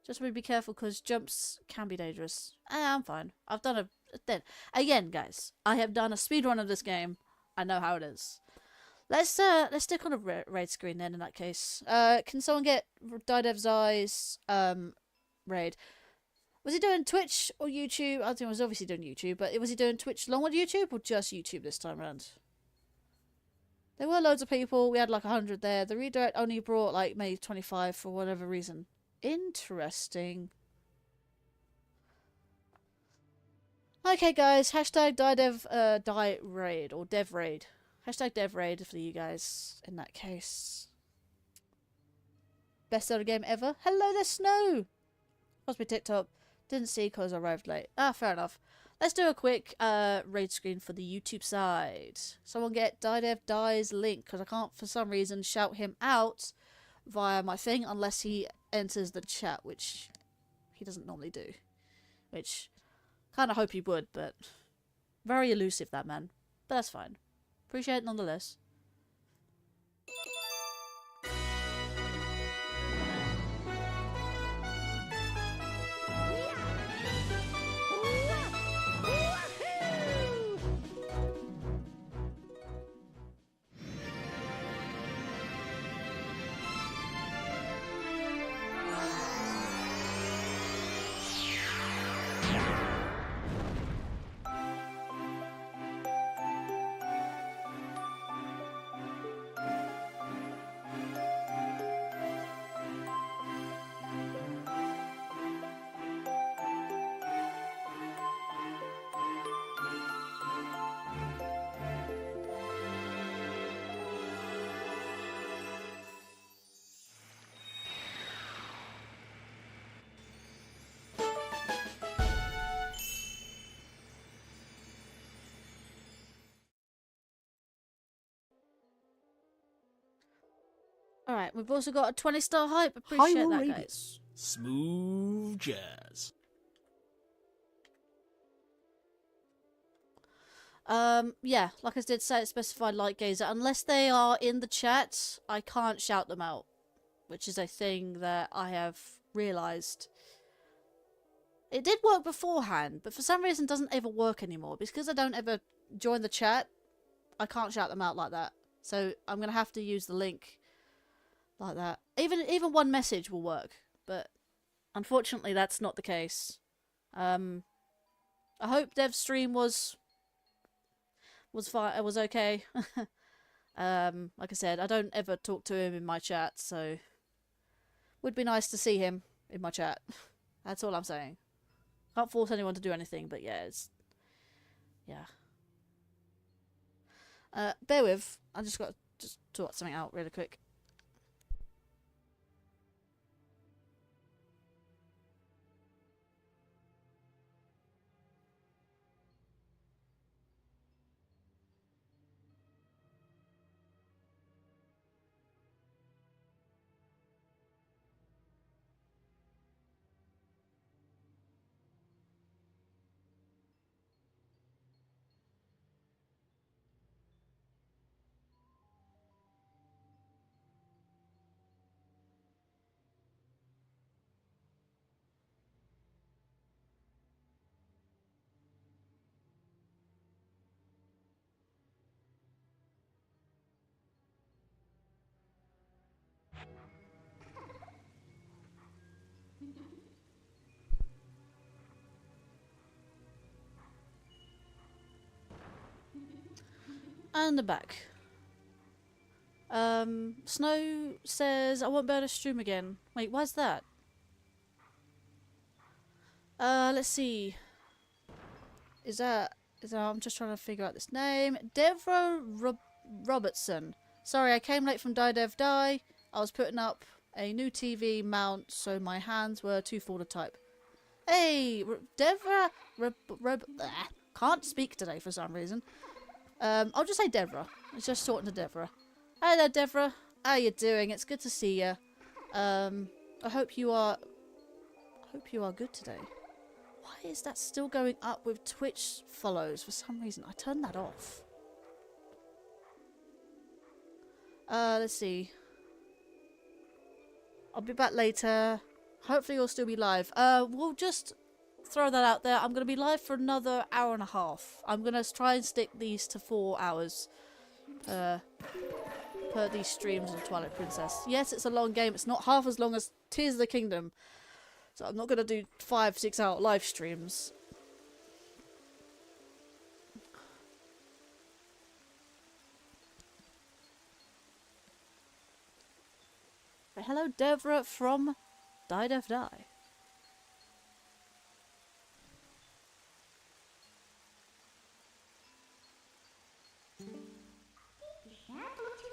S1: Just be careful because jumps can be dangerous. I'm fine. I've done again, guys. I have done a speedrun of this game. I know how it is. Let's stick on a raid screen then. In that case, can someone get Didev's Eyes raid? Was he doing Twitch or YouTube? I think he was obviously doing YouTube, but was he doing Twitch along with YouTube or just YouTube this time around? There were loads of people. We had like 100 there. The redirect only brought like maybe 25 for whatever reason. Interesting. Okay, guys. Hashtag die raid or dev raid. Hashtag dev raid for you guys in that case. Best Zelda game ever. Hello there, Snow. Must be TikTok. Didn't see because I arrived late. Ah, fair enough. Let's do a quick raid screen for the YouTube side. Someone get Didev Die's link because I can't for some reason shout him out via my thing unless he enters the chat, which he doesn't normally do. Which kind of hope he would, but very elusive that man. But that's fine. Appreciate it nonetheless. Alright, we've also got a 20-star hype. Appreciate that, guys.
S2: Smooth jazz.
S1: Yeah, like I did say, it's specified light gazer. Unless they are in the chat, I can't shout them out. Which is a thing that I have realised. It did work beforehand, but for some reason it doesn't ever work anymore. Because I don't ever join the chat, I can't shout them out like that. So I'm going to have to use the link like that. Even one message will work, but unfortunately that's not the case. I hope Dev's stream was fine. It was okay. Like I said, I don't ever talk to him in my chat, so would be nice to see him in my chat. That's all I'm saying. Can't force anyone to do anything, but yeah, yeah. Bear with. I just got to sort something out really quick. And I'm back. Snow says I won't be able to stream again. Wait, why's that? Let's see. Is that I'm just trying to figure out this name. Deborah Robertson. Sorry, I came late from Die Dev Die. I was putting up a new TV mount, so my hands were too full to type. Hey, Deborah. Can't speak today for some reason. I'll just say Deborah. It's just shortened to Deborah. Hi there, Deborah. How you doing? It's good to see you. I hope you are good today. Why is that still going up with Twitch follows for some reason? I turned that off. Let's see. I'll be back later. Hopefully you'll still be live. We'll just throw that out there. I'm going to be live for another hour and a half. I'm going to try and stick these to 4 hours per these streams of Twilight Princess. Yes, it's a long game. It's not half as long as Tears of the Kingdom. So I'm not going to do 5-6 hour live streams. Hello, Deborah from Die Dev Die.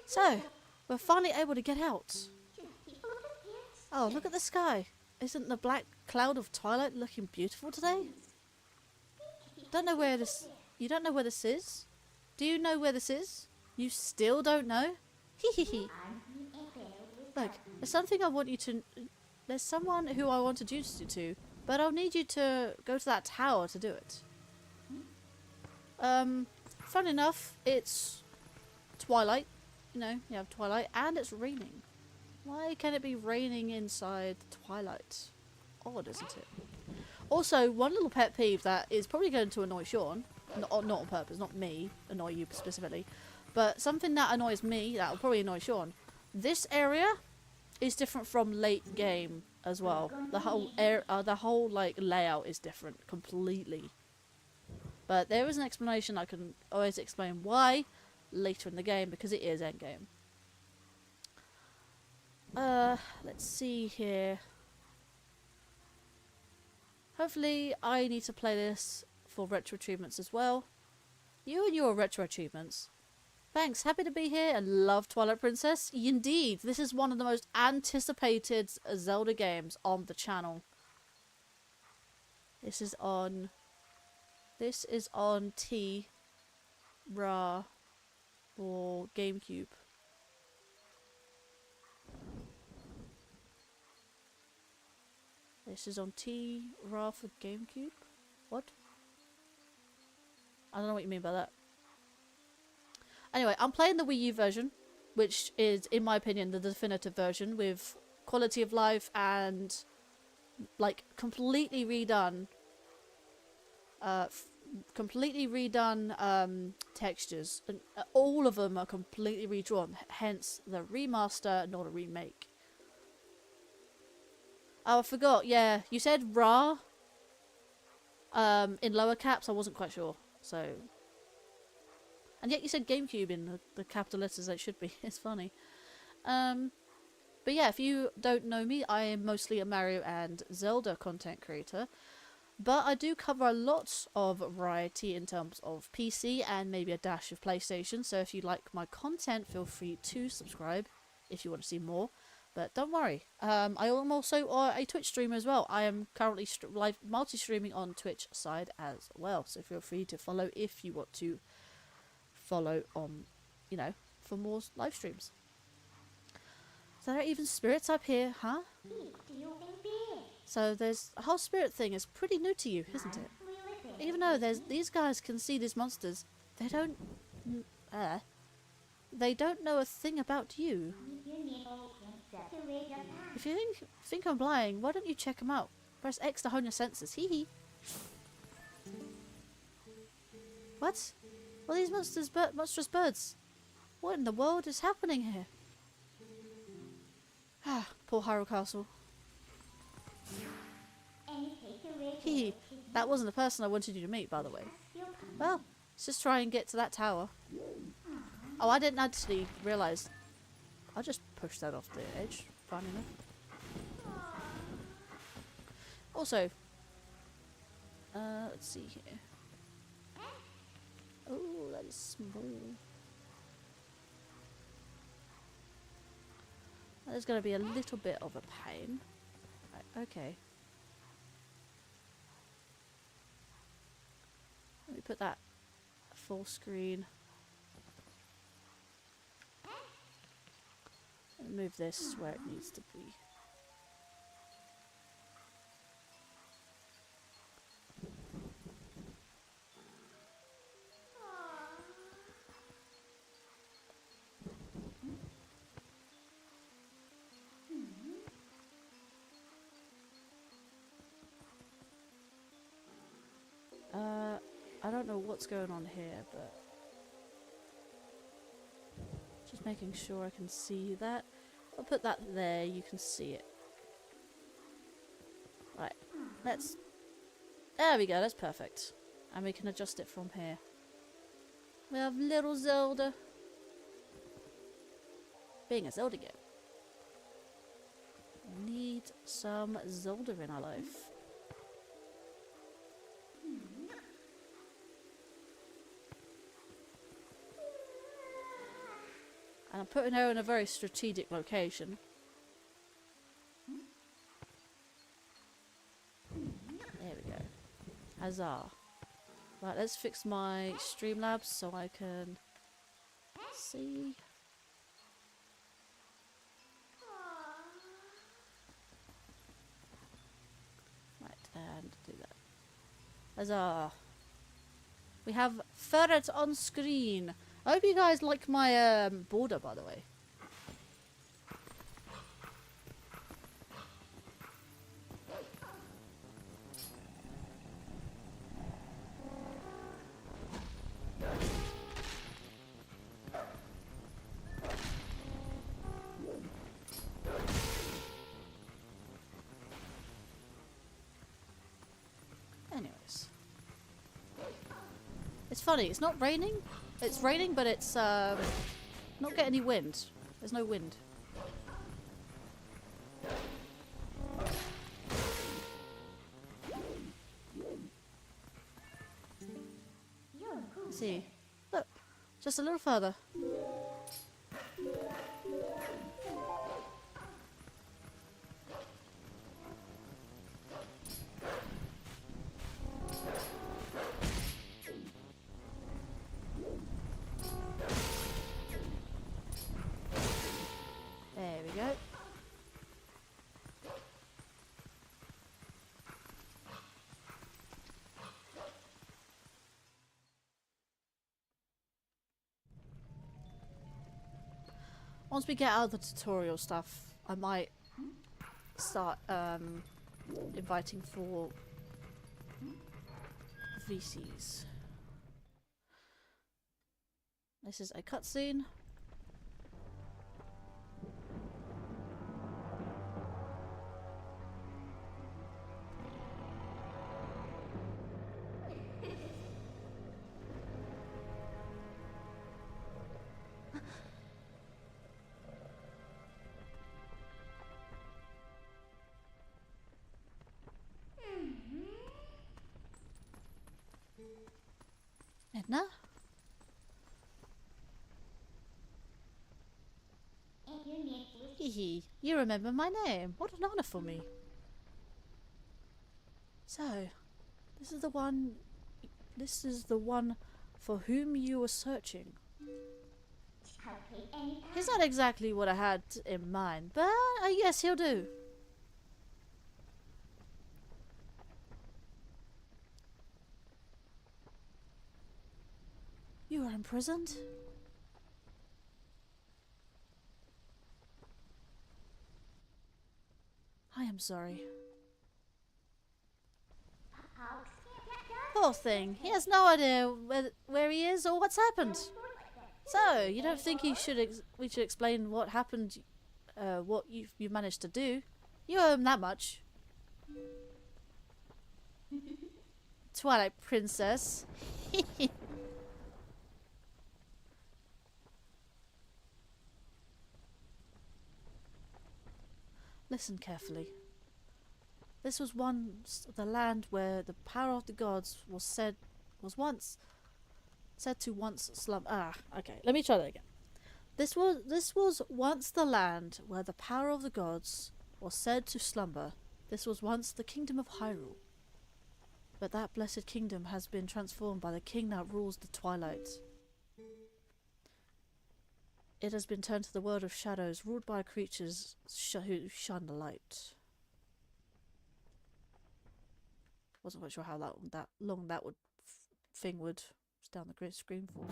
S1: So, we're finally able to get out. Oh, look at the sky. Isn't the black cloud of twilight looking beautiful today? Don't know where this... You don't know where this is? Do you know where this is? You still don't know? Hehehe. Look, there's something I want you to... There's someone who I want to introduce you to, but I'll need you to go to that tower to do it. Fun enough, it's Twilight. You know, you have Twilight, and it's raining. Why can it be raining inside Twilight? Odd, isn't it? Also, one little pet peeve that is probably going to annoy Sean, not on purpose, not me, annoy you specifically, but something that annoys me, that will probably annoy Sean. This area is different from late game as well. The whole like layout is different completely. But there is an explanation. I can always explain why later in the game, because it is endgame. Let's see here. Hopefully I need to play this for retro achievements as well. You and your retro achievements. Thanks, happy to be here and love Twilight Princess. Indeed, this is one of the most anticipated Zelda games on the channel. This is on T-Ra for GameCube. This is on T-Ra for GameCube? What? I don't know what you mean by that. Anyway, I'm playing the Wii U version, which is, in my opinion, the definitive version with quality of life and, like, completely redone completely redone textures, and all of them are completely redrawn. Hence the remaster, not a remake. Oh, I forgot. Yeah, you said Ra in lower caps. I wasn't quite sure. So, and yet you said GameCube in the capital letters. It should be. It's funny. But yeah, if you don't know me, I am mostly a Mario and Zelda content creator. But I do cover a lot of variety in terms of PC and maybe a dash of PlayStation. So if you like my content, feel free to subscribe if you want to see more. But don't worry, I am also a Twitch streamer as well. I am currently live multi-streaming on Twitch side as well. So feel free to follow if you want to follow on, you know, for more live streams. So there are even spirits up here, huh? So there's a whole spirit thing is pretty new to you, isn't it? Even though these guys can see these monsters, they don't know a thing about you. If you think I'm lying, why don't you check them out? Press X to hone your senses. Hee hee. What? Well, these monstrous birds. What in the world is happening here? Ah, poor Hyrule Castle. Hee, that wasn't the person I wanted you to meet, by the way. Well, let's just try and get to that tower. Oh, I didn't actually realise. I'll just push that off the edge. Fine enough. Also, let's see here. Oh, that is small. That is going to be a little bit of a pain. Right, okay. Let me put that full screen. And move this where it needs to be. I don't know what's going on here, but just making sure I can see that. I'll put that there, you can see it. Right, there we go, that's perfect. And we can adjust it from here. We have little Zelda. Being a Zelda game. We need some Zelda in our life. And I'm putting her in a very strategic location. There we go. Huzzah. Right, let's fix my Streamlabs so I can see. Right, and do that. Huzzah. We have ferret on screen. I hope you guys like my border, by the way. Anyways. It's funny, it's not raining. It's raining, but it's not getting any wind. There's no wind. Let's see. Look, just a little further. There we go. Once we get out of the tutorial stuff, I might start inviting for feces. This is a cutscene. Edna? Hee, you remember my name. What an honor for me. So, this is the one... This is the one for whom you were searching. He's not exactly what I had in mind, but yes, he'll do. You were imprisoned? I am sorry. Poor thing. He has no idea where he is or what's happened. So, you don't think we should explain what happened, what you managed to do? You owe him that much. Twilight Princess. Listen carefully. This was once the land where the power of the gods was once said to slumber. Okay, let me try that again. This was once the land where the power of the gods was said to slumber. This was once the kingdom of Hyrule. But that blessed kingdom has been transformed by the king that rules the Twilight. It has been turned to the world of shadows, ruled by creatures who shun the light. Wasn't quite sure how long that thing would stay on the screen for.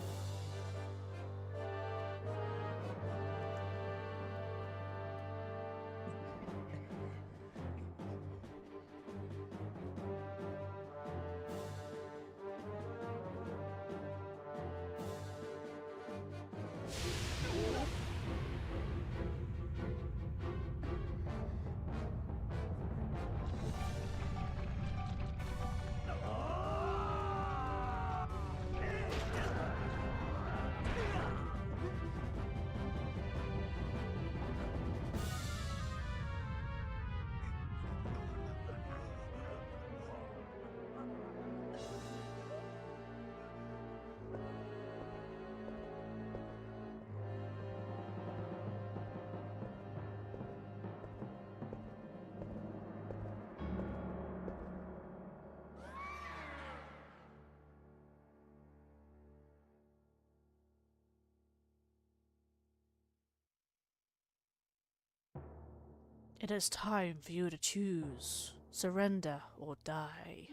S1: It is time for you to choose. Surrender or die.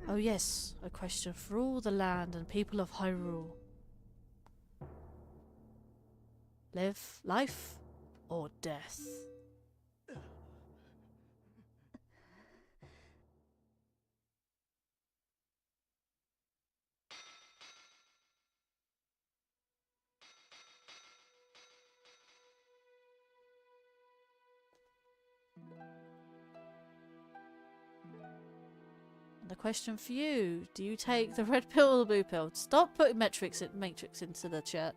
S1: Oh yes, a question for all the land and people of Hyrule. Life or death? The question for you, do you take the red pill or the blue pill? Stop putting Matrix into the chat.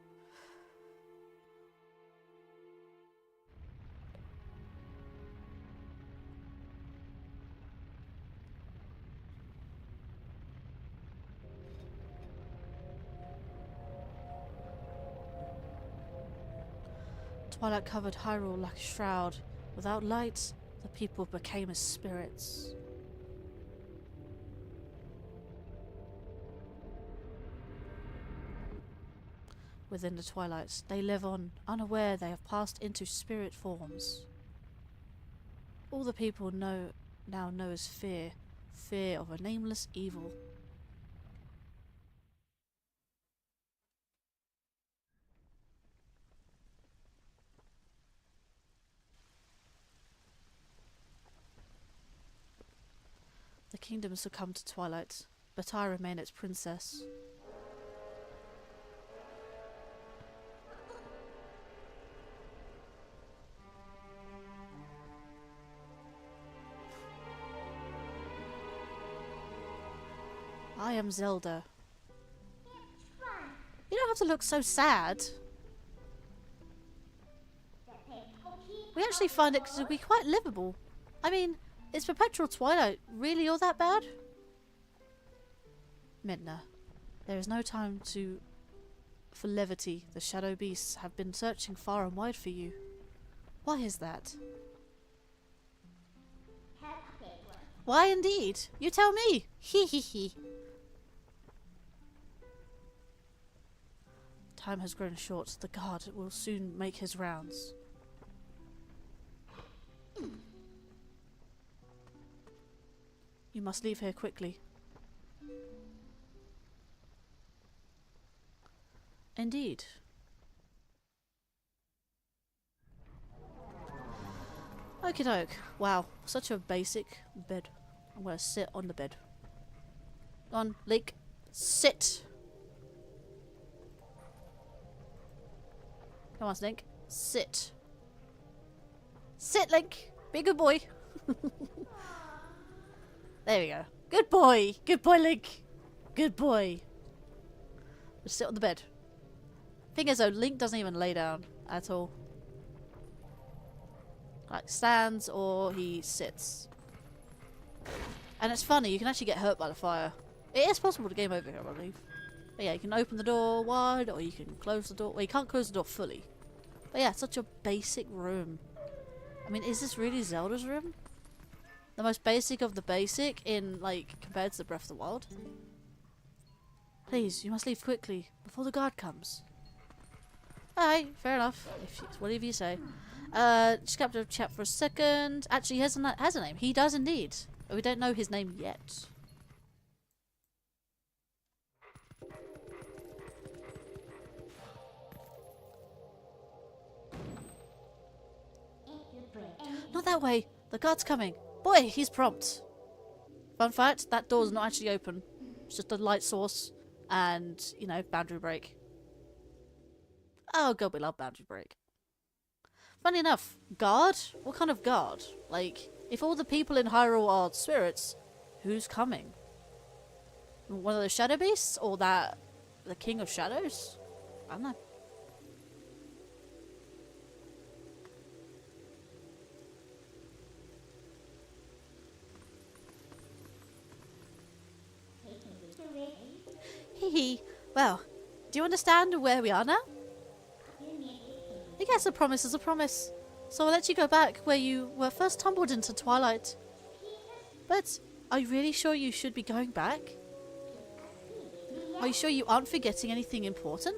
S1: Twilight covered Hyrule like a shroud. Without light, the people became as spirits. Within the Twilights, they live on, unaware they have passed into spirit forms. All the people now know is fear. Fear of a nameless evil. kingdom has succumbed to Twilight, but I remain its princess. I am Zelda. You don't have to look so sad. We actually find it to be quite livable. I mean, is perpetual twilight really all that bad? Midna, there is no time for levity. The shadow beasts have been searching far and wide for you. Why is that? Why indeed? You tell me. Hee hee hee. Time has grown short. The guard will soon make his rounds. You must leave here quickly. Indeed. Okie doke. Wow, such a basic bed. I'm gonna sit on the bed. Go on, Link. Sit! Come on, Link. Sit. Sit, Link! Be a good boy. There we go. Good boy! Good boy, Link! Good boy. Just sit on the bed. Thing is though, Link doesn't even lay down at all. Like stands or he sits. And it's funny, you can actually get hurt by the fire. It is possible to game over here, I believe. But yeah, you can open the door wide or you can close the door. Well, you can't close the door fully. But yeah, such a basic room. I mean, is this really Zelda's room? The most basic of the basic in, like, compared to the Breath of the Wild? Please, you must leave quickly before the guard comes. Alright, fair enough. Whatever you say. Just capture chat for a second. Actually, he has a name. He does indeed. But we don't know his name yet. Not that way. The guard's coming. Boy, he's prompt. Fun fact, that door's not actually open. It's just a light source and, you know, boundary break. Oh god, we love boundary break. Funny enough, guard? What kind of guard? Like, if all the people in Hyrule are spirits, who's coming? One of the shadow beasts? Or the king of shadows? I don't know. Hee. Well, do you understand where we are now? I guess a promise is a promise. So I'll let you go back where you were first tumbled into Twilight. But are you really sure you should be going back? Are you sure you aren't forgetting anything important?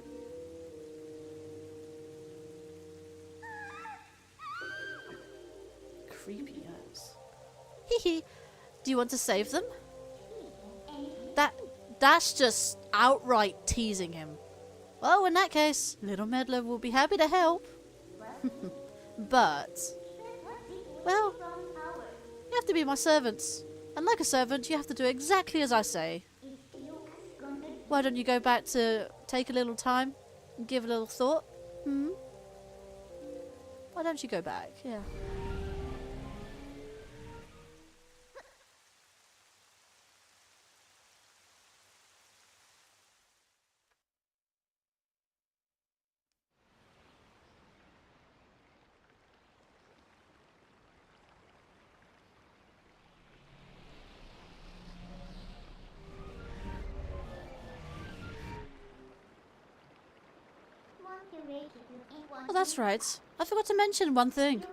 S1: Creepy ass. Hee. Do you want to save them? That's just outright teasing him. Well, in that case, little Meddler will be happy to help. But, well, you have to be my servants. And like a servant, you have to do exactly as I say. Why don't you go back to take a little time and give a little thought? Why don't you go back? Yeah. Oh, that's right. I forgot to mention one thing.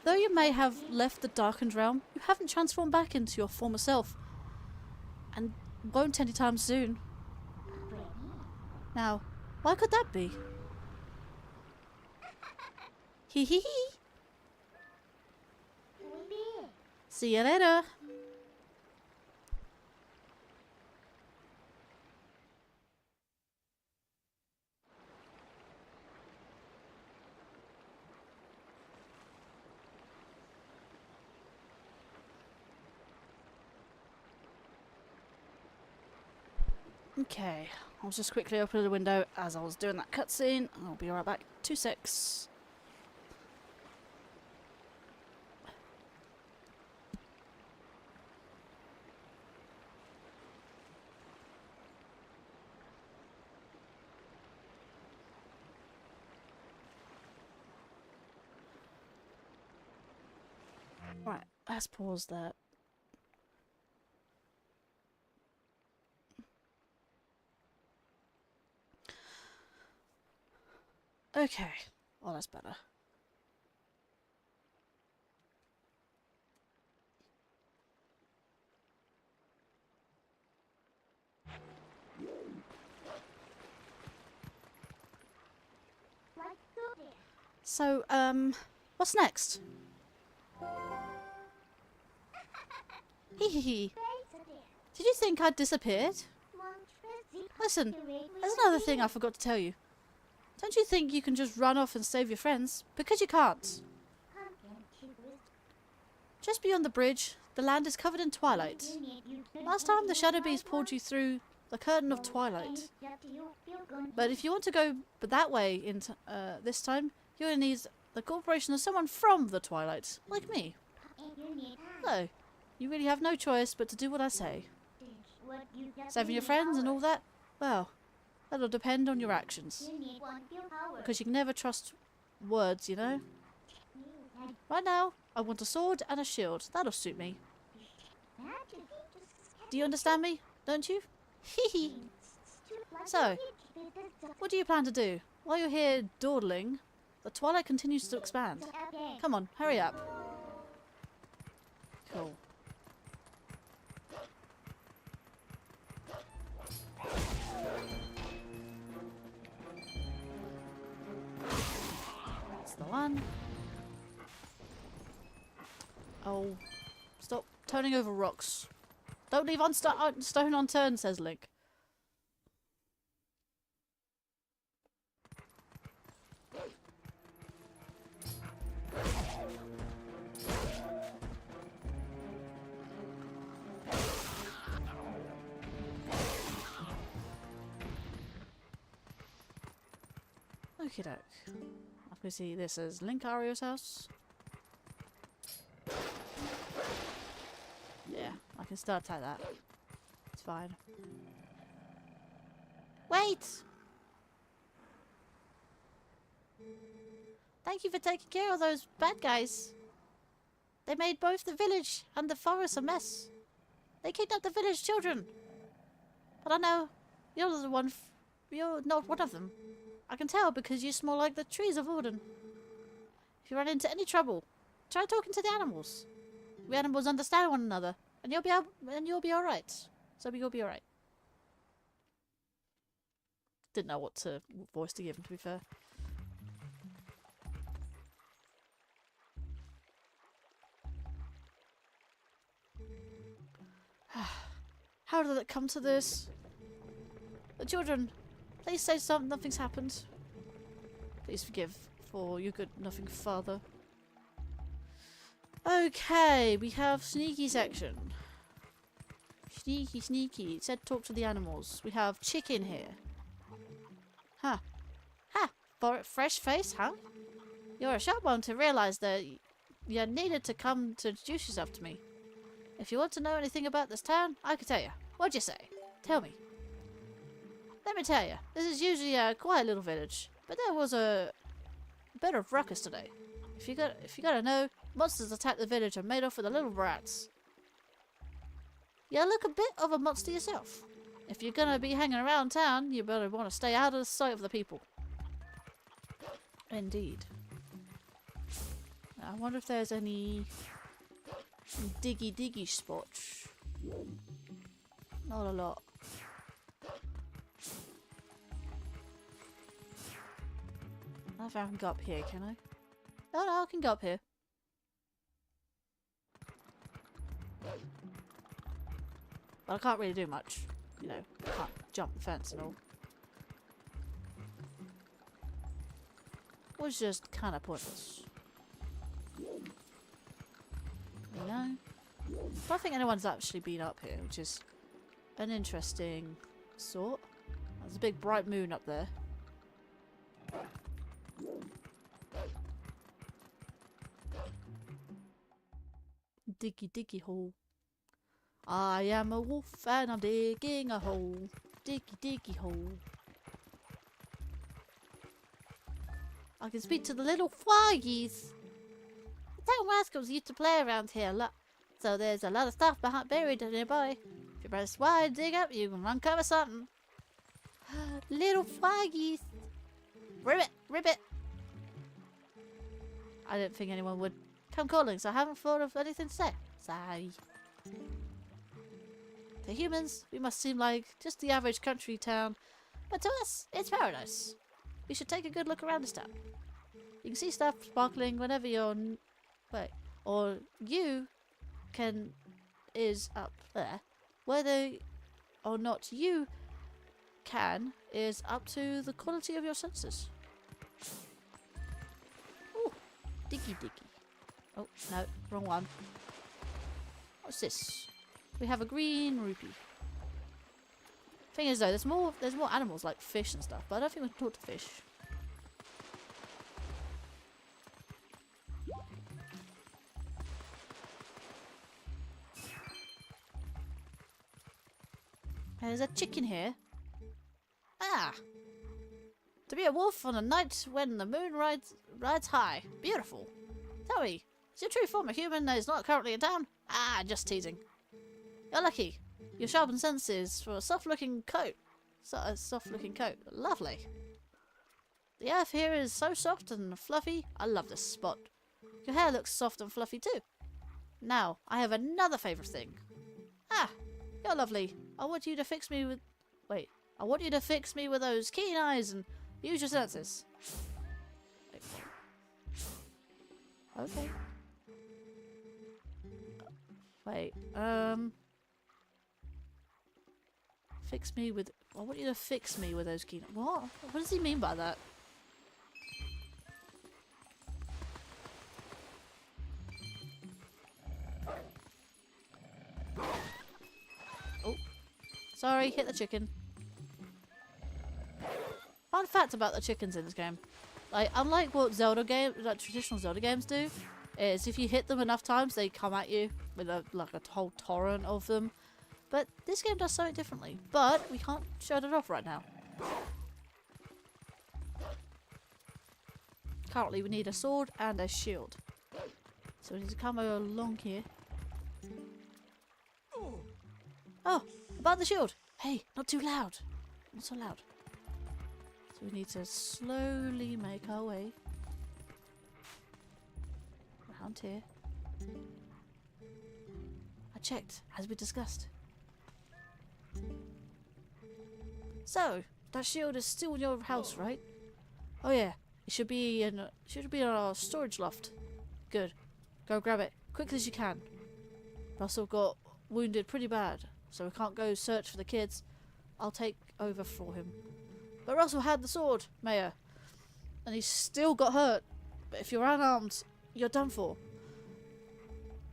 S1: Though you may have left the darkened realm, you haven't transformed back into your former self. And won't anytime soon. Now, why could that be? Hee hee hee. See you later. Okay, I'll just quickly open the window as I was doing that cutscene. I'll be right back. 2 secs. Right, let's pause that. Okay, well that's better.
S3: Let's go there.
S1: So, what's next? Hee hee hee.
S3: Right there.
S1: Did you think I'd disappeared? Listen, there's another thing I forgot to tell you. Don't you think you can just run off and save your friends? Because you can't. Just beyond the bridge, the land is covered in twilight. Last time the Shadow Beast pulled you through the curtain of twilight. But if you want to go that way this time, you're going to need the cooperation of someone from the twilight, like me. So, you really have no choice but to do what I say. Saving your friends and all that? Well, that'll depend on your actions. Because you can never trust words, you know? Right now, I want a sword and a shield. That'll suit me. Do you understand me? Don't you? Hee So, what do you plan to do? While you're here dawdling, the twilight continues to expand. Come on, hurry up. Cool. That's the one. Oh, stop turning over rocks. Don't leave stone unturned, says Link. Okie doke. I can see this as Linkario's house. Yeah, I can start like that. It's fine. Wait! Thank you for taking care of those bad guys. They made both the village and the forest a mess. They kidnapped the village children. But I know you're the one. You're not one of them. I can tell because you smell like the trees of Orden. If you run into any trouble, try talking to the animals. We animals understand one another, and you'll be all right. So you'll be all right. Didn't know what voice to give him, to be fair. How did it come to this? The children, please say something. Nothing's happened. Please forgive for your good nothing, father. Okay, we have sneaky section. Sneaky, sneaky. It said talk to the animals. We have chicken here. Huh. Ha! Fresh face, huh? You're a sharp one to realise that you needed to come to introduce yourself to me. If you want to know anything about this town, I can tell you. What'd you say? Tell me. Let me tell you, this is usually a quiet little village, but there was a bit of ruckus today. If you gotta know, monsters attacked the village and made off with the little brats. You look a bit of a monster yourself. If you're gonna be hanging around town, you better want to stay out of the sight of the people. Indeed. I wonder if there's any diggy spots. Not a lot. I don't know if I can go up here, can I? Oh no, I can go up here. But I can't really do much. You know, I can't jump the fence and all. Was just kind of pointless. You know? I don't think anyone's actually been up here, which is an interesting sort. There's a big bright moon up there. Diggy diggy hole. I am a wolf and I'm digging a hole. Diggy diggy hole. I can speak to the little froggies. The town rascals used to play around here a lot, so there's a lot of stuff buried nearby. If you press Y and dig up, you can uncover something. Little froggies. Ribbit, ribbit. I didn't think anyone would come calling, so I haven't thought of anything to say. Sorry. To humans, we must seem like just the average country town, but to us, it's paradise. You should take a good look around this town. You can see stuff sparkling whenever you're... wait. Or you can... is up there. Whether or not you can is up to the quality of your senses. Ooh. Diggy diggy. Oh, no. Wrong one. What's this? We have a green rupee. Thing is though, there's more animals like fish and stuff, but I don't think we can talk to fish. There's a chicken here. Ah! To be a wolf on a night when the moon rides high. Beautiful. Tell me, is your true form a human that is not currently in town? Ah, just teasing. You're lucky. Your sharpened senses for a soft-looking coat. A soft-looking coat. Lovely. The earth here is so soft and fluffy. I love this spot. Your hair looks soft and fluffy too. Now, I have another favourite thing. Ah, you're lovely. I want you to fix me with... wait. I want you to fix me with those keen eyes and use your senses. Okay. Wait, fix me with... I want you to fix me with those keen... What? What does he mean by that? Oh. Sorry, hit the chicken. Fun fact about the chickens in this game. Like, unlike what traditional Zelda games do, is if you hit them enough times, they come at you with a whole torrent of them. But this game does something differently. But we can't show it off right now. Currently, we need a sword and a shield. So we need to come along here. Oh, about the shield. Hey, not too loud. Not so loud. So we need to slowly make our way around here. I checked, as we discussed. So, that shield is still in your house, right? Oh yeah, it should be in our storage loft. Good. Go grab it, quickly as you can. Russell got wounded pretty bad, so we can't go search for the kids. I'll take over for him. But Russell had the sword, Mayor, and he's still got hurt. But if you're unarmed, you're done for.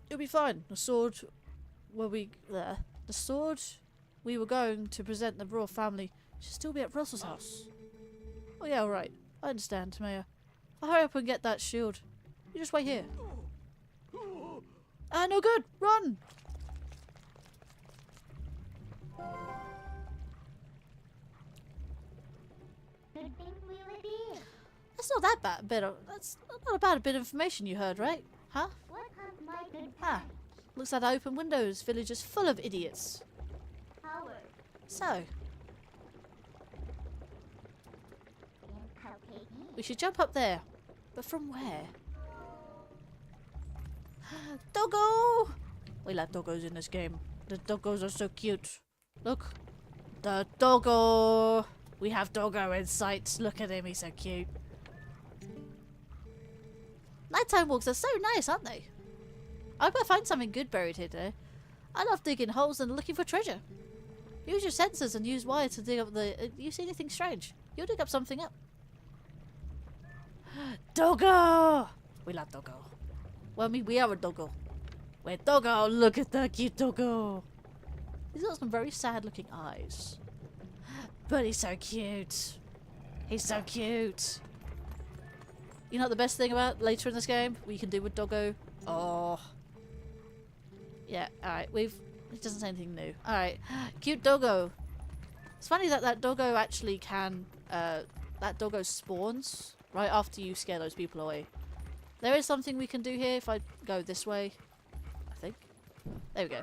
S1: You'll be fine. The sword we were going to present the royal family should still be at Russell's house. Oh yeah, alright. I understand, Mayor. I'll hurry up and get that shield. You just wait here. Ah, no good! Run!
S3: Good thing we were here.
S1: That's not that bad. That's not a bad bit of information you heard, right? Huh?
S3: What has my good
S1: Ah, looks like the open windows village is full of idiots.
S3: power
S1: So,
S3: inculcated?
S1: we should jump up there. But from where? Doggo! We like doggos in this game. The doggos are so cute. Look. The doggo! We have doggo in sight. Look at him, he's so cute. Nighttime walks are so nice, aren't they? I hope I find something good buried here today. I love digging holes and looking for treasure. Use your senses and use wire to dig up the... you see anything strange? You'll dig up something up. Doggo! We love doggo. Well, I mean, we are a doggo. We're doggo! Look at that cute doggo! He's got some very sad looking eyes. But he's so cute. He's so cute. You know what the best thing about later in this game? What you can do with Doggo? Oh. Yeah, alright, it doesn't say anything new. Alright, cute Doggo. It's funny that that Doggo actually can, that Doggo spawns right after you scare those people away. There is something we can do here if I go this way. I think. There we go.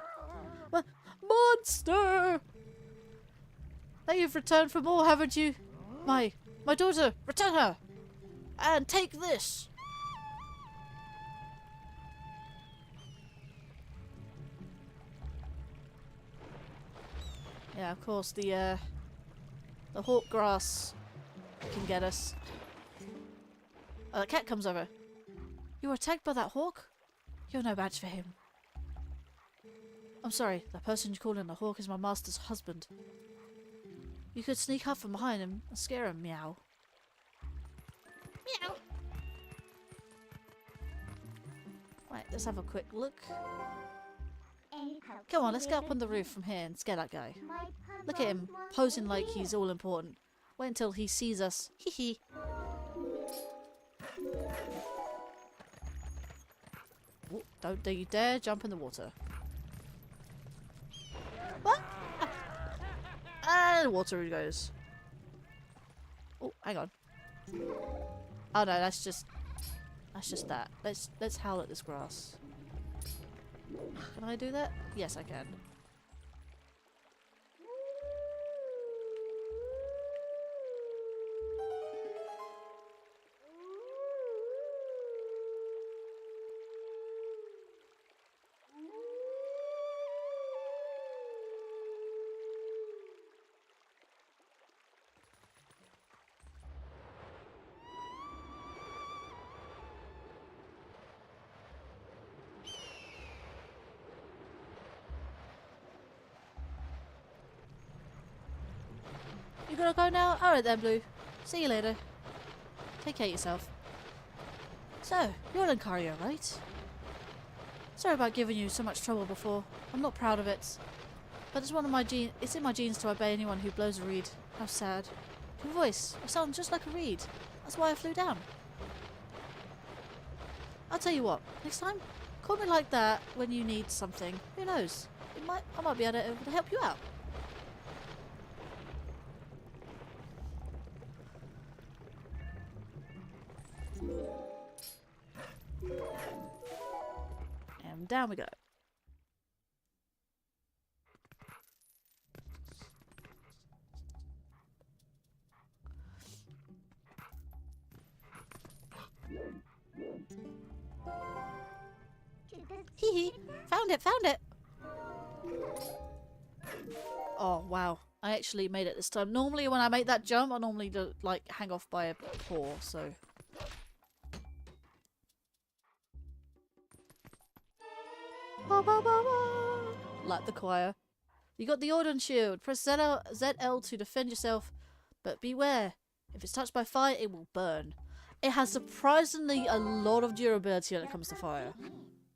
S1: Monster! Now you've returned for more, haven't you? My daughter, return her! And take this! Yeah, of course, the hawk grass can get us. Oh, the cat comes over. You were attacked by that hawk? You're no match for him. I'm sorry, the person you call in the hawk is my master's husband. You could sneak up from behind him and scare him, meow. Meow! Right, let's have a quick look. Come on, let's get up on the roof from here and scare that guy. Look at him, posing like he's all important. Wait until he sees us. Hee hee. Oh, don't you dare jump in the water. What? And water he goes. Oh, hang on. Oh no, that's just that. Let's howl at this grass. Can I do that? Yes, I can. You gotta go now? Alright then, Blue. See you later. Take care of yourself. So, you're Linkario, right? Sorry about giving you so much trouble before. I'm not proud of it. But it's it's in my genes to obey anyone who blows a reed. How sad. Your voice. You sound just like a reed. That's why I flew down. I'll tell you what. Next time, call me like that when you need something. Who knows? I might be able to help you out. And down we go. Hee hee! Found it! Oh wow. I actually made it this time. Normally when I make that jump I normally do, like hang off by a paw, so like the choir. You got the Ordnance Shield. Press ZL to defend yourself, but beware. If it's touched by fire, it will burn. It has surprisingly a lot of durability when it comes to fire.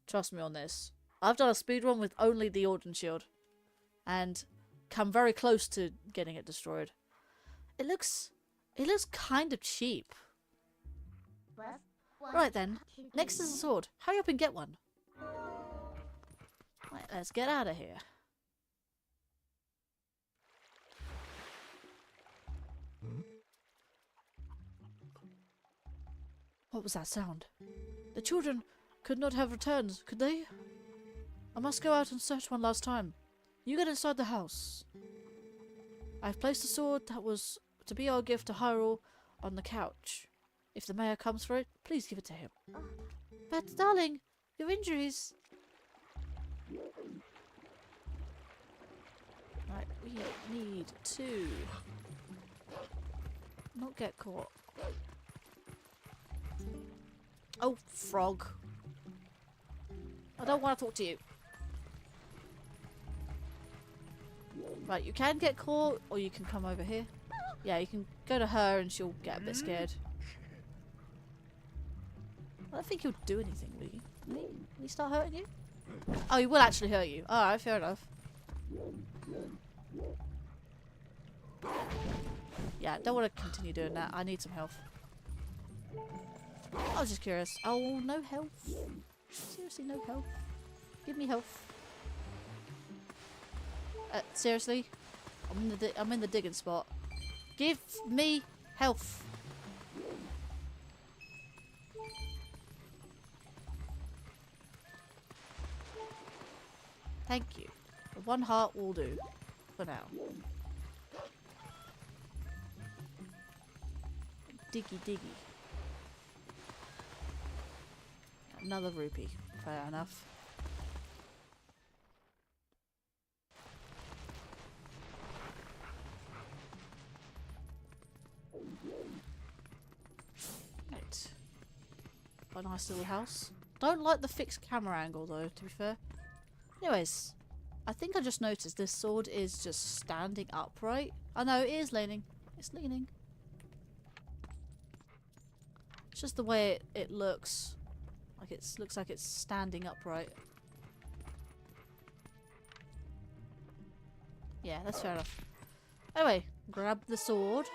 S1: Trust me on this. I've done a speedrun with only the Ordnance Shield, and come very close to getting it destroyed. It looks kind of cheap. Right then, next is a sword. Hurry up and get one. Right, let's get out of here. What was that sound? The children could not have returned, could they? I must go out and search one last time. You get inside the house. I've placed a sword that was to be our gift to Hyrule on the couch. If the mayor comes for it, please give it to him. But darling, your injuries... Right, we need to not get caught. Oh, frog. I don't want to talk to you. Right, you can get caught, or you can come over here. Yeah, you can go to her and she'll get a bit scared. I don't think he'll do anything, will you? Will he start hurting you? Oh, he will actually hurt you. Alright, fair enough. Yeah, don't want to continue doing that. I need some health. I was just curious. Oh, no health. Seriously, no health. Give me health. Seriously? I'm in the digging spot. Give me health. Thank you. One heart will do. For now. Diggy diggy. Another rupee. Fair enough. Right. A nice little house. Don't like the fixed camera angle though, to be fair. Anyways, I think I just noticed this sword is just standing upright. Oh no, it is leaning. It's leaning. It's just the way it looks. Like it looks like it's standing upright. Yeah, that's fair enough. Anyway, grab the sword.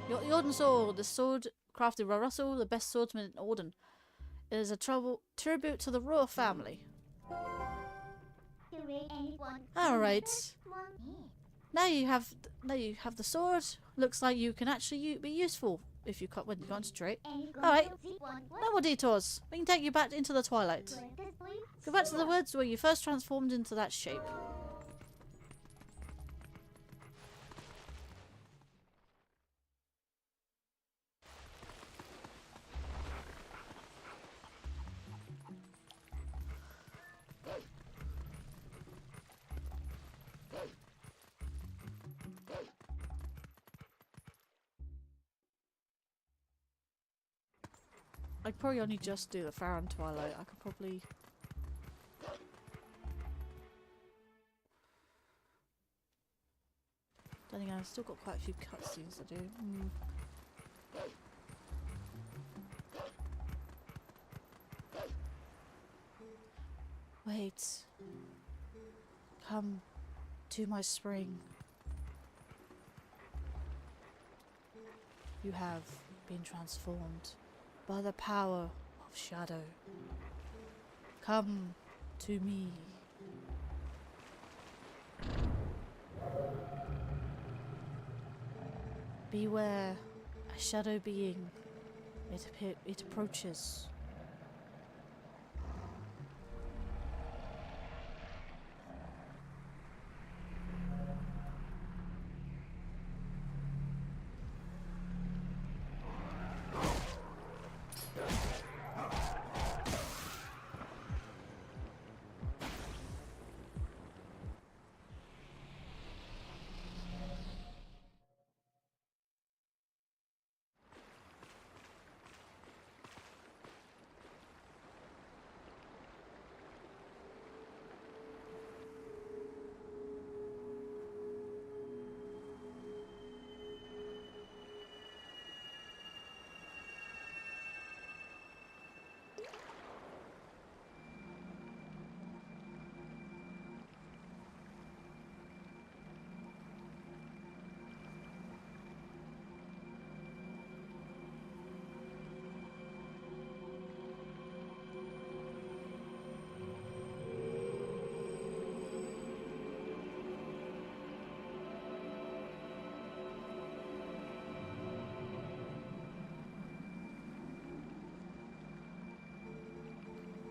S1: Jordan sword. The sword crafted by Russell, the best swordsman in Orden. It is a tribute to the royal family. Alright. Now you have the sword. Looks like you can actually be useful if you when you concentrate. Alright. No more detours. We can take you back into the Twilight. Go back to the woods where you first transformed into that shape. I'd probably only just do the Farron Twilight. I could probably... Then again, I've still got quite a few cutscenes to do. Wait. Come to my spring. You have been transformed by the power of shadow. Come to me. Beware, a shadow being. It approaches.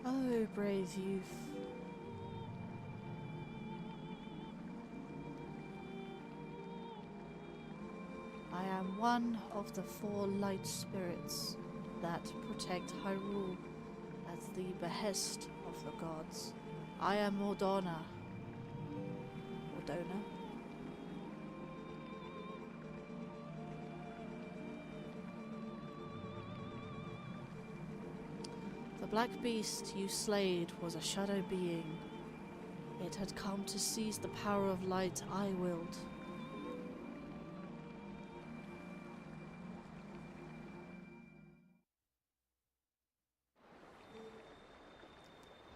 S1: Oh, brave youth. I am one of the 4 light spirits that protect Hyrule at the behest of the gods. I am Ordona. Ordona? The black beast you slayed was a shadow being. It had come to seize the power of light I willed.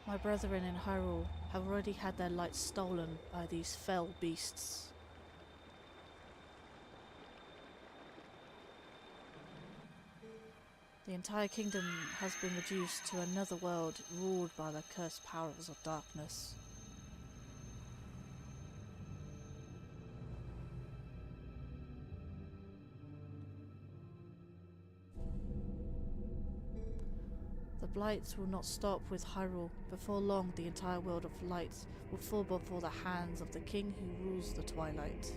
S1: My brethren in Hyrule have already had their light stolen by these fell beasts. The entire kingdom has been reduced to another world ruled by the cursed powers of darkness. The blights will not stop with Hyrule. Before long, the entire world of light will fall before the hands of the king who rules the Twilight.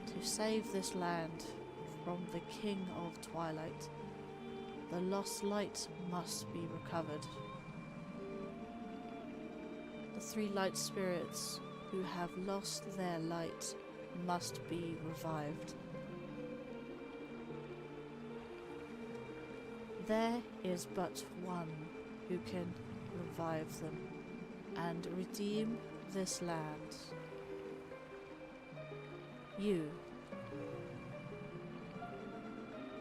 S1: To save this land from the King of Twilight, the lost light must be recovered. The three light spirits who have lost their light must be revived. There is but one who can revive them and redeem this land. You.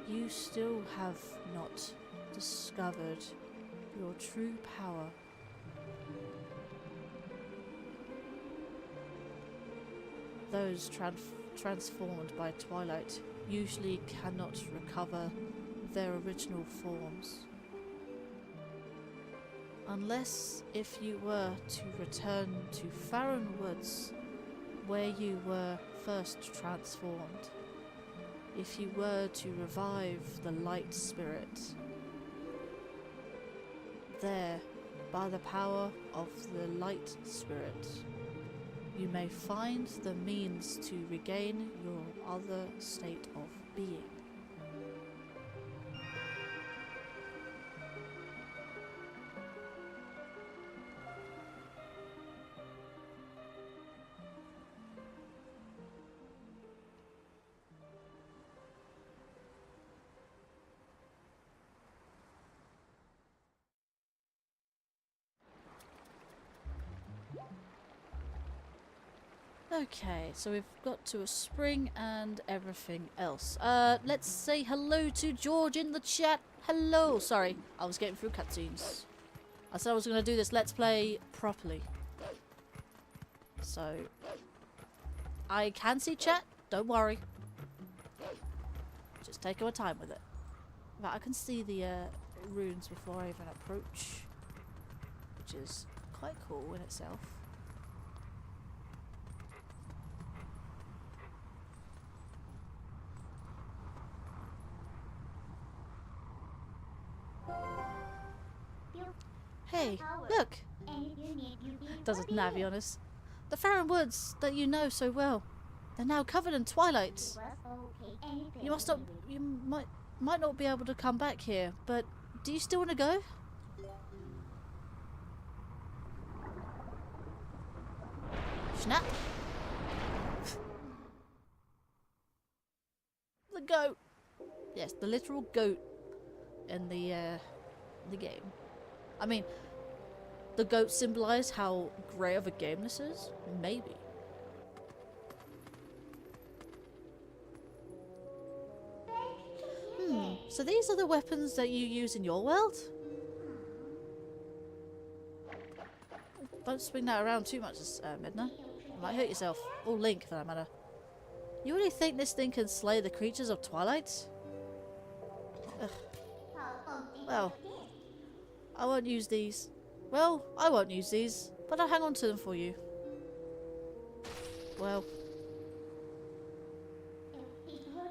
S1: You still have not discovered your true power. Those transformed by Twilight usually cannot recover their original forms. Unless if you were to return to Farron Woods, where you were first transformed. If you were to revive the light spirit, there, by the power of the light spirit, you may find the means to regain your other state of being. Okay, so we've got to a spring and everything else. Let's say hello to George in the chat. Hello! Sorry, I was getting through cutscenes. I said I was going to do this Let's Play properly. So, I can see chat, don't worry. Just take our time with it. But I can see the runes before I even approach, which is quite cool in itself. Hey, look! Doesn't Navi on us? The Farron Woods that you know so well. They're now covered in twilight. You must not. You might not be able to come back here, but do you still want to go? Snap! The goat. Yes, the literal goat in the game. I mean, the goat symbolise how grey of a game this is? Maybe. So these are the weapons that you use in your world? Don't swing that around too much, Midna. You might hurt yourself. Or Link, for that matter. You really think this thing can slay the creatures of Twilight? Ugh. Well, I won't use these. Well, I won't use these, but I'll hang on to them for you. Well.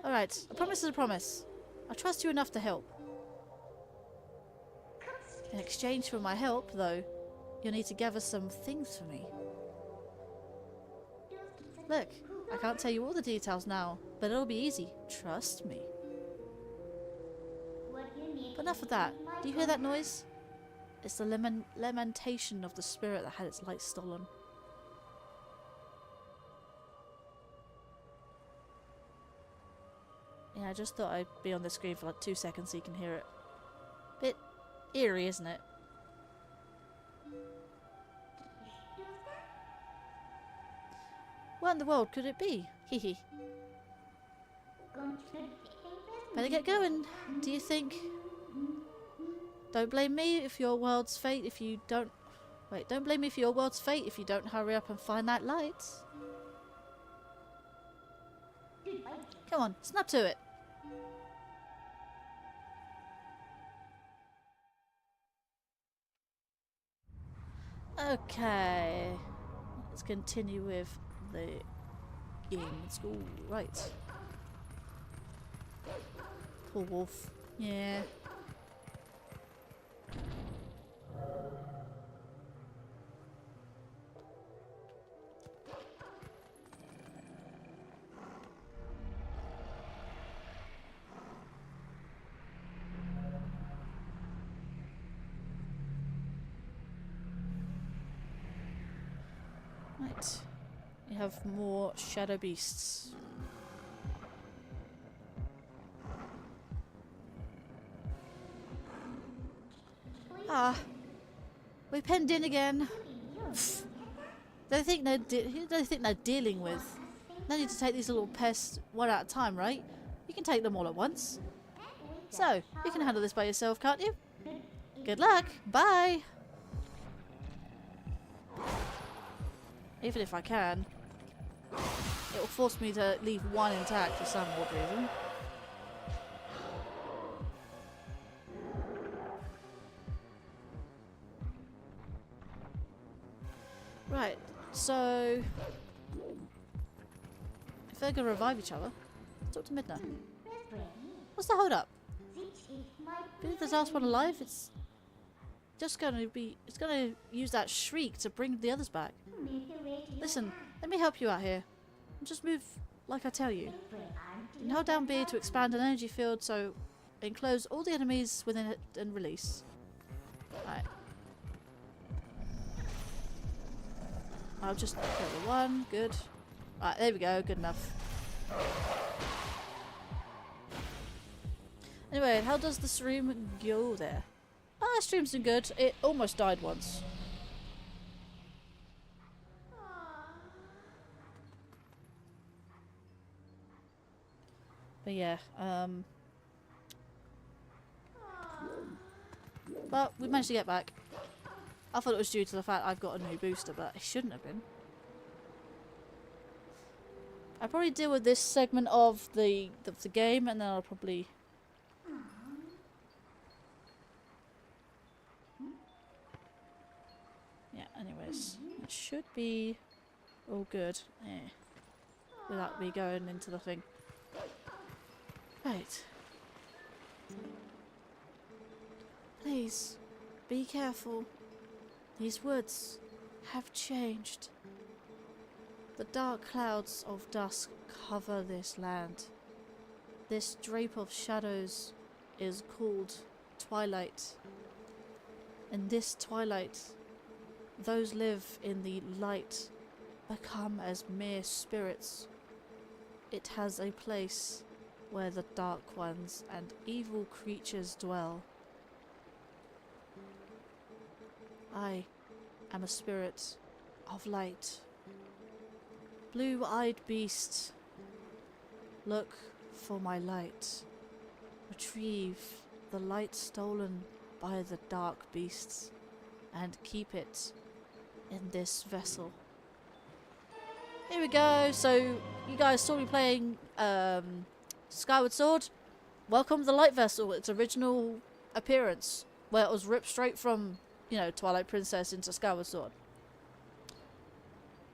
S1: Alright, a promise is a promise. I trust you enough to help. In exchange for my help, though, you'll need to gather some things for me. Look, I can't tell you all the details now, but it'll be easy. Trust me. But enough of that. Do you hear that noise? It's the lamentation of the spirit that had its light stolen. Yeah, I just thought I'd be on the screen for like 2 seconds so you can hear it. Bit eerie, isn't it? What in the world could it be? Hehe. Better get going, do you think? Don't blame me if your world's fate if you don't Wait, don't blame me for your world's fate if you don't hurry up and find that light. Come on, snap to it. Okay. Let's continue with the game at school. Right. Poor wolf. Yeah. Right. We have more shadow beasts. Ah, we penned in again. They think they're who do they think they're dealing with? They need to take these little pests one at a time, right? You can take them all at once. So you can handle this by yourself, can't you? Good luck. Bye. Even if I can, it will force me to leave one intact for some odd reason. Right, so if they're gonna revive each other, talk to Midna. What's the hold up? Being the last one alive, it's just gonna be. It's gonna use that shriek to bring the others back. Listen, let me help you out here. Just move like I tell you. And hold down B to expand an energy field so enclose all the enemies within it and release. Right. I'll just kill the one. Good. Right, there we go. Good enough. Anyway, how does the stream go there? Ah, stream's been good. It almost died once. But yeah, but we managed to get back. I thought it was due to the fact I've got a new booster, but it shouldn't have been. I'll probably deal with this segment of the game, and then I'll probably... Yeah, anyways. It should be all good. Without me going into the thing. Right. Please, be careful. These woods have changed. The dark clouds of dusk cover this land. This drape of shadows is called Twilight. In this twilight, those live in the light become as mere spirits. It has a place where the dark ones and evil creatures dwell. I am a spirit of light. Blue-eyed beast, look for my light. Retrieve the light stolen by the dark beasts and keep it in this vessel. Here we go. So you guys saw me playing Skyward Sword. Welcome to the Light Vessel, its original appearance, where it was ripped straight from, you know, Twilight Princess into Skyward Sword.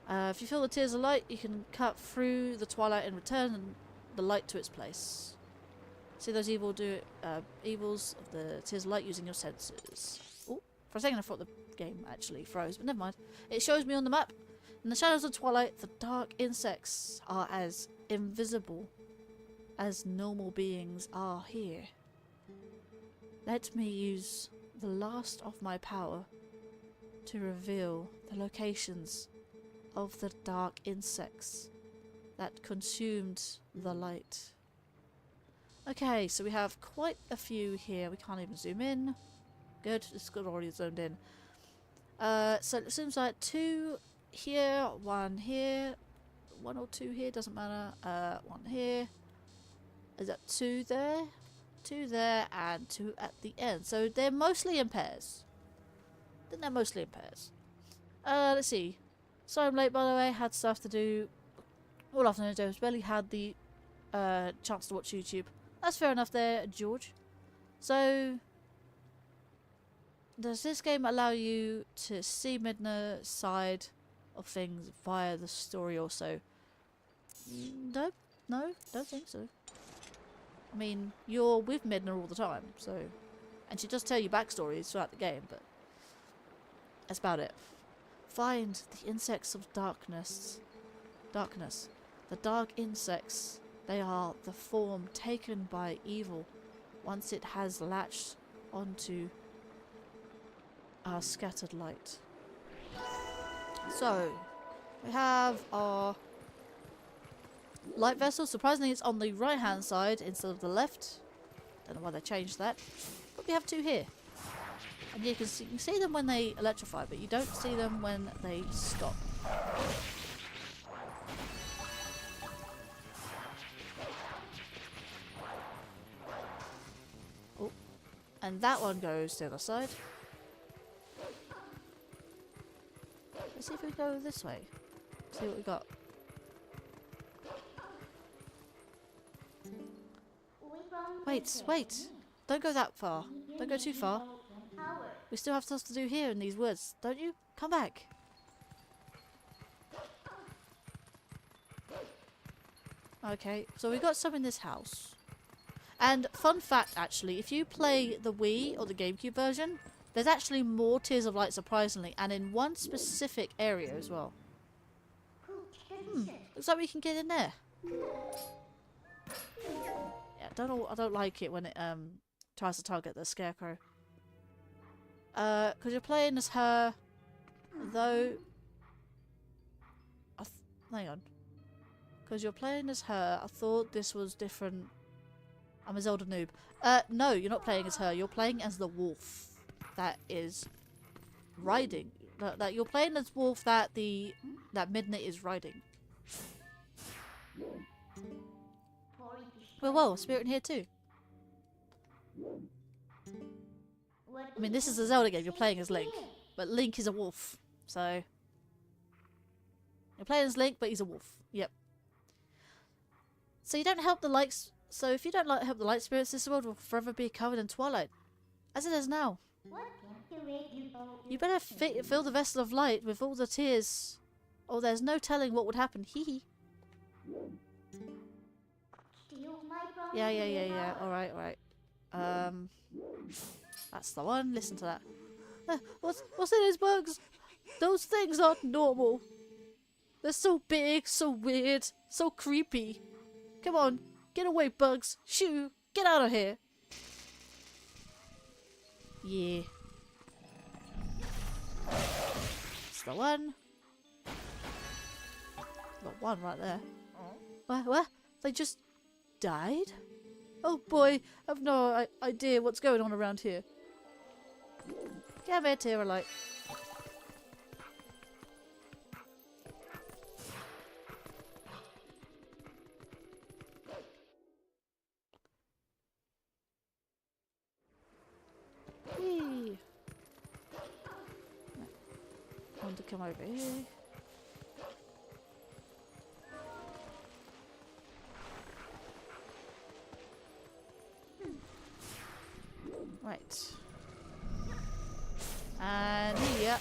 S1: If you feel the tears of light, you can cut through the twilight and return the light to its place. See those evils of the tears of light using your senses. Oh, for a second I thought the game actually froze, but never mind. It shows me on the map. In the shadows of twilight, the dark insects are as invisible as normal beings are here. Let me use the last of my power to reveal the locations of the dark insects that consumed the light. Okay, so we have quite a few here. We can't even zoom in. Good, it's got already zoomed in. So it seems like 2 here, 1 here, 1 or 2 here, doesn't matter. 1 here. Is that 2 there? 2 there, and 2 at the end. So they're mostly in pairs. I think they're mostly in pairs. Let's see. Sorry I'm late, by the way. Had stuff to do all afternoon. Just barely had the chance to watch YouTube. That's fair enough there, George. So, does this game allow you to see Midna's side of things via the story also? No, don't think so. I mean, you're with Midna all the time, so... And she does tell you backstories throughout the game, but... That's about it. Find the insects of darkness. Darkness. The dark insects. They are the form taken by evil once it has latched onto our scattered light. So, we have our light vessel. Surprisingly, it's on the right hand side instead of the left. Don't know why they changed that. But we have two here. And you can see them when they electrify, but you don't see them when they stop. Oh, and that one goes to the other side. Let's see if we go this way. See what we got. Wait. Don't go that far. Don't go too far. We still have stuff to do here in these woods, don't you? Come back. Okay, so we got some in this house. And fun fact, actually, if you play the Wii or the GameCube version, there's actually more Tears of Light, surprisingly, and in one specific area as well. Looks like we can get in there. Yeah, I don't like it when it tries to target the scarecrow. Because you're playing as her, though. Hang on. Because you're playing as her, I thought this was different. I'm a Zelda noob. No, you're not playing as her. You're playing as the wolf that is riding. That you're playing as wolf that Midna is riding. Well, whoa, spirit in here too. I mean, this is a Zelda game. You're playing as Link, but Link is a wolf. So you're playing as Link, but he's a wolf. Yep. So you don't help the lights. So if you don't help the light spirits, this world will forever be covered in twilight, as it is now. You better fill the vessel of light with all the tears, or there's no telling what would happen. Hee hee. Yeah. All right. That's the one. Listen to that. What's in those bugs? Those things aren't normal. They're so big, so weird, so creepy. Come on, get away, bugs. Shoo, get out of here. Yeah. That's the one. Got one right there. What? They just died? Oh boy, I've no idea what's going on around here. Come here, Tearlight. Hey. I want to come over here. Right. And yeah.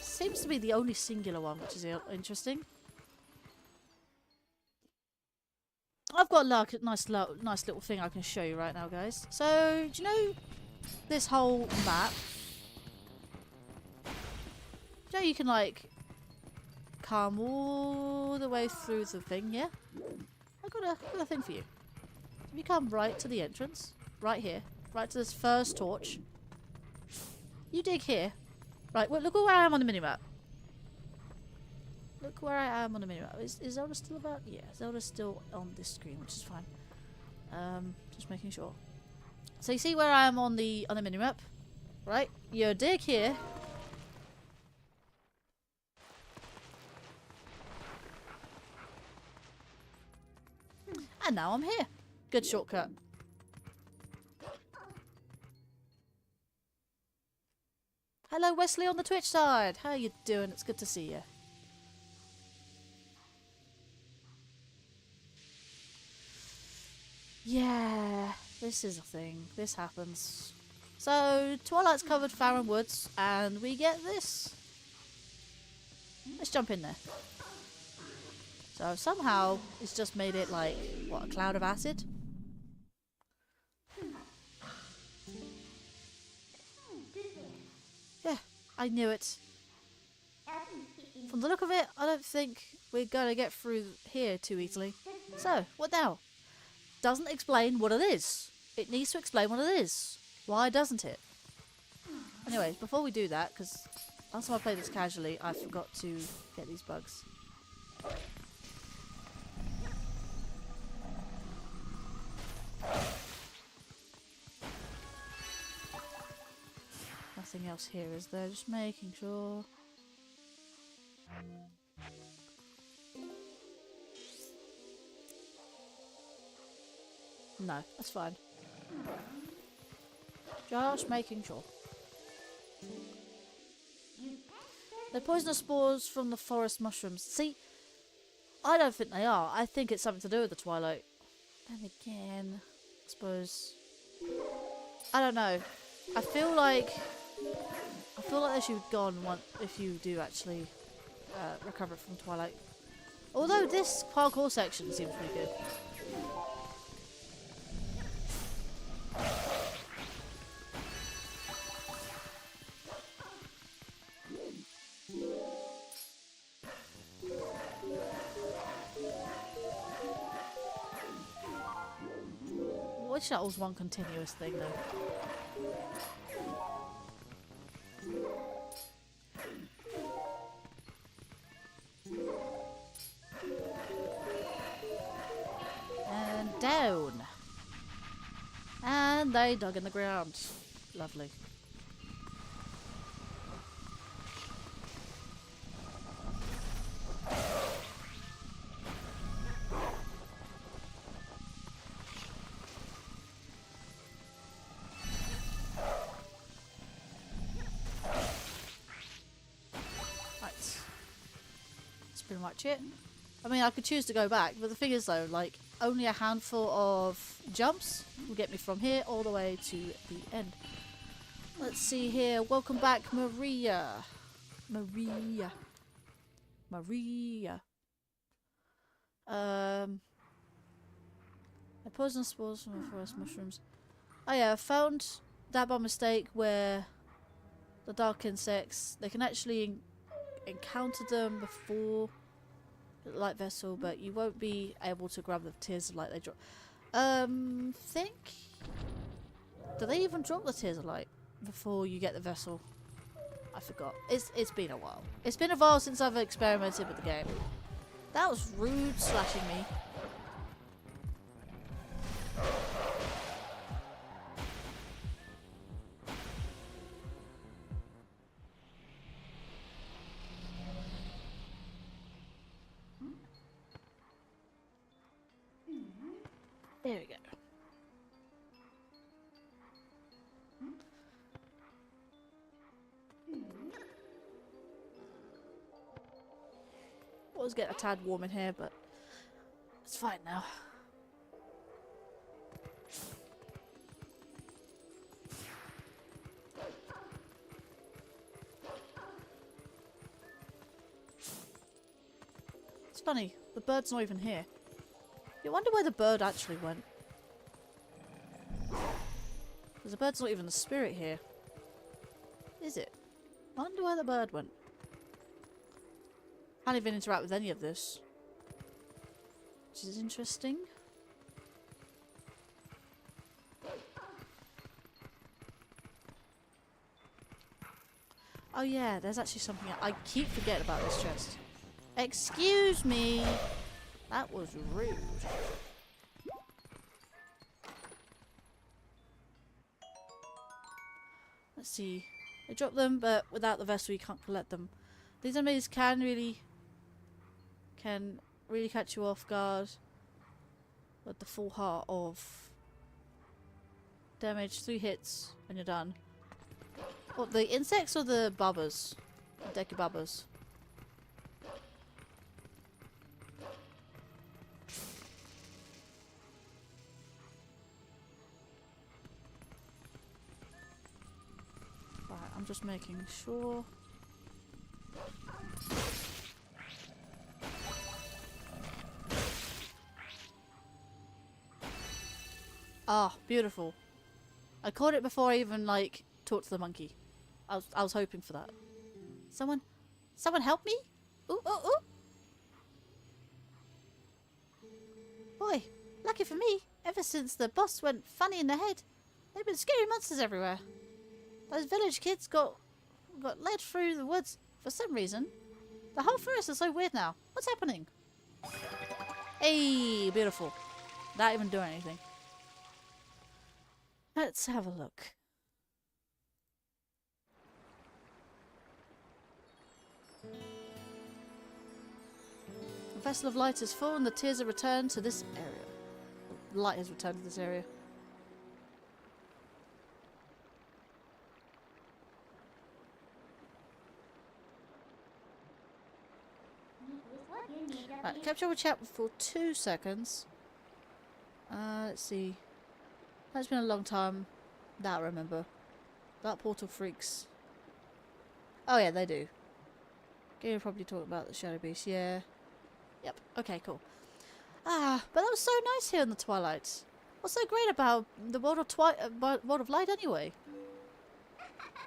S1: Seems to be the only singular one, which is interesting. I've got like a nice little thing I can show you right now, guys. So, do you know this whole map? Do you know you can like come all the way through the thing, yeah? I've got a thing for you. If you come right to the entrance, right here, right to this first torch, you dig here. Right, well, look where I am on the minimap. Look where I am on the minimap. Is Zelda still about? Yeah, Zelda's still on this screen, which is fine. Just making sure. So you see where I am on the minimap, right? You dig here. And now I'm here. Good shortcut. Hello, Wesley on the Twitch side. How you doing? It's good to see you. Yeah, this is a thing. This happens. So, Twilight's covered Farron Woods, and we get this. Let's jump in there. So, somehow, it's just made it like, what, a cloud of acid? Yeah, I knew it. From the look of it, I don't think we're going to get through here too easily. So, what now? Doesn't explain what it is. It needs to explain what it is. Why doesn't it? Anyways, before we do that, because last time I played this casually, I forgot to get these bugs. Nothing else here, is there? Just making sure. No, that's fine. Just making sure. They're poisonous spores from the forest mushrooms. See, I don't think they are. I think it's something to do with the Twilight. Then again, I suppose. I don't know. I feel like they should have gone one if you do actually recover from Twilight. Although this parkour section seems pretty good. I wish that was one continuous thing though. And down. And they dug in the ground. Lovely. Pretty much it. I mean, I could choose to go back, but the thing is though, like, only a handful of jumps will get me from here all the way to the end. Let's see here. Welcome back, Maria. Maria. The poisonous spores from the forest mushrooms. Oh yeah, I found that by mistake where the dark insects, they can actually encounter them before the light vessel, but you won't be able to grab the tears of light they drop. Think, do they even drop the tears of light before you get the vessel? I forgot. It's been a while. It's been a while since I've experimented with the game. That was rude slashing me. There we go. I was getting a tad warm in here, but it's fine now. It's funny, the bird's not even here. You wonder where the bird actually went. Because the bird's not even the spirit here. Is it? I wonder where the bird went. Can't even interact with any of this. Which is interesting. Oh yeah, there's actually something else. I keep forgetting about this chest. Excuse me! That was rude. Let's see. I dropped them, but without the vessel you can't collect them. These enemies can really catch you off guard with the full heart of damage, 3 hits, and you're done. What, the insects or the bubbers? The decky bubbers. Right, I'm just making sure. Ah, beautiful. I caught it before I even, like, talked to the monkey. I was hoping for that. Someone help me? Ooh, ooh, ooh. Boy, lucky for me, ever since the boss went funny in the head, there've been scary monsters everywhere. Those village kids got led through the woods for some reason. The whole forest is so weird now. What's happening? Hey, beautiful. Not even doing anything. Let's have a look. The Vessel of Light is full and the tears are returned to this area. The light has returned to this area. Right, capture with chat for 2 seconds. Let's see. That's been a long time. That I remember. That portal freaks. Oh yeah, they do. Game probably talk about the Shadow Beast, yeah. Yep, okay, cool. Ah, but that was so nice here in the Twilight. What's so great about the world of world of light anyway?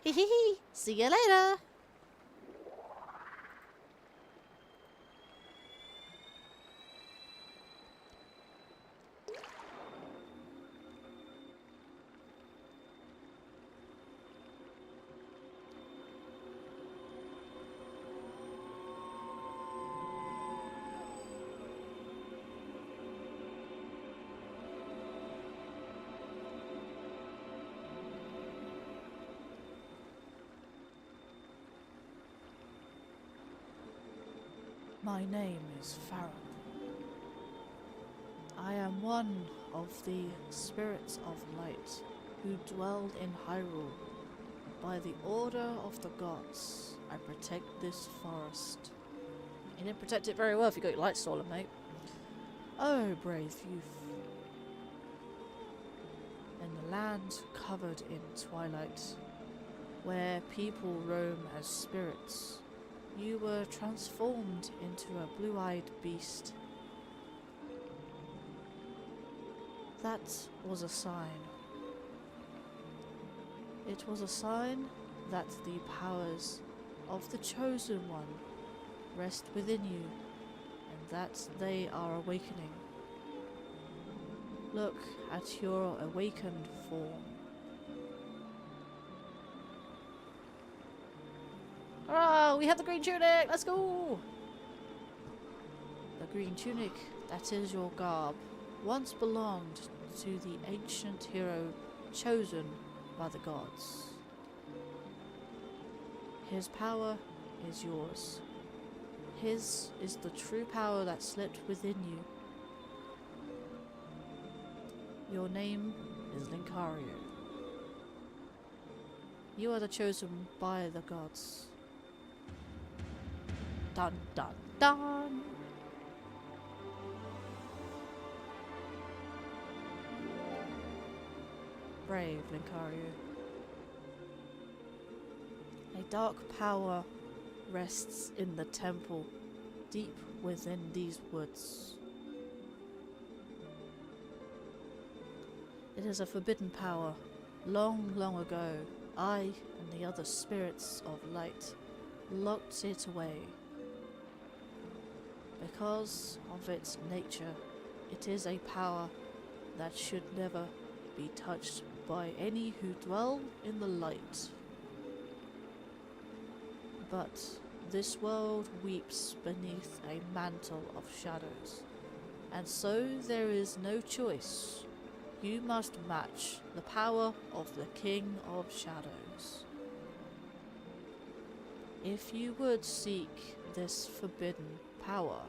S1: Hee hee hee. See you later. My name is Farron. I am one of the spirits of light who dwelled in Hyrule. By the order of the gods, I protect this forest. You didn't protect it very well if you got your light stolen, mate. Oh, brave youth. In the land covered in twilight, where people roam as spirits, you were transformed into a blue-eyed beast. That was a sign. It was a sign that the powers of the Chosen One rest within you, and that they are awakening. Look at your awakened form. Hurrah! We have the green tunic! Let's go! The green tunic, that is your garb, once belonged to the ancient hero chosen by the gods. His power is yours. His is the true power that slept within you. Your name is Linkario. You are the chosen by the gods. Dun dun dun! Brave Linkario. A dark power rests in the temple, deep within these woods. It is a forbidden power. Long, long ago, I and the other spirits of light locked it away. Because of its nature, it is a power that should never be touched by any who dwell in the light. But this world weeps beneath a mantle of shadows, and so there is no choice. You must match the power of the King of Shadows. If you would seek this forbidden power,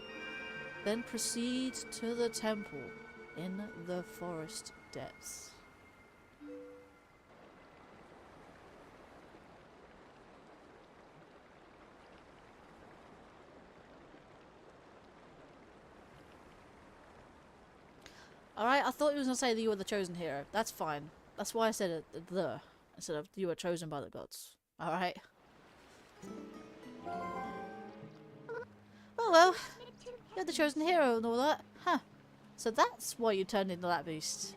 S1: then proceed to the temple in the forest depths. Alright, I thought he was going to say that you were the chosen hero. That's fine. That's why I said it, the instead of you were chosen by the gods. Alright. Oh well, you're the chosen hero and all that. Huh. So that's why you turned into that beast.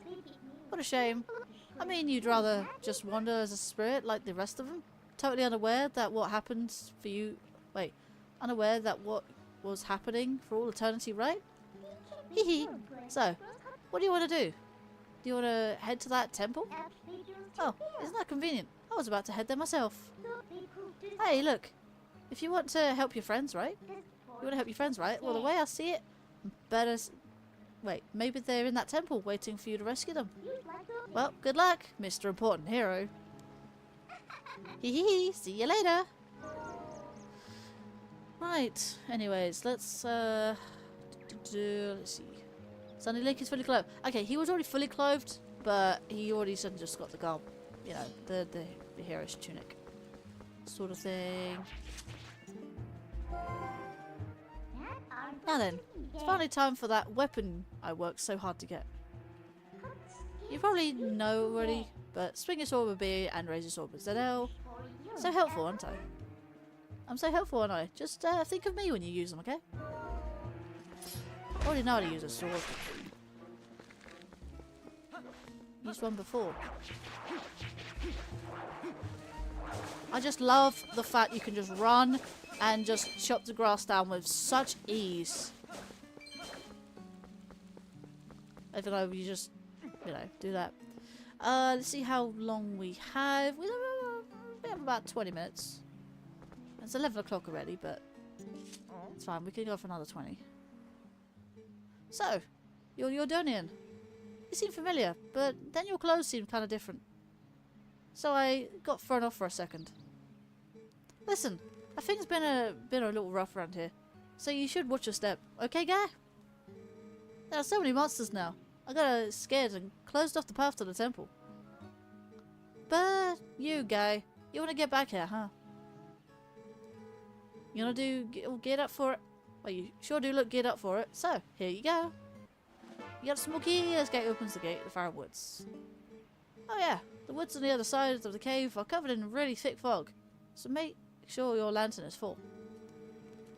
S1: What a shame. I mean, you'd rather just wander as a spirit like the rest of them? Totally unaware that what happens for you... Wait. Unaware that what was happening for all eternity, right? Hee. So, what do you want to do? Do you want to head to that temple? Oh, isn't that convenient? I was about to head there myself. Hey, look. If you want to help your friends, right? You want to help your friends, right? Well, the way I see it, better... Wait, maybe they're in that temple waiting for you to rescue them. Well, good luck, Mr. Important Hero. Hee. See you later. Right. Anyways, let's see. Sunny Link is fully clothed. Okay, he was already fully clothed, but he already suddenly just got the garb. You know, the hero's tunic. Sort of thing. Now then, it's finally time for that weapon I worked so hard to get. You probably know already, but swing your sword with B and raise your sword with ZL. So helpful, aren't I? I'm so helpful, aren't I? Just think of me when you use them, okay? I already know how to use a sword. Used one before. I just love the fact you can just run and just chop the grass down with such ease. Even though you just, you know, do that. Let's see how long we have. We have about 20 minutes. It's 11 o'clock already, but it's fine. We can go for another 20. So, you're Yordonian. You seem familiar, but then your clothes seem kind of different. So I got thrown off for a second. Listen, I think it's been a little rough around here, so you should watch your step, okay, guy? There are so many monsters now. I got scared and closed off the path to the temple. But you, guy, you want to get back here, huh? You want to do geared up for it? Well, you sure do look geared up for it. So here you go. You got a small key. This gate opens the gate to the far woods. Oh yeah, the woods on the other side of the cave are covered in really thick fog, so make sure your lantern is full.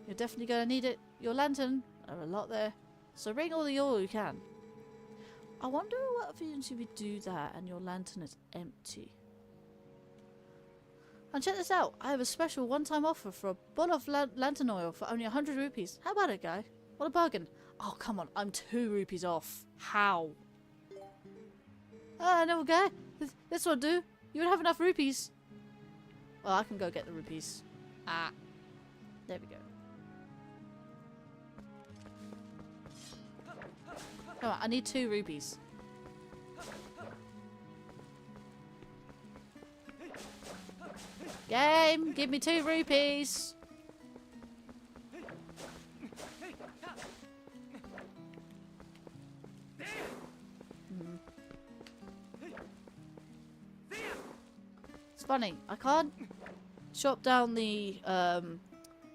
S1: You're definitely going to need it. Your lantern are a lot there, so bring all the oil you can. I wonder what happens if you do that and your lantern is empty. And check this out, I have a special one-time offer for a bottle of lantern oil for only 100 rupees. How about it, guy? What a bargain. Oh, come on, I'm 2 rupees off. How? No, guy. This will do. You don't have enough rupees. Well, I can go get the rupees. Ah. There we go. Come on, I need 2 rupees. Game, give me 2 rupees. It's funny, I can't chop down the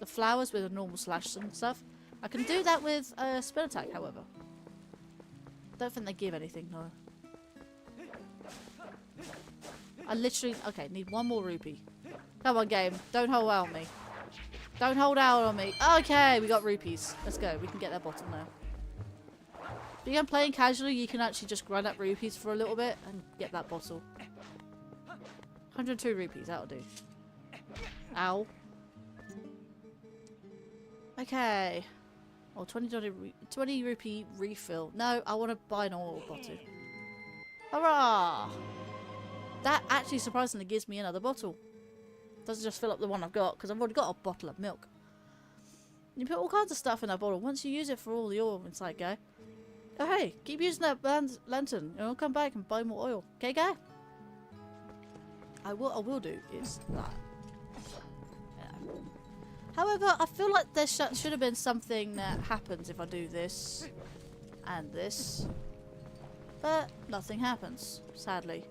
S1: flowers with a normal slash and stuff. I can do that with a spin attack, however. Don't think they give anything, no. I literally... Okay, need 1 more rupee. Come on, game. Don't hold out on me. Don't hold out on me. Okay, we got rupees. Let's go. We can get that bottle now. If you're playing casually, you can actually just grind up rupees for a little bit and get that bottle. 102 rupees. That'll do. Ow. Okay. Oh, 20 rupee refill. No, I want to buy an oil bottle. Hurrah! That actually surprisingly gives me another bottle. Doesn't just fill up the one I've got, because I've already got a bottle of milk. You put all kinds of stuff in that bottle. Once you use it for all the oil inside, guy. Oh hey, keep using that lantern, and I'll come back and buy more oil. Okay, guy? I will do is that. Yeah. However, I feel like there should have been something that happens if I do this and this, but nothing happens, sadly.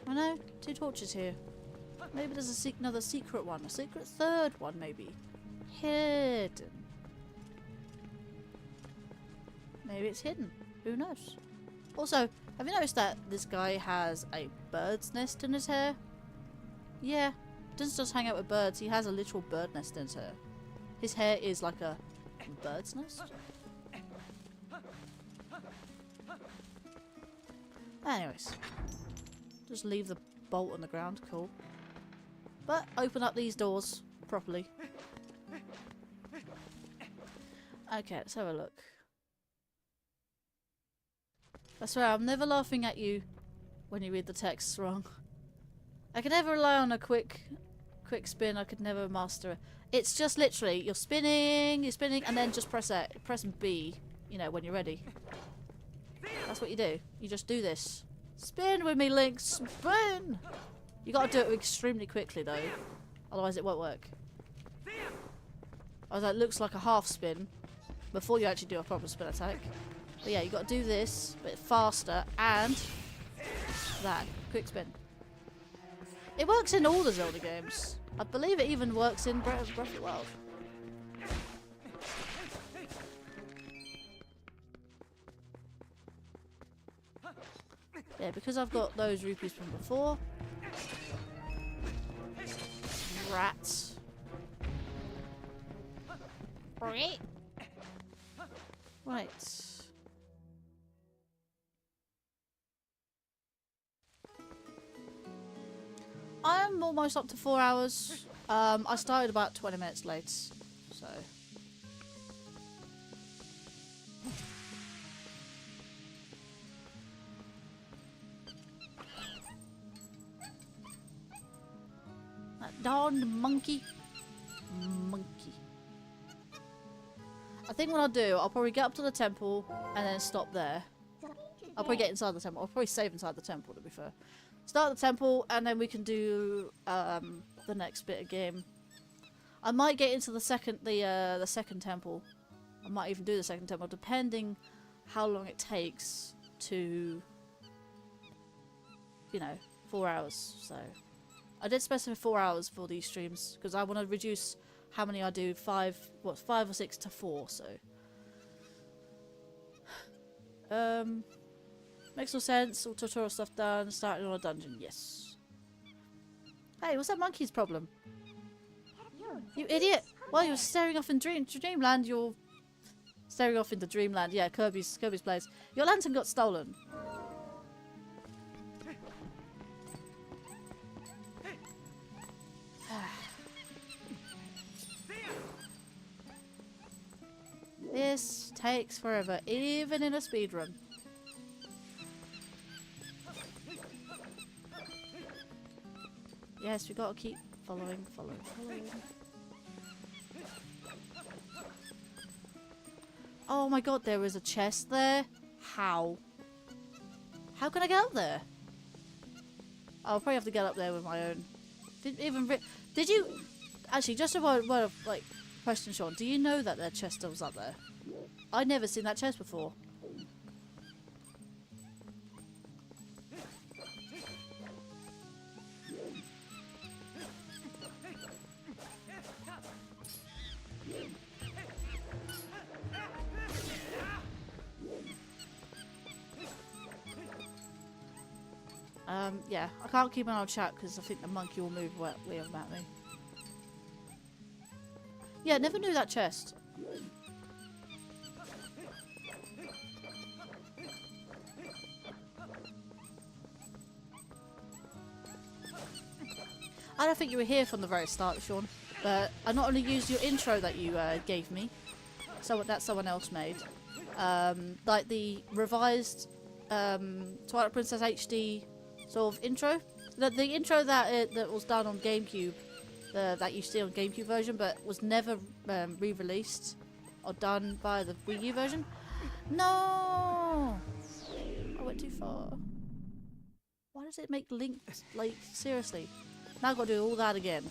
S1: I know, 2 torches here. Maybe there's another secret one, a secret 3rd one maybe. Hidden. Maybe it's hidden. Who knows? Also, have you noticed that this guy has a bird's nest in his hair? Yeah, doesn't just hang out with birds, he has a literal bird nest in his hair. His hair is like a bird's nest? Anyways. Just leave the bolt on the ground, cool. But open up these doors properly. Okay, let's have a look. I swear, I'm never laughing at you when you read the text wrong. I can never rely on a quick spin. I could never master it. It's just literally, you're spinning, and then just press B, you know, when you're ready. That's what you do. You just do this. Spin with me, Link, spin! You gotta do it extremely quickly, though. Otherwise it won't work. Otherwise it looks like a half spin before you actually do a proper spin attack. But yeah, you gotta do this a bit faster, and that. Quick spin. It works in all the Zelda games. I believe it even works in Breath of the Wild. Yeah, because I've got those rupees from before. Rats. Right. I'm almost up to 4 hours. I started about 20 minutes late, so. That darned monkey. I think what I'll do, I'll probably get up to the temple and then stop there. I'll probably get inside the temple. I'll probably save inside the temple, to be fair. Start the temple, and then we can do the next bit of game. I might get into the second temple. I might even do the second temple, depending how long it takes to, you know, 4 hours. So I did specify 4 hours for these streams because I want to reduce how many I do. 5 or 6 to 4. So makes no sense. All tutorial stuff done. Starting on a dungeon. Yes. Hey, what's that monkey's problem? You idiot! While you're staring off in dreamland, you're staring off into dreamland. Yeah, Kirby's place. Your lantern got stolen. This takes forever, even in a speedrun. Yes, we gotta keep following. Oh my god, there is a chest there? How? How can I get up there? I'll probably have to get up there with my own. Did you... Actually, just a word of, like, question, Sean. Do you know that their chest was up there? I'd never seen that chest before. Yeah, I can't keep an eye on chat because I think the monkey will move weird about me. Yeah, never knew that chest. I don't think you were here from the very start, Sean, but I not only used your intro that you gave me, that someone else made, like the revised Twilight Princess HD sort of intro. The intro that was done on GameCube, that you see on GameCube version, but was never re-released or done by the Wii U version. No! I went too far. Why does it make Link, like, seriously? Now I've got to do all that again.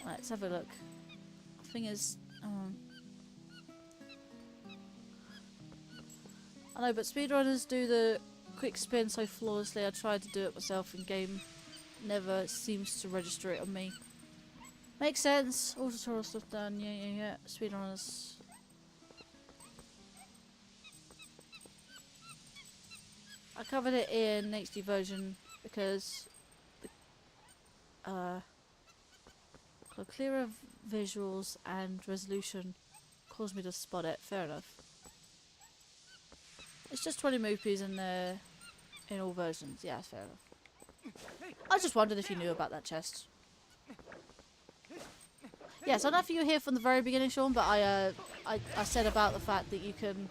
S1: Right, let's have a look. Thing is, I know, but speedrunners do the quick spin so flawlessly. I tried to do it myself in game. Never seems to register it on me. Makes sense. All tutorial stuff done. Yeah. Speedrunners. I covered it in HD version because the clearer visuals and resolution caused me to spot it. Fair enough. It's just 20 movies in all versions. Yeah, fair enough. I just wondered if you knew about that chest. Yes, I don't know if you were here from the very beginning, Sean, but I said about the fact that you can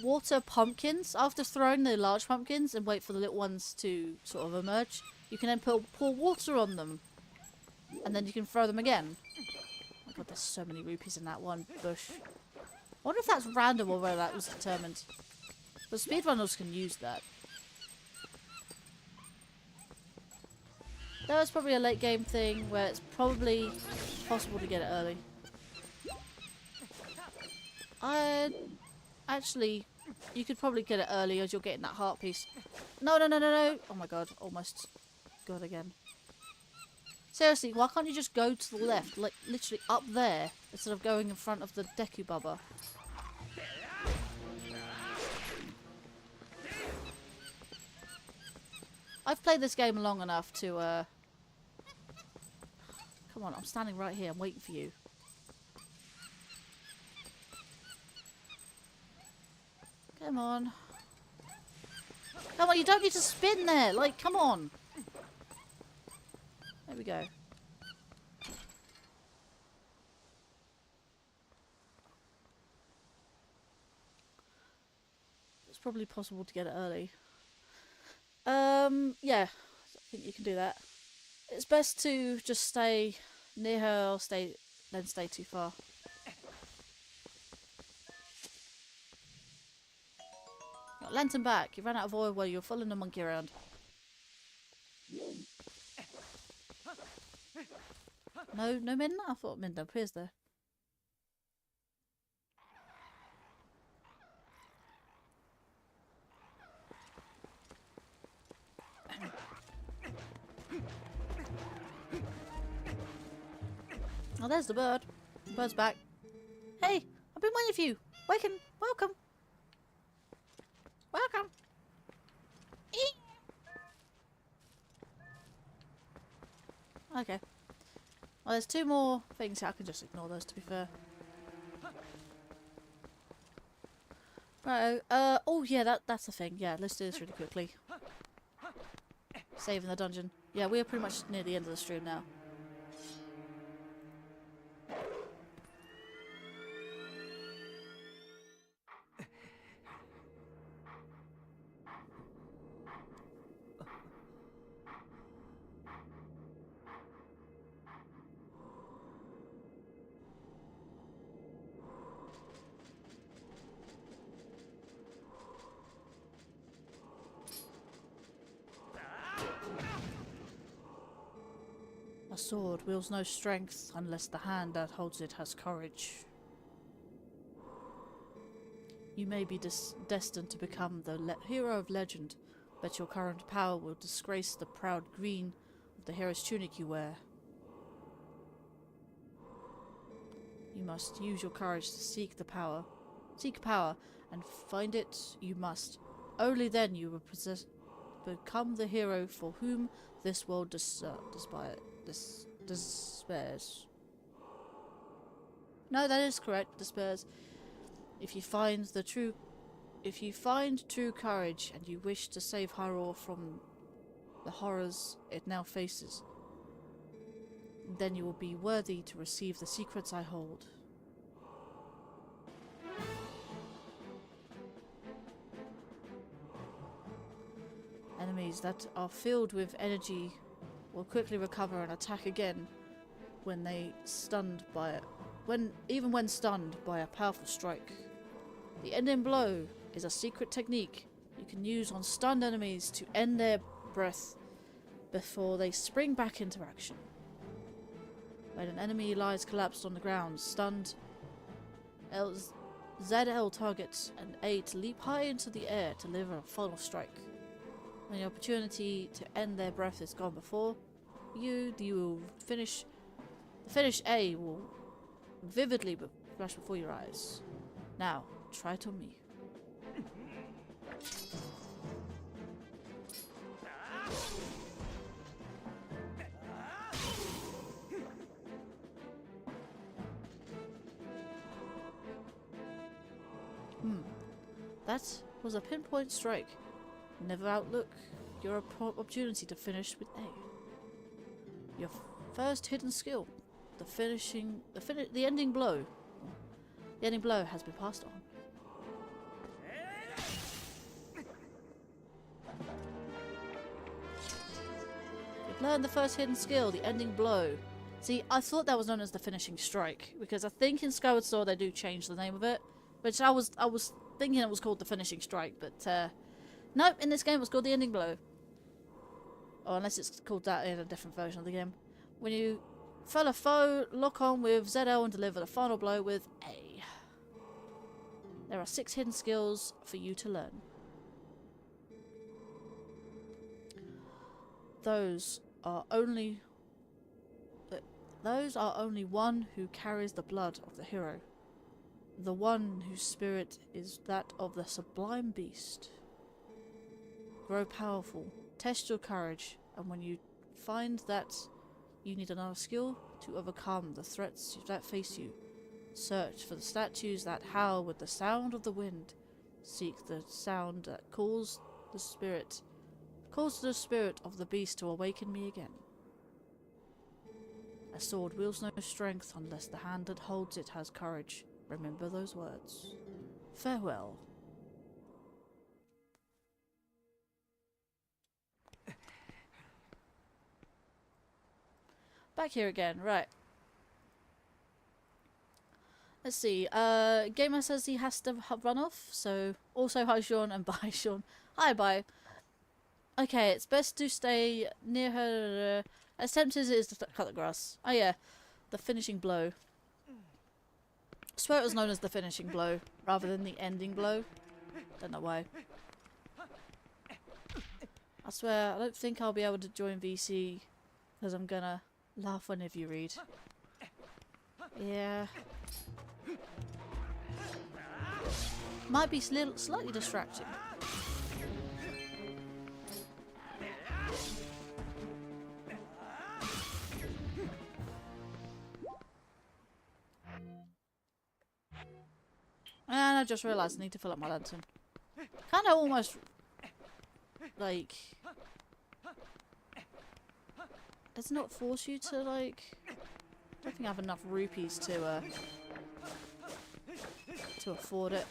S1: water pumpkins after throwing the large pumpkins and wait for the little ones to sort of emerge. You can then pour water on them, and then you can throw them again. Oh my god, there's so many rupees in that one bush. I wonder if that's random or whether that was determined. But speedrunners can use that. That was probably a late game thing where it's probably possible to get it early. Actually, you could probably get it early as you're getting that heart piece. No. Oh my god, almost got again. Seriously, why can't you just go to the left, like literally up there, instead of going in front of the Deku Bubba? I've played this game long enough to, Come on, I'm standing right here, I'm waiting for you. Come on. Come on, you don't need to spin there, like, come on. There we go. It's probably possible to get it early. Yeah, I think you can do that. It's best to just stay near her or then stay too far. Got lantern back. You ran out of oil while you were following the monkey around. No Minda? I thought Minda appears there. Oh, there's the bird. The bird's back. Hey, I've been waiting for you. Welcome. Okay. Well, there's two more things here. I can just ignore those, to be fair. Right. Oh yeah, that's a thing. Yeah, let's do this really quickly. Saving the dungeon. Yeah, we are pretty much near the end of the stream now. A sword wields no strength unless the hand that holds it has courage. You may be destined to become the hero of legend, but your current power will disgrace the proud green of the hero's tunic you wear. You must use your courage to seek power, and find it you must. Only then you will become the hero for whom this world despairs. No, that is correct. Despairs. If you find true courage and you wish to save Hyrule from the horrors it now faces, then you will be worthy to receive the secrets I hold. Enemies that are filled with energy will quickly recover and attack again even when stunned by a powerful strike. The ending blow is a secret technique you can use on stunned enemies to end their breath before they spring back into action. When an enemy lies collapsed on the ground, stunned, ZL targets and A to leap high into the air to deliver a final strike. When the opportunity to end their breath is gone before you will finish. The finish A will vividly flash before your eyes. Now, try it on me. That was a pinpoint strike. Never outlook your opportunity to finish with A. Your first hidden skill, the ending blow. The ending blow has been passed on. You've learned the first hidden skill, the ending blow. See, I thought that was known as the finishing strike because I think in Skyward Sword they do change the name of it, which I was thinking it was called the finishing strike, but nope, in this game it was called the ending blow. Or unless it's called that in a different version of the game. When you fell a foe, lock on with ZL and deliver the final blow with A. There are 6 hidden skills for you to learn. Those are only one who carries the blood of the hero. The one whose spirit is that of the sublime beast. Grow powerful, test your courage, and when you find that you need another skill to overcome the threats that face you, search for the statues that howl with the sound of the wind. Seek the sound that calls to the spirit of the beast to awaken me again. A sword wields no strength unless the hand that holds it has courage. Remember those words. Farewell. Back here again, right. Let's see. Gamer says he has to run off, so also hi Sean and bye Sean. Hi bye. Okay, it's best to stay near her. As tempted as it is to cut the grass. Oh yeah, the finishing blow. I swear it was known as the finishing blow rather than the ending blow. Don't know why. I swear, I don't think I'll be able to join VC because I'm gonna laugh whenever you read. Yeah. Might be slightly distracting. And I just realised I need to fill up my lantern. Kinda almost like, does it not force you to like, I don't think I have enough rupees to afford it.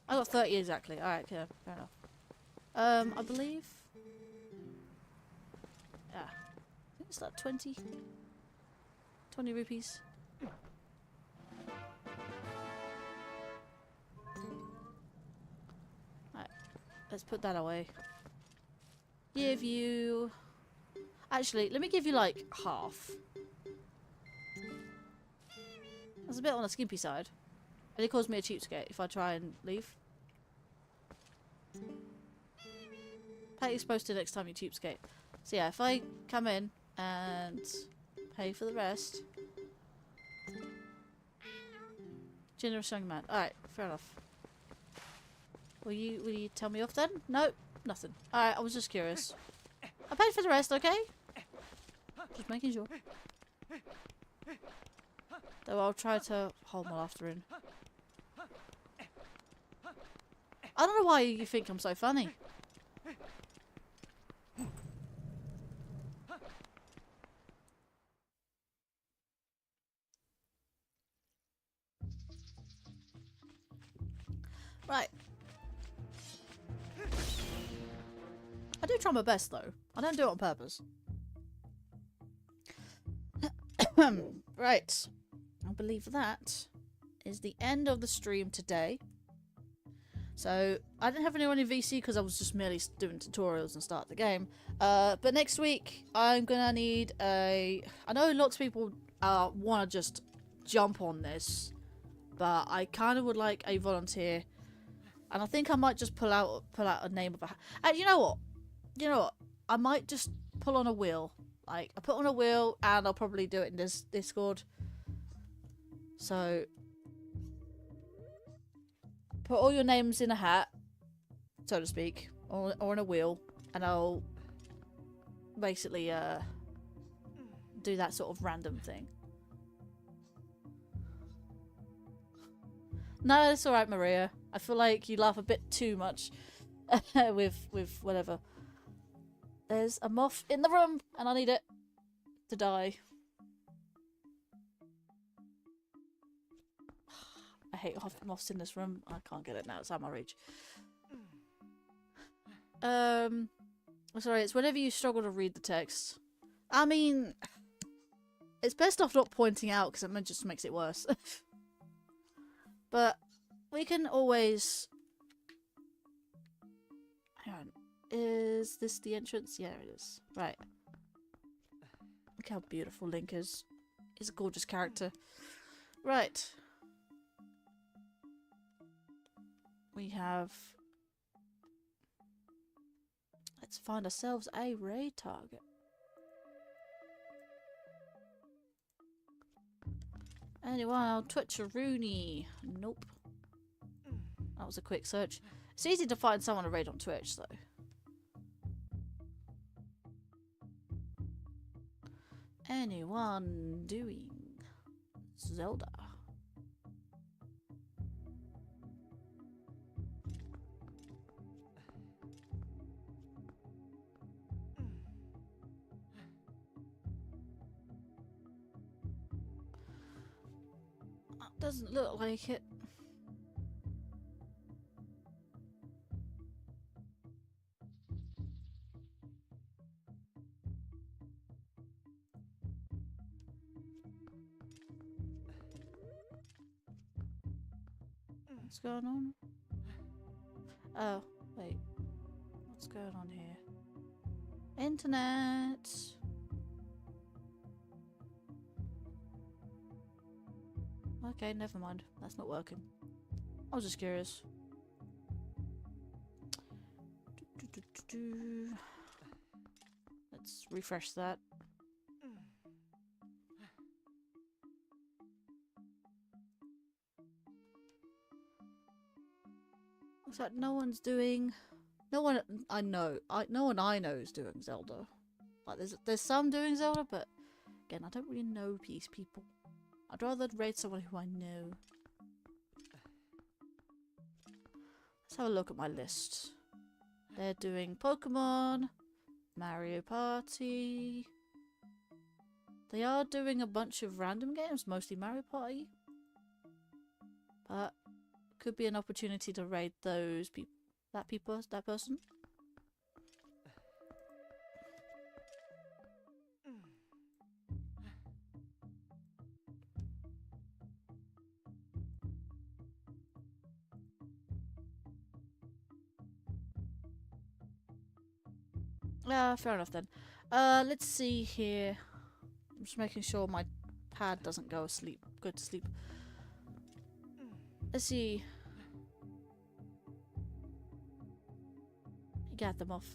S1: I got 30 exactly. Alright, okay, fair enough. I believe, yeah, I think it's like 20 rupees. Let's put that away. Give you... Actually, let me give you like half. That's a bit on the skimpy side. And it calls me a cheapskate if I try and leave. Pay exposed to next time you cheapskate. So yeah, if I come in and pay for the rest. Generous young man. Alright, fair enough. Will you tell me off then? Nope, nothing. Alright, I was just curious. I paid for the rest, okay? Just making sure. Though I'll try to hold my laughter in. I don't know why you think I'm so funny. Right. I do try my best though. I don't do it on purpose. Right. I believe that is the end of the stream today. So, I didn't have anyone in VC because I was just merely doing tutorials and start the game. But next week, I'm gonna need a... I know lots of people want to just jump on this but I kind of would like a volunteer, and I think I might just pull out a name of a. And you know what? You know what? I might just pull on a wheel. Like I put on a wheel, and I'll probably do it in this Discord. So put all your names in a hat, so to speak, or in a wheel, and I'll basically do that sort of random thing. No, it's alright, Maria. I feel like you laugh a bit too much with whatever. There's a moth in the room, and I need it to die. I hate moths in this room. I can't get it now. It's out of my reach. Sorry, it's whenever you struggle to read the text. I mean, it's best off not pointing out because it just makes it worse. But we can always... Hang on. Is this the entrance? Yeah, it is. Right. Look how beautiful Link is. He's a gorgeous character. Right. We have... Let's find ourselves a raid target. Anyone on Twitch or Rooney? Nope. That was a quick search. It's easy to find someone to raid on Twitch, though. Anyone doing Zelda? Doesn't look like it. What's going on? Oh, wait. What's going on here? Internet! Okay, never mind. That's not working. I was just curious. Let's refresh that. Looks like no one's doing... No one I know. No one I know is doing Zelda. Like there's some doing Zelda, but again, I don't really know these people. I'd rather raid someone who I know. Let's have a look at my list. They're doing Pokemon, Mario Party. They are doing a bunch of random games, mostly Mario Party. But could be an opportunity to raid those people. That person. Fair enough then. Let's see here. I'm just making sure my pad doesn't go asleep. Go to sleep. Let's see. You get them off.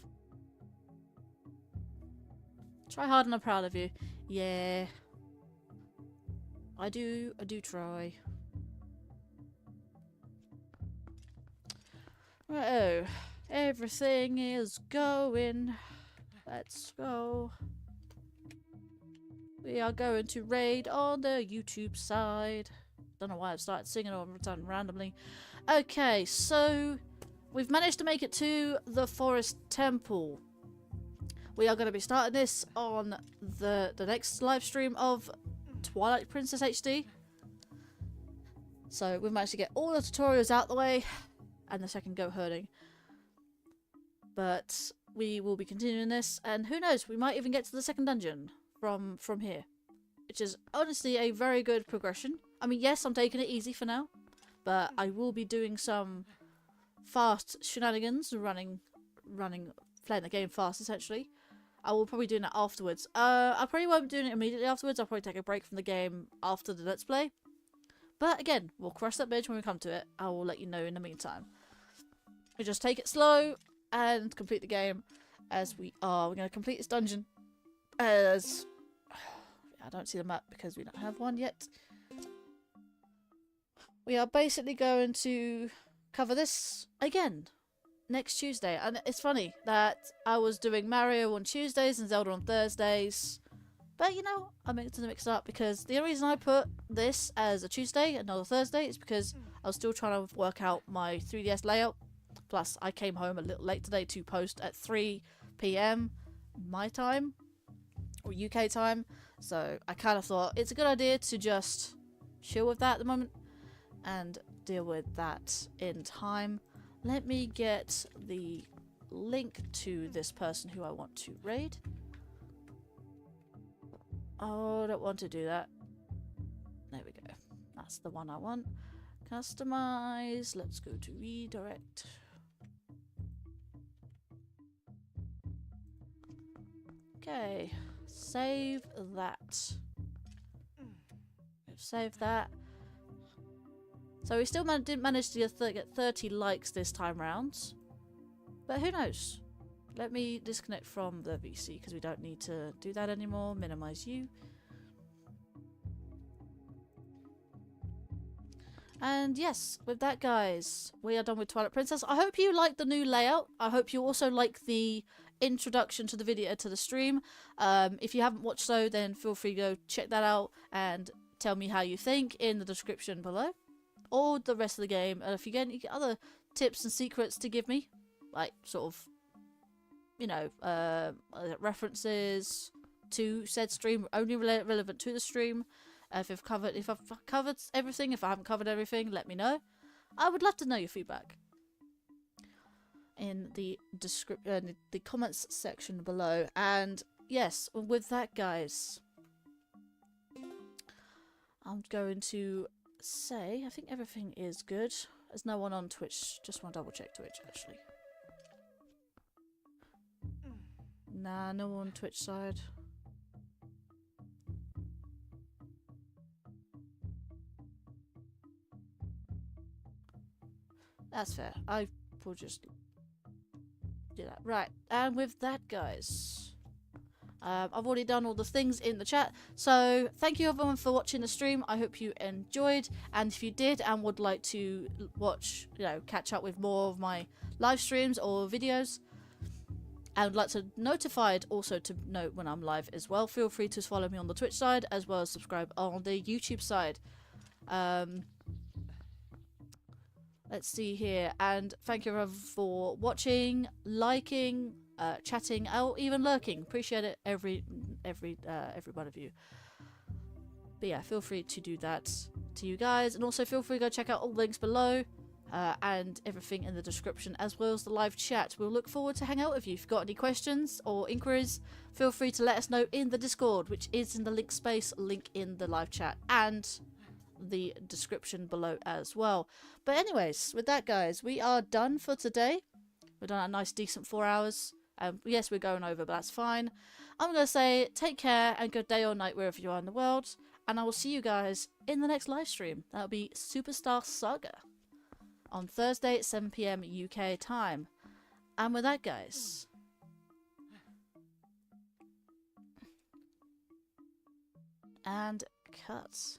S1: Try hard and I'm proud of you. Yeah. I do try. Right-oh. Everything is going. Let's go. We are going to raid on the YouTube side. Don't know why I've started singing all the time randomly. Okay, so we've managed to make it to the Forest Temple. We are going to be starting this on the next live stream of Twilight Princess HD. So we've managed to get all the tutorials out the way and the second goat herding. But we will be continuing this, and who knows, we might even get to the second dungeon from here, which is honestly a very good progression. I mean, yes, I'm taking it easy for now, but I will be doing some fast shenanigans, playing the game fast, essentially. I will probably do that afterwards. I probably won't be doing it immediately afterwards. I'll probably take a break from the game after the Let's Play. But again, we'll cross that bridge when we come to it. I will let you know in the meantime. We just take it slow and complete the game as we are. We're going to complete this dungeon as... I don't see the map because we don't have one yet. We are basically going to cover this again next Tuesday. And it's funny that I was doing Mario on Tuesdays and Zelda on Thursdays. But, you know, I meant to mix it up because the only reason I put this as a Tuesday and not a Thursday is because I was still trying to work out my 3DS layout. Plus, I came home a little late today to post at 3 PM my time, or UK time. So I kind of thought it's a good idea to just chill with that at the moment and deal with that in time. Let me get the link to this person who I want to raid. Oh, I don't want to do that. There we go. That's the one I want. Customize. Let's go to redirect. Okay. Save that. We've saved that. So we still didn't manage to get 30 likes this time round. But who knows? Let me disconnect from the VC because we don't need to do that anymore. Minimize you. And yes, with that, guys, we are done with Twilight Princess. I hope you like the new layout. I hope you also like the introduction to the video, to the stream. If you haven't watched so, then feel free to go check that out and tell me how you think in the description below. Or the rest of the game. And if you get any other tips and secrets to give me, like sort of, you know, references to said stream, only relevant to the stream. If I've covered everything, if I haven't covered everything, let me know. I would love to know your feedback in the the comments section below. And yes, with that, guys, I'm going to say I think everything is good. There's no one on Twitch. Just want to double check Twitch actually. Nah, no one on Twitch side. That's fair. I will just do that. Right, and with that, guys, I've already done all the things in the chat. So thank you everyone for watching the stream. I hope you enjoyed. And if you did and would like to watch, you know, catch up with more of my live streams or videos, and would like to notified also to note when I'm live as well, feel free to follow me on the Twitch side as well as subscribe on the YouTube side. Let's see here, and thank you everyone for watching, liking, chatting, or even lurking. Appreciate it, every one of you. But yeah, feel free to do that to you guys, and also feel free to go check out all the links below, and everything in the description, as well as the live chat. We'll look forward to hang out with you. If you've got any questions or inquiries, feel free to let us know in the Discord, which is in the link space, link in the live chat, and the description below as well. But anyways, with that, guys, we are done for today. We've done a nice decent 4 hours. Yes, we're going over, but that's fine. I'm going to say take care and good day or night wherever you are in the world, and I will see you guys in the next live stream. That'll be Superstar Saga on Thursday at 7 PM UK time. And with that, guys, and cut.